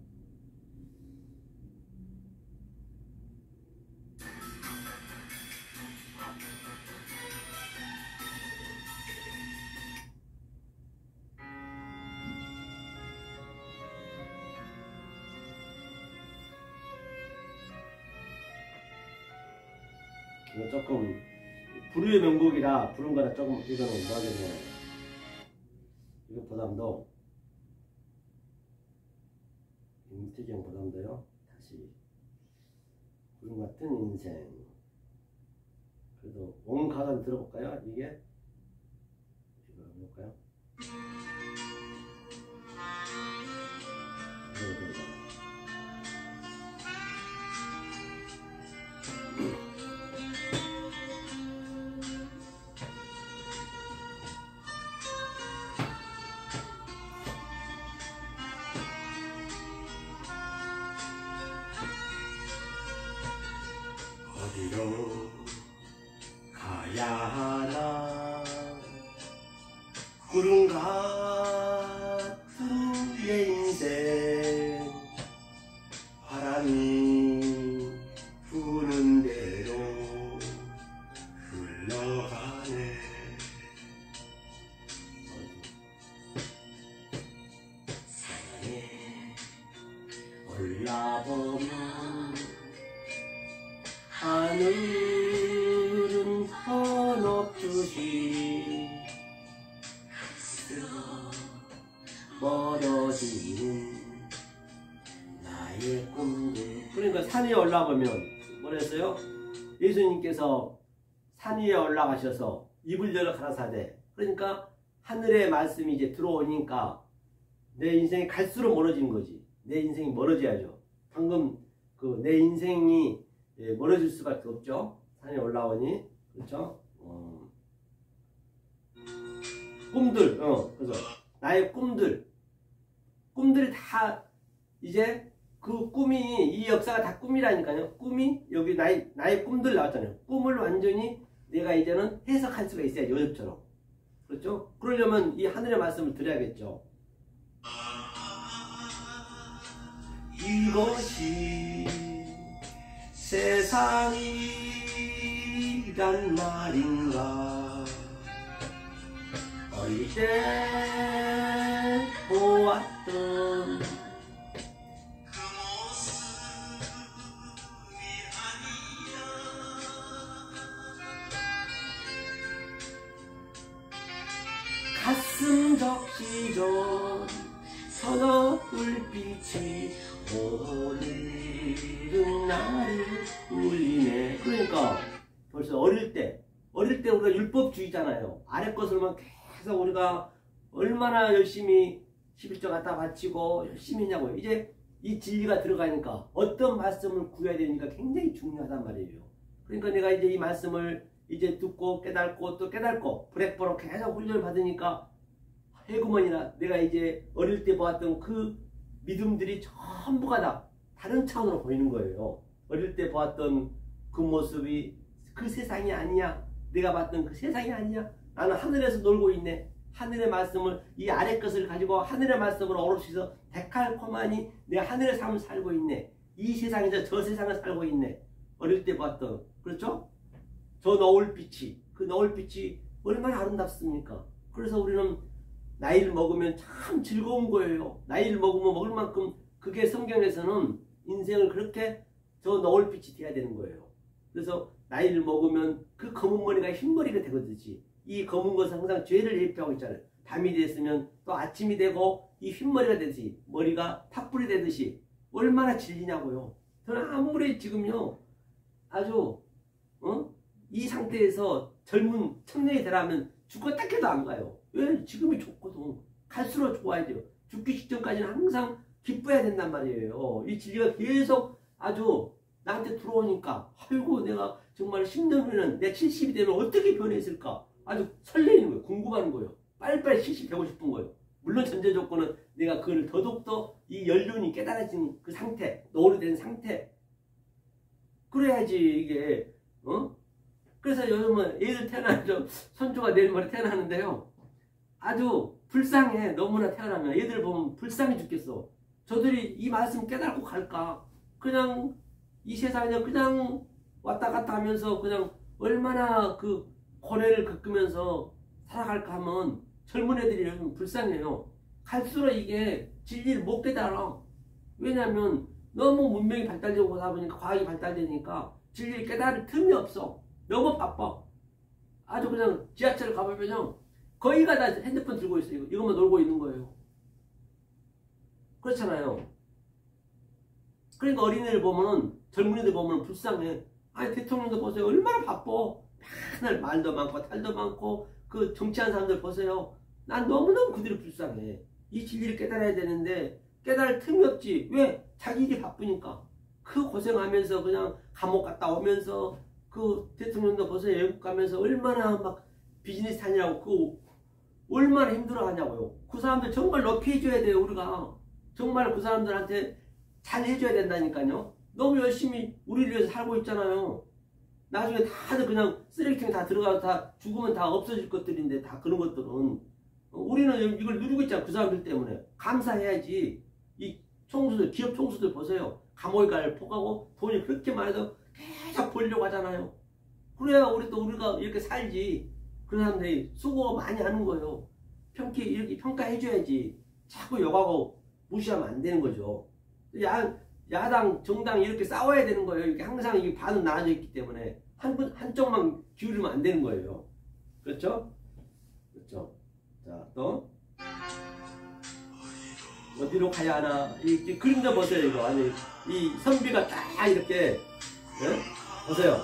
이거 조금 불후의 명곡이라 부른 거라 조금 이거는 뭐하겠네요. 이거 보담도 임태경 보담도요. 다시 구름 같은 인생. 그래도 원 가사 들어볼까요? 이게 이거 해볼까요? 어디로 가야 하나 구름 같은 내 인생 바람이 부는 대로 흘러가네. 산에 올라보면 하늘은 한없듯이 멀어지는 나의 꿈들. 그러니까 산 위에 올라가면 뭐랬어요? 예수님께서 산 위에 올라가셔서 입을 열어 가라사대. 그러니까 하늘의 말씀이 이제 들어오니까 내 인생이 갈수록 멀어지는 거지. 내 인생이 멀어져야죠. 방금 그 내 인생이 멀어질 수밖에 없죠. 산에 올라오니. 그렇죠? 꿈들. 그래서 나의 꿈들이 다 이제 그 꿈이, 이 역사가 다 꿈이라니까요. 꿈이 여기 나의 꿈들 나왔잖아요. 꿈을 완전히 내가 이제는 해석할 수가 있어야 요셉처럼. 그렇죠? 그러려면 이 하늘의 말씀을 드려야겠죠. 이것이 세상이란 말인가. 어릴 때 보았던 그 모습이 아니야. 가슴 적시던 서너 불빛이 오늘은 나를 울리네. 그러니까 벌써 어릴 때 우리가 율법주의잖아요. 아래 것으로만 계속 우리가 얼마나 열심히 11조 갖다 바치고 열심히 했냐고요. 이제 이 진리가 들어가니까 어떤 말씀을 구해야 되니까 굉장히 중요하단 말이에요. 그러니까 내가 이제 이 말씀을 이제 듣고 깨닫고 또 깨닫고 브렉버로 계속 훈련을 받으니까 해구머니나 내가 이제 어릴 때 보았던 그 믿음들이 전부가 다 다른 차원으로 보이는 거예요. 어릴 때 보았던 그 모습이 그 세상이 아니야. 내가 봤던 그 세상이 아니야. 나는 하늘에서 놀고 있네. 하늘의 말씀을, 이 아래 것을 가지고 하늘의 말씀으로 어르시서 데칼코마니 내가 하늘의 삶을 살고 있네. 이 세상에서 저 세상을 살고 있네. 어릴 때 봤던, 그렇죠? 저 너울빛이, 그 너울빛이 얼마나 아름답습니까? 그래서 우리는 나이를 먹으면 참 즐거운 거예요. 나이를 먹으면 먹을 만큼 그게 성경에서는 인생을 그렇게 저 너울빛이 돼야 되는 거예요. 그래서 나이를 먹으면 그 검은 머리가 흰머리가 되거든요. 이 검은 것은 항상 죄를 예표하고 있잖아요. 밤이 됐으면 또 아침이 되고 이 흰머리가 되듯이 머리가 팥불이 되듯이 얼마나 질리냐고요. 저는 아무리 지금요 아주 이 상태에서 젊은 청년이 되라면 죽었다 해도 안 가요. 왜? 지금이 좋거든. 갈수록 좋아야 돼요. 죽기 직전까지는 항상 기뻐야 된단 말이에요. 이 진리가 계속 아주 나한테 들어오니까 아이고 내가 정말 10년 후에는 내 70이 되면 어떻게 변했을까 아주 설레이는 거예요. 궁금한 거예요. 빨리빨리 70 되고 싶은 거예요. 물론 전제 조건은 내가 그걸 더더욱더 이 연륜이 깨달아진 그 상태, 노후된 상태. 그래야지 이게 그래서 요즘은 애들 태어나죠. 손주가 내일 모레 태어나는데요. 아주 불쌍해. 너무나 태어나면 애들 보면 불쌍해 죽겠어. 저들이 이 말씀 깨닫고 갈까? 그냥 이 세상에 그냥 왔다 갔다 하면서 그냥 얼마나 그 고뇌를 겪으면서 살아갈까 하면 젊은 애들이 요즘 불쌍해요. 갈수록 이게 진리를 못 깨달아. 왜냐하면 너무 문명이 발달되고 하다 보니까 과학이 발달되니까 진리를 깨달을 틈이 없어. 너무 바빠. 아주 그냥 지하철을 가보면요. 거의가 다 핸드폰 들고 있어요. 이것만 놀고 있는 거예요. 그렇잖아요. 그러니까 어린애들 보면은 젊은이들 보면은 불쌍해. 아니 대통령도 보세요. 얼마나 바빠. 맨날 말도 많고 탈도 많고 그 정치하는 사람들 보세요. 난 너무너무 그들이 불쌍해. 이 진리를 깨달아야 되는데 깨달을 틈이 없지. 왜? 자기 일이 바쁘니까. 그 고생하면서 그냥 감옥 갔다 오면서 그 대통령도 보세요. 외국 가면서 얼마나 막 비즈니스 다니라고 그 얼마나 힘들어하냐고요. 그 사람들 정말 높이 해줘야 돼요. 우리가 정말 그 사람들한테 잘 해줘야 된다니까요. 너무 열심히 우리를 위해서 살고 있잖아요. 나중에 다들 그냥 쓰레기통에 다 들어가서 다 죽으면 다 없어질 것들인데 다 그런 것들은 우리는 이걸 누리고 있잖아. 그 사람들 때문에 감사해야지. 이 총수들 기업 총수들 보세요. 감옥에 갈 포가고 돈이 그렇게 많아서 계속 벌려고 하잖아요. 그래야 우리가 이렇게 살지. 그런 사람들이 수고 많이 하는 거예요. 이렇게 평가해줘야지. 자꾸 욕하고 무시하면 안 되는 거죠. 야당, 정당 이렇게 싸워야 되는 거예요. 이렇게 항상 이게 반은 나눠져 있기 때문에 한쪽만 기울이면 안 되는 거예요. 그렇죠? 그렇죠. 자, 또 어디로 가야 하나? 이 그림자 보세요. 이거 아니 이 선비가 딱 이렇게 보세요.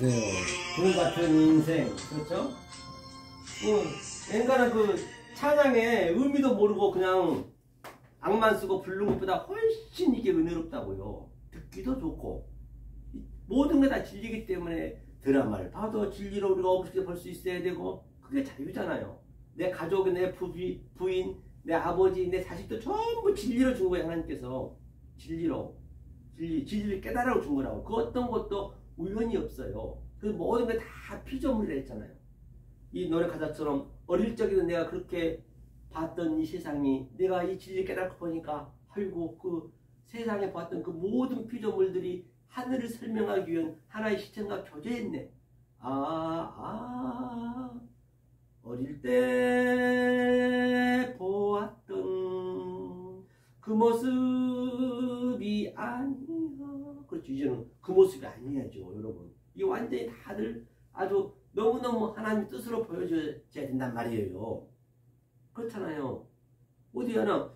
보세요. 구름 같은 인생, 그렇죠? 엔간한 그 찬양의 의미도 모르고 그냥 악만 쓰고 부르는 것보다 훨씬 이게 은혜롭다고요. 듣기도 좋고 모든 게 다 진리이기 때문에 드라마를 봐도 진리로 우리가 어떻게 볼 수 있어야 되고 그게 자유잖아요. 내 가족, 내 부인, 내 아버지, 내 자식도 전부 진리로 준 거예요. 하나님께서 진리를 깨달아 준 거라고. 그 어떤 것도 우연이 없어요. 그 모든 게 다 피조물이라 했잖아요. 이 노래 가사처럼 어릴 적에는 내가 그렇게 봤던 이 세상이 내가 이 진리를 깨닫고 보니까 아이고 그 세상에 봤던 그 모든 피조물들이 하늘을 설명하기 위한 하나의 시청과 교제했네. 어릴 때 보았던 그 모습이 아니야. 그렇죠. 이제는 그 모습이 아니야죠. 여러분. 이게 완전히 다들 아주 너무너무 하나님 뜻으로 보여줘야 된단 말이에요. 그렇잖아요. 어디 하나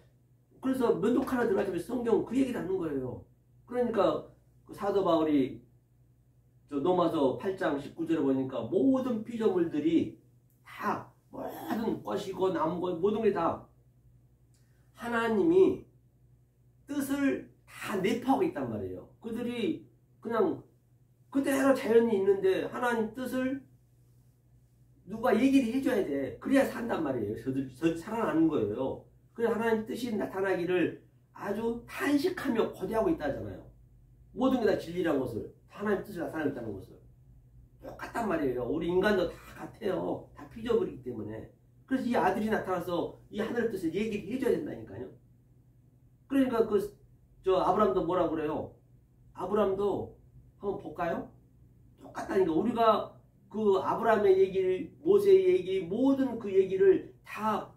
그래서 면도칼 하나 들어가자면 성경 그 얘기를 하는 거예요. 그러니까 그 사도 바울이 저 로마서 8장 19절에 보니까 모든 피조물들이 다 모든 꽃이고 나무고 모든 게 다 하나님이 뜻을 다 내포하고 있단 말이에요. 그들이 그냥 그대로 자연이 있는데 하나님 뜻을 누가 얘기를 해줘야 돼. 그래야 산단 말이에요. 저 살아나는 거예요. 그래서 하나님 뜻이 나타나기를 아주 탄식하며 고대하고 있다잖아요. 모든 게 다 진리라는 것을, 하나님 뜻이 나타나고 있다는 것을. 똑같단 말이에요. 우리 인간도 다 같아요. 다 피조물이기 때문에. 그래서 이 아들이 나타나서 이 하늘의 뜻을 얘기를 해줘야 된다니까요. 그러니까 저 아브람도 뭐라 그래요? 아브람도 한번 볼까요? 똑같다니까. 우리가 그 아브라함의 얘기를, 모세의 얘기, 모든 그 얘기를 다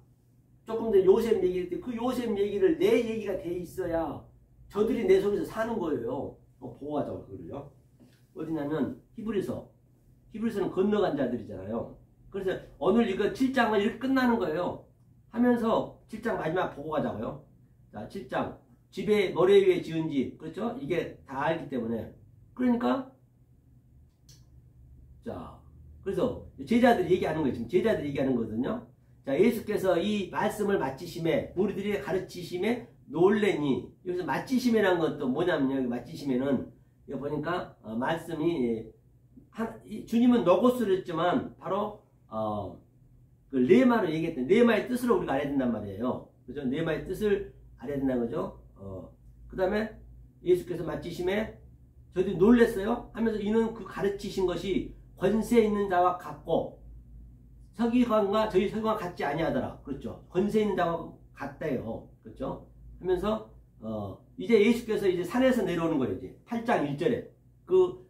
조금 더 요셉 얘기할 때 그 요셉 얘기를 내 얘기가 돼 있어야 저들이 내 속에서 사는 거예요. 보호하자고 그러죠. 어디냐면 히브리서는 건너간 자들이잖아요. 그래서 오늘 이거 7장은 이렇게 끝나는 거예요. 하면서 7장 마지막 보고 가자고요. 자, 7장 집에 모래 위에 지은 집, 그렇죠? 이게 다 알기 때문에. 그러니까 자, 그래서 제자들이 얘기하는 거예요. 지금 제자들이 얘기하는 거거든요. 자, 예수께서 이 말씀을 마치심에, 무리들이 가르치심에 놀래니, 여기서 마치심이라는 것도 뭐냐면요. 여기 마치심에는 여기 보니까 말씀이 주님은 노고스를 했지만 바로 그 레마로 얘기했던 레마의 뜻을 우리가 알아야 된단 말이에요. 그죠? 레마의 뜻을 알아야 된다는 거죠. 그 다음에 예수께서 마치심에 저들이 놀랬어요. 하면서 이는 그 가르치신 것이 권세 있는 자와 같고 서기관과 저희 서기관 같지 아니하더라. 그렇죠. 권세 있는 자와 같대요. 그렇죠. 하면서 이제 예수께서 이제 산에서 내려오는 거예요. 이제 8장 1절에 그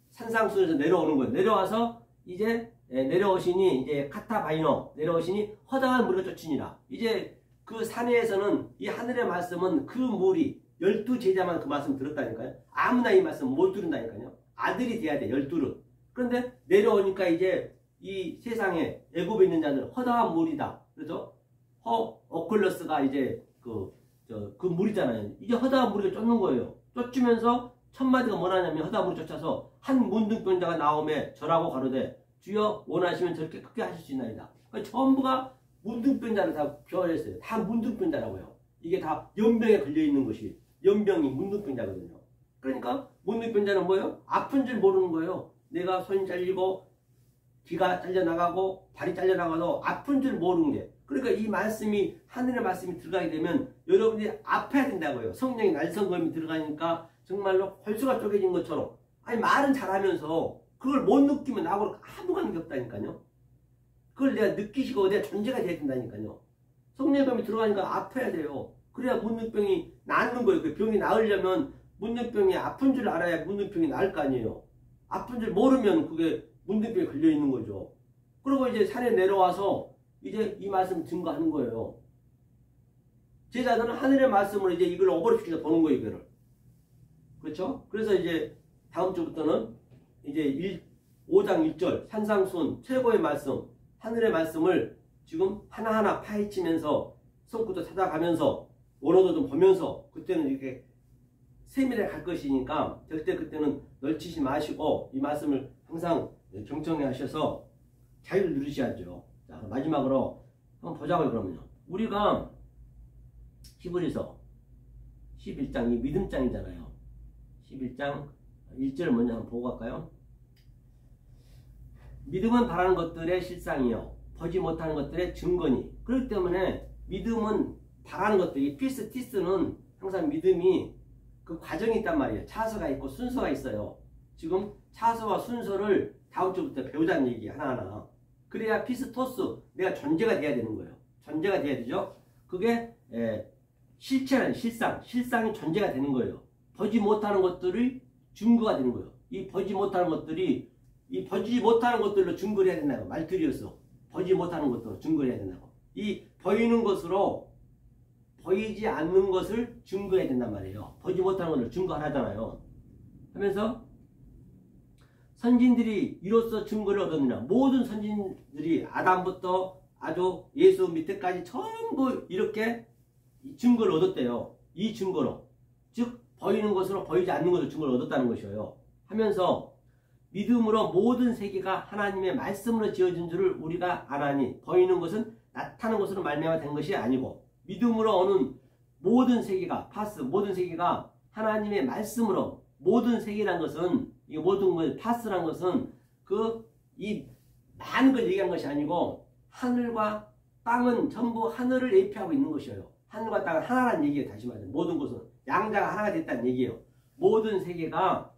산상순에서 내려오는 거예요. 내려와서 이제 내려오시니 이제 카타바이노 내려오시니 허다한 무리가 쫓으니라. 이제 그 산에서는 이 하늘의 말씀은 그 무리 12제자만 그 말씀 들었다니까요. 아무나 이 말씀 못 들은다니까요. 아들이 돼야 돼. 12은. 그런데 내려오니까 이제 이 세상에 애굽에 있는 자들 허다한 무리다. 그래서 오클러스가 이제 그 무리잖아요. 이제 허다한 무리가 쫓는 거예요. 쫓으면서 첫 마디가 뭐냐면 허다한 무리 쫓아서 한 문둥병자가 나오매 절하고 가로되 주여 원하시면 저렇게 크게 하실 수 있나이다. 그러니까 전부가 문둥병자를 다 표현했어요. 다 문둥병자라고요. 이게 다 연병에 걸려있는 것이 연병이 문둥병자거든요. 그러니까 문둥병자는 뭐예요? 아픈 줄 모르는 거예요. 내가 손이 잘리고 귀가 잘려나가고 발이 잘려나가도 아픈 줄 모르는 게. 그러니까 이 말씀이 하늘의 말씀이 들어가게 되면 여러분들이 아파야 된다고요. 성령의 날성검이 들어가니까 정말로 홀수가 쪼개진 것처럼. 아니 말은 잘하면서 그걸 못 느끼면 나하고 아무 관계 없다니까요. 그걸 내가 느끼시고 내 존재가 돼야 된다니까요. 성령감이 들어가니까 아파야 돼요. 그래야 문둥병이 낫는 거예요. 그 병이 나으려면 문둥병이 아픈 줄 알아야 문둥병이 나을 거 아니에요. 아픈 줄 모르면 그게 문둥병에 걸려 있는 거죠. 그리고 이제 산에 내려와서 이제 이 말씀 증거하는 거예요. 제자들은 하늘의 말씀을 이제 이걸 어버럽시켜서 보는 거예요, 이거를. 그렇죠? 그래서 이제 다음 주부터는 이제 5장 1절 산상순 최고의 말씀, 하늘의 말씀을 지금 하나하나 파헤치면서 성구도 찾아가면서 원어도 좀 보면서 그때는 이렇게 세밀하게 갈 것이니까 절대 그때는 널치지 마시고 이 말씀을 항상 경청해 하셔서 자유를 누리셔야죠. 자, 마지막으로 한번 보자고요. 그러면요. 우리가 히브리서 11장 이 믿음장이잖아요. 11장 1절을 먼저 한번 보고 갈까요? 믿음은 바라는 것들의 실상이요 보지 못하는 것들의 증거니. 그렇기 때문에 믿음은 바라는 것들이 피스티스는 항상 믿음이 그 과정이 있단 말이에요. 차서가 있고 순서가 있어요. 지금 차서와 순서를 다음 주부터 배우자는 얘기 하나하나. 그래야 피스토스 내가 존재가 돼야 되는 거예요. 존재가 돼야 되죠. 그게 실체라는 실상이 존재가 되는 거예요. 보지 못하는 것들이 증거가 되는 거예요. 이 보지 못하는 것들로 증거를 해야 된다고. 말들이었어. 보지 못하는 것들로 증거를 해야 된다고. 이 보이는 것으로 보이지 않는 것을 증거해야 된단 말이에요. 보지 못하는 것을 증거하잖아요. 하면서 선진들이 이로써 증거를 얻었느냐. 모든 선진들이 아담부터 아주 예수 밑에까지 전부 이렇게 증거를 얻었대요. 이 증거로. 즉 보이는 것으로 보이지 않는 것으로 증거를 얻었다는 것이에요. 하면서 믿음으로 모든 세계가 하나님의 말씀으로 지어진 줄을 우리가 아나니 보이는 것은 나타나는 것으로 말미암아 된 것이 아니고 믿음으로 오는 모든 세계가 파스 모든 세계가 하나님의 말씀으로 모든 세계란 것은 이 모든 것 파스란 것은 이 많은 걸 얘기한 것이 아니고 하늘과 땅은 전부 하늘을 예표하고 있는 것이에요. 하늘과 땅은 하나라는 얘기예요. 다시 말해서 모든 것은 양자가 하나가 됐다는 얘기예요. 모든 세계가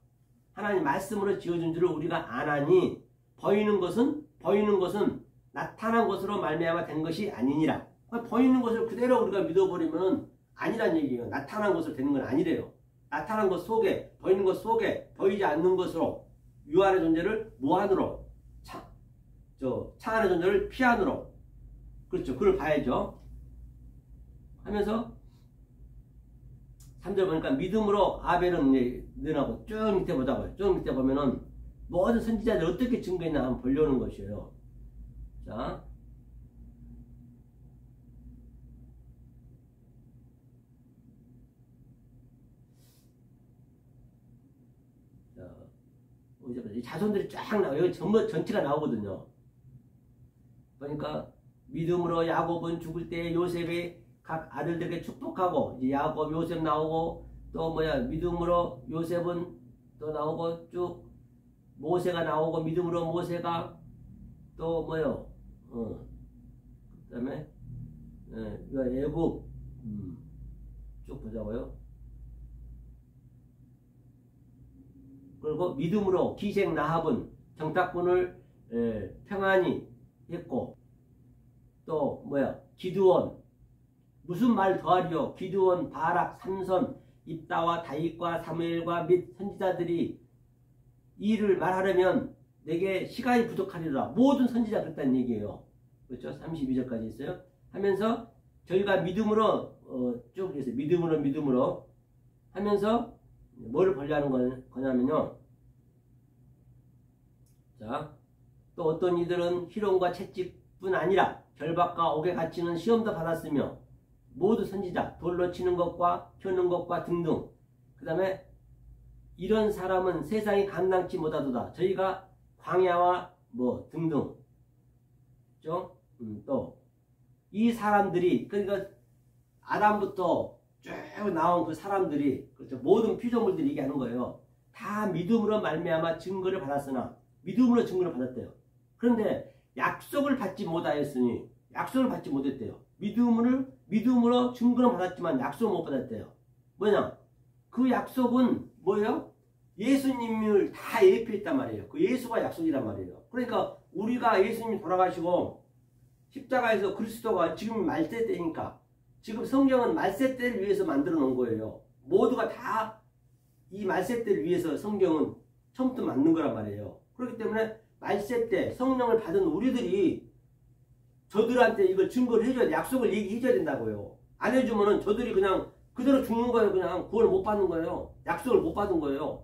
하나님 말씀으로 지어진 줄을 우리가 아나니 보이는 것은 나타난 것으로 말미암아 된 것이 아니니라. 보이는 것을 그대로 우리가 믿어버리면 아니란 얘기예요. 나타난 것으로 되는 건 아니래요. 나타난 것 속에 보이는 것 속에 보이지 않는 것으로 유한의 존재를 무한으로 차안의 존재를 피안으로 그렇죠. 그걸 봐야죠. 하면서 3절 보니까 믿음으로 아벨은 이제 늘어나고 쭉 밑에 보자고요. 쭉 밑에 보면은 모든 선지자들 어떻게 증거했나 한번 보려는 것이에요. 자, 자손들이 쫙 나와요. 여기 전부 전체가 나오거든요. 그러니까 믿음으로 야곱은 죽을 때 요셉이 각 아들들에게 축복하고 이제 야곱 요셉 나오고 또 믿음으로 요셉은 또 나오고 쭉 모세가 나오고 믿음으로 모세가 또 그다음에 애굽 쭉 보자고요. 그리고 믿음으로 기생 라합은 정탐꾼을 평안히 했고 또 기드온 무슨 말 더하리요. 기드온, 바락, 삼손, 입다와 다윗과 사무엘과 및 선지자들이 이를 말하려면 내게 시간이 부족하리라. 모든 선지자 그랬다는 얘기예요. 그렇죠? 32절까지 있어요. 하면서 저희가 믿음으로 쭉 해서 믿음으로 하면서 뭐를 보려는 거냐면요. 자, 또 어떤 이들은 희롱과 채찍뿐 아니라 결박과 옥에 갇히는 시험도 받았으며 모두 선지자 돌로 치는 것과 켜는 것과 등등. 그 다음에 이런 사람은 세상이 감당치 못하도다. 저희가 광야와 등등. 또 이 사람들이 그러니까 아담부터 쭉 나온 그 사람들이 그렇죠. 모든 피조물들이 얘기하는 거예요. 다 믿음으로 말미암아 증거를 받았으나 믿음으로 증거를 받았대요. 그런데 약속을 받지 못하였으니 약속을 받지 못했대요. 믿음으로 증거를 받았지만 약속을 못 받았대요. 뭐냐? 그 약속은 뭐예요? 예수님을 다 예표했단 말이에요. 그 예수가 약속이란 말이에요. 그러니까 우리가 예수님이 돌아가시고 십자가에서 그리스도가 지금 말세 때니까 지금 성경은 말세 때를 위해서 만들어 놓은 거예요. 모두가 다 이 말세 때를 위해서 성경은 처음부터 만든 거란 말이에요. 그렇기 때문에 말세 때 성령을 받은 우리들이 저들한테 이걸 증거를 해줘야 돼. 약속을 얘기해줘야 된다고요. 안 해주면은 저들이 그냥 그대로 죽는 거예요. 그냥 구원을 못 받는 거예요. 약속을 못 받은 거예요.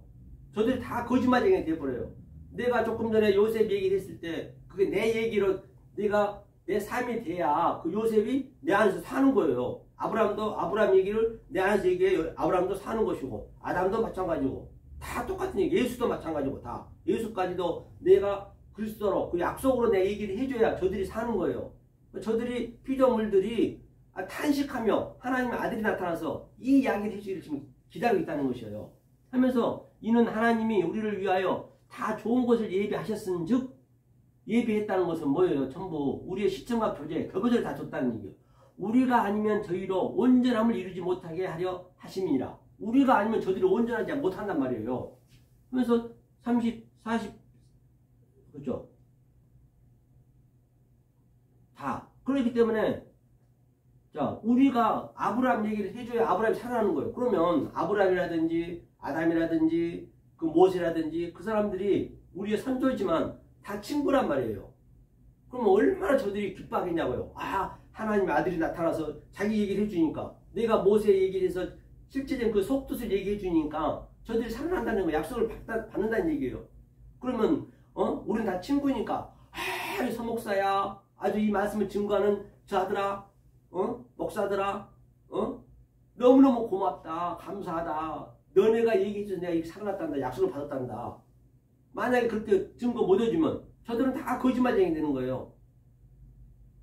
저들이 다 거짓말쟁이 돼버려요. 내가 조금 전에 요셉 얘기를 했을 때 그게 내 얘기로 내가 내 삶이 돼야 그 요셉이 내 안에서 사는 거예요. 아브라함 얘기를 내 안에서 얘기해. 아브라함도 사는 것이고 아담도 마찬가지고 다 똑같은 얘기. 예수도 마찬가지고 다 예수까지도 내가 그리스도로 그 약속으로 내 얘기를 해줘야 저들이 사는 거예요. 저들이 피조물들이 탄식하며 하나님의 아들이 나타나서 이 이야기를 해주기를 지금 기다리고 있다는 것이에요. 하면서 이는 하나님이 우리를 위하여 다 좋은 것을 예비하셨은 즉 예비했다는 것은 뭐예요? 전부 우리의 시청과 교배를 다 줬다는 얘기예요. 우리가 아니면 저희로 온전함을 이루지 못하게 하려 하심이니라. 우리가 아니면 저들이 온전하지 못한단 말이에요. 그래서 30, 40 그렇죠? 다 그렇기 때문에 자 우리가 아브라함 얘기를 해줘야 아브라함이 살아나는 거예요. 그러면 아브라함이라든지 아담이라든지 그 모세라든지 그 사람들이 우리의 선조이지만 다 친구란 말이에요. 그럼 얼마나 저들이 기뻐하겠냐고요. 하나님의 아들이 나타나서 자기 얘기를 해주니까 내가 모세 얘기를 해서 실제된 그 속뜻을 얘기해 주니까 저들이 살아난다는 거 약속을 받는다는 얘기예요. 그러면 우리는 다 친구니까 서목사야 아주 이 말씀을 증거하는 저 아들아 목사들아 너무너무 고맙다. 감사하다. 너네가 얘기해줘서 내가 이렇게 살아났단다. 약속을 받았단다. 만약에 그렇게 증거 못 해주면 저들은 다 거짓말쟁이 되는 거예요.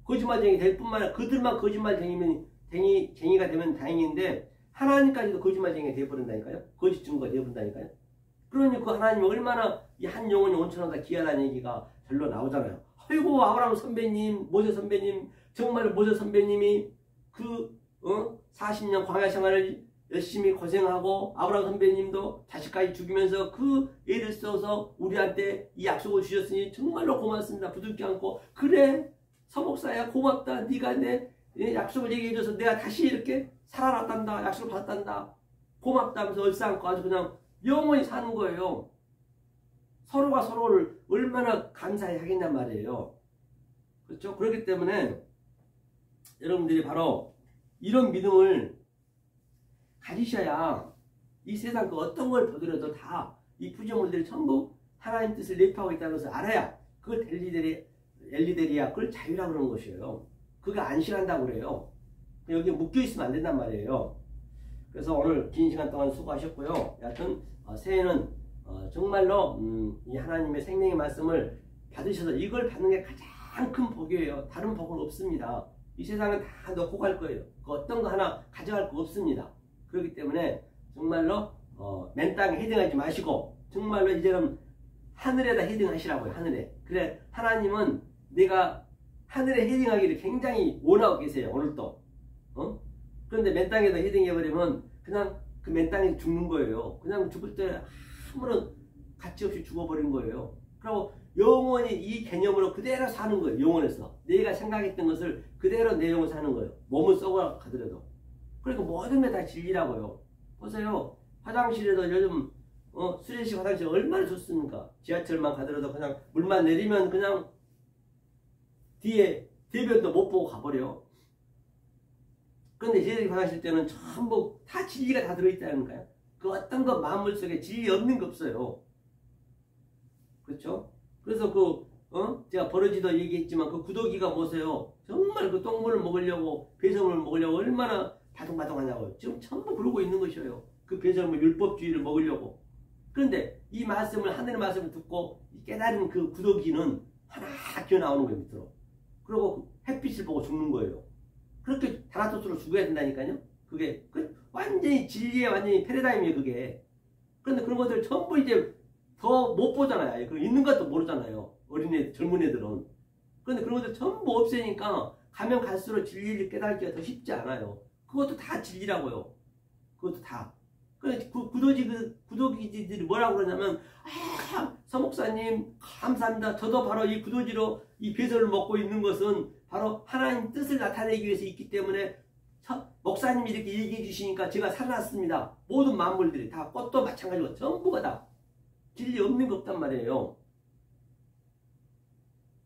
거짓말쟁이 될 뿐만 아니라 그들만 거짓말쟁이가 되면 다행인데 하나님까지도 거짓말쟁이가 되어버린다니까요. 거짓 증거가 되어버린다니까요. 그러니 그 하나님이 얼마나 이 한 영혼이 온천하다 귀하다는 얘기가 절로 나오잖아요. 아이고 아브라함 선배님, 모세 선배님, 정말 모세 선배님이 그 40년 광야 생활을 열심히 고생하고 아브라함 선배님도 자식까지 죽이면서 그 애를 써서 우리한테 이 약속을 주셨으니 정말로 고맙습니다. 부둥켜 안고 그래 서목사야 고맙다. 네가 내 약속을 얘기해줘서 내가 다시 이렇게 살아났단다. 약속을 받았단다. 고맙다 하면서 얼싸안고 아주 그냥 영원히 사는 거예요. 서로가 서로를 얼마나 감사히 하겠냔 말이에요. 그렇죠? 그렇기 때문에 여러분들이 바로 이런 믿음을 가지셔야 이 세상 그 어떤 걸 보더라도 다 이 부정물들이 전부 하나님 뜻을 내포하고 있다는 것을 알아야 그걸 엘리데리아 그걸 자유라고 그러는 것이에요. 그게 안식한다고 그래요. 여기에 묶여있으면 안 된단 말이에요. 그래서 오늘 긴 시간 동안 수고하셨고요. 여하튼 새해는 정말로 이 하나님의 생명의 말씀을 받으셔서 이걸 받는 게 가장 큰 복이에요. 다른 복은 없습니다. 이 세상은 다 놓고 갈 거예요. 그 어떤 거 하나 가져갈 거 없습니다. 그렇기 때문에 정말로 맨 땅에 헤딩하지 마시고 정말로 이제는 하늘에다 헤딩하시라고요. 하늘에. 그래 하나님은 내가 하늘에 헤딩하기를 굉장히 원하고 계세요. 오늘도. 그런데 맨 땅에다 헤딩해버리면 그냥 그 맨 땅에 죽는 거예요. 그냥 죽을 때 아무런 가치 없이 죽어버린 거예요. 그리고 영원히 이 개념으로 그대로 사는 거예요. 영혼에서. 내가 생각했던 것을 그대로 내 영혼 사는 거예요. 몸을 썩어 가더라도. 그러니까 모든 게 다 진리라고요. 보세요. 화장실에도 요즘 수레식 화장실 얼마나 좋습니까? 지하철만 가더라도 그냥 물만 내리면 그냥 뒤에 대변도 못 보고 가버려. 그런데 수레식 화장실 때는 전부 다 진리가 다 들어있다니까요. 그 어떤 거 만물 속에 진리 없는 거 없어요. 그렇죠? 그래서 제가 버러지도 얘기했지만 그 구더기가 뭐세요? 정말 그 똥물을 먹으려고 배설물을 먹으려고 얼마나 바둥바둥하냐고요. 지금 전부 그러고 있는 것이에요. 그 배설물 율법주의를 먹으려고. 그런데 이 말씀을 하늘의 말씀을 듣고 깨달은 그 구더기는 하나 기어 나오는 거예요. 밑으로. 그리고 햇빛을 보고 죽는 거예요. 그렇게 다나토스로 죽어야 된다니까요. 그게 완전히 진리의 완전히 패러다임이에요. 그게. 그런데 그런 것들 전부 이제 더 못 보잖아요. 그리고 있는 것도 모르잖아요. 어린애, 젊은 애들은. 그런데 그런 것들 전부 없애니까 가면 갈수록 진리를 깨닫기가 더 쉽지 않아요. 그것도 다 진리라고요. 그것도 다. 그래서 구더기들이 뭐라고 그러냐면, 서목사님, 감사합니다. 저도 바로 이 구더기로 이 배설을 먹고 있는 것은 바로 하나님 뜻을 나타내기 위해서 있기 때문에 목사님이 이렇게 얘기해 주시니까 제가 살아났습니다. 모든 만물들이 다 꽃도 마찬가지고 전부가 다 진리 없는 거 없단 말이에요.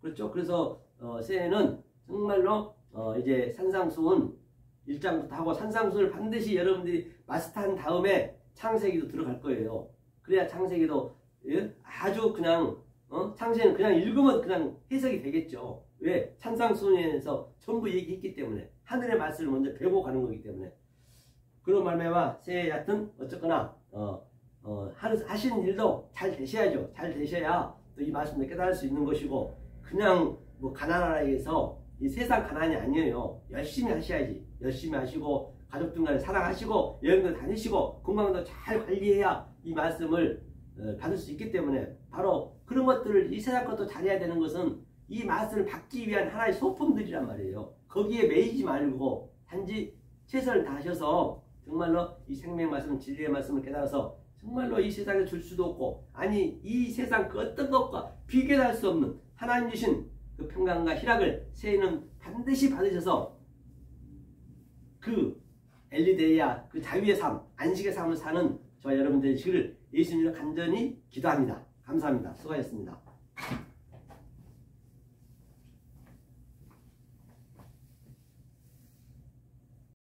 그렇죠? 그래서 새해는 정말로 이제 산상수훈 1장부터 하고 산상수훈을 반드시 여러분들이 마스터한 다음에 창세기도 들어갈 거예요. 그래야 창세기도 아주 그냥 창세기는 그냥 읽으면 그냥 해석이 되겠죠. 왜? 산상수훈에서 전부 얘기했기 때문에 하늘의 말씀을 먼저 배우고 가는 거기 때문에 그런 말매와 새해 하여튼 어쨌거나 하시는 일도 잘 되셔야죠. 잘 되셔야 또 이 말씀을 깨달을 수 있는 것이고 그냥 뭐 가난하라 해서 이 세상 가난이 아니에요. 열심히 하셔야지. 열심히 하시고 가족들 간에 사랑하시고 여행도 다니시고 건강도 잘 관리해야 이 말씀을 받을 수 있기 때문에 바로 그런 것들을 이 세상 것도 잘해야 되는 것은 이 말씀을 받기 위한 하나의 소품들이란 말이에요. 거기에 매이지 말고 단지 최선을 다하셔서 정말로 이 생명 말씀, 진리의 말씀을 깨달아서 정말로 이 세상에 줄 수도 없고 아니 이 세상 그 어떤 것과 비교할 수 없는 하나님 주신 그 평강과 희락을 새해는 반드시 받으셔서 그 엘리데이아 그 자유의 삶, 안식의 삶을 사는 저와 여러분들의 시기를 예수님으로 간절히 기도합니다. 감사합니다. 수고하셨습니다.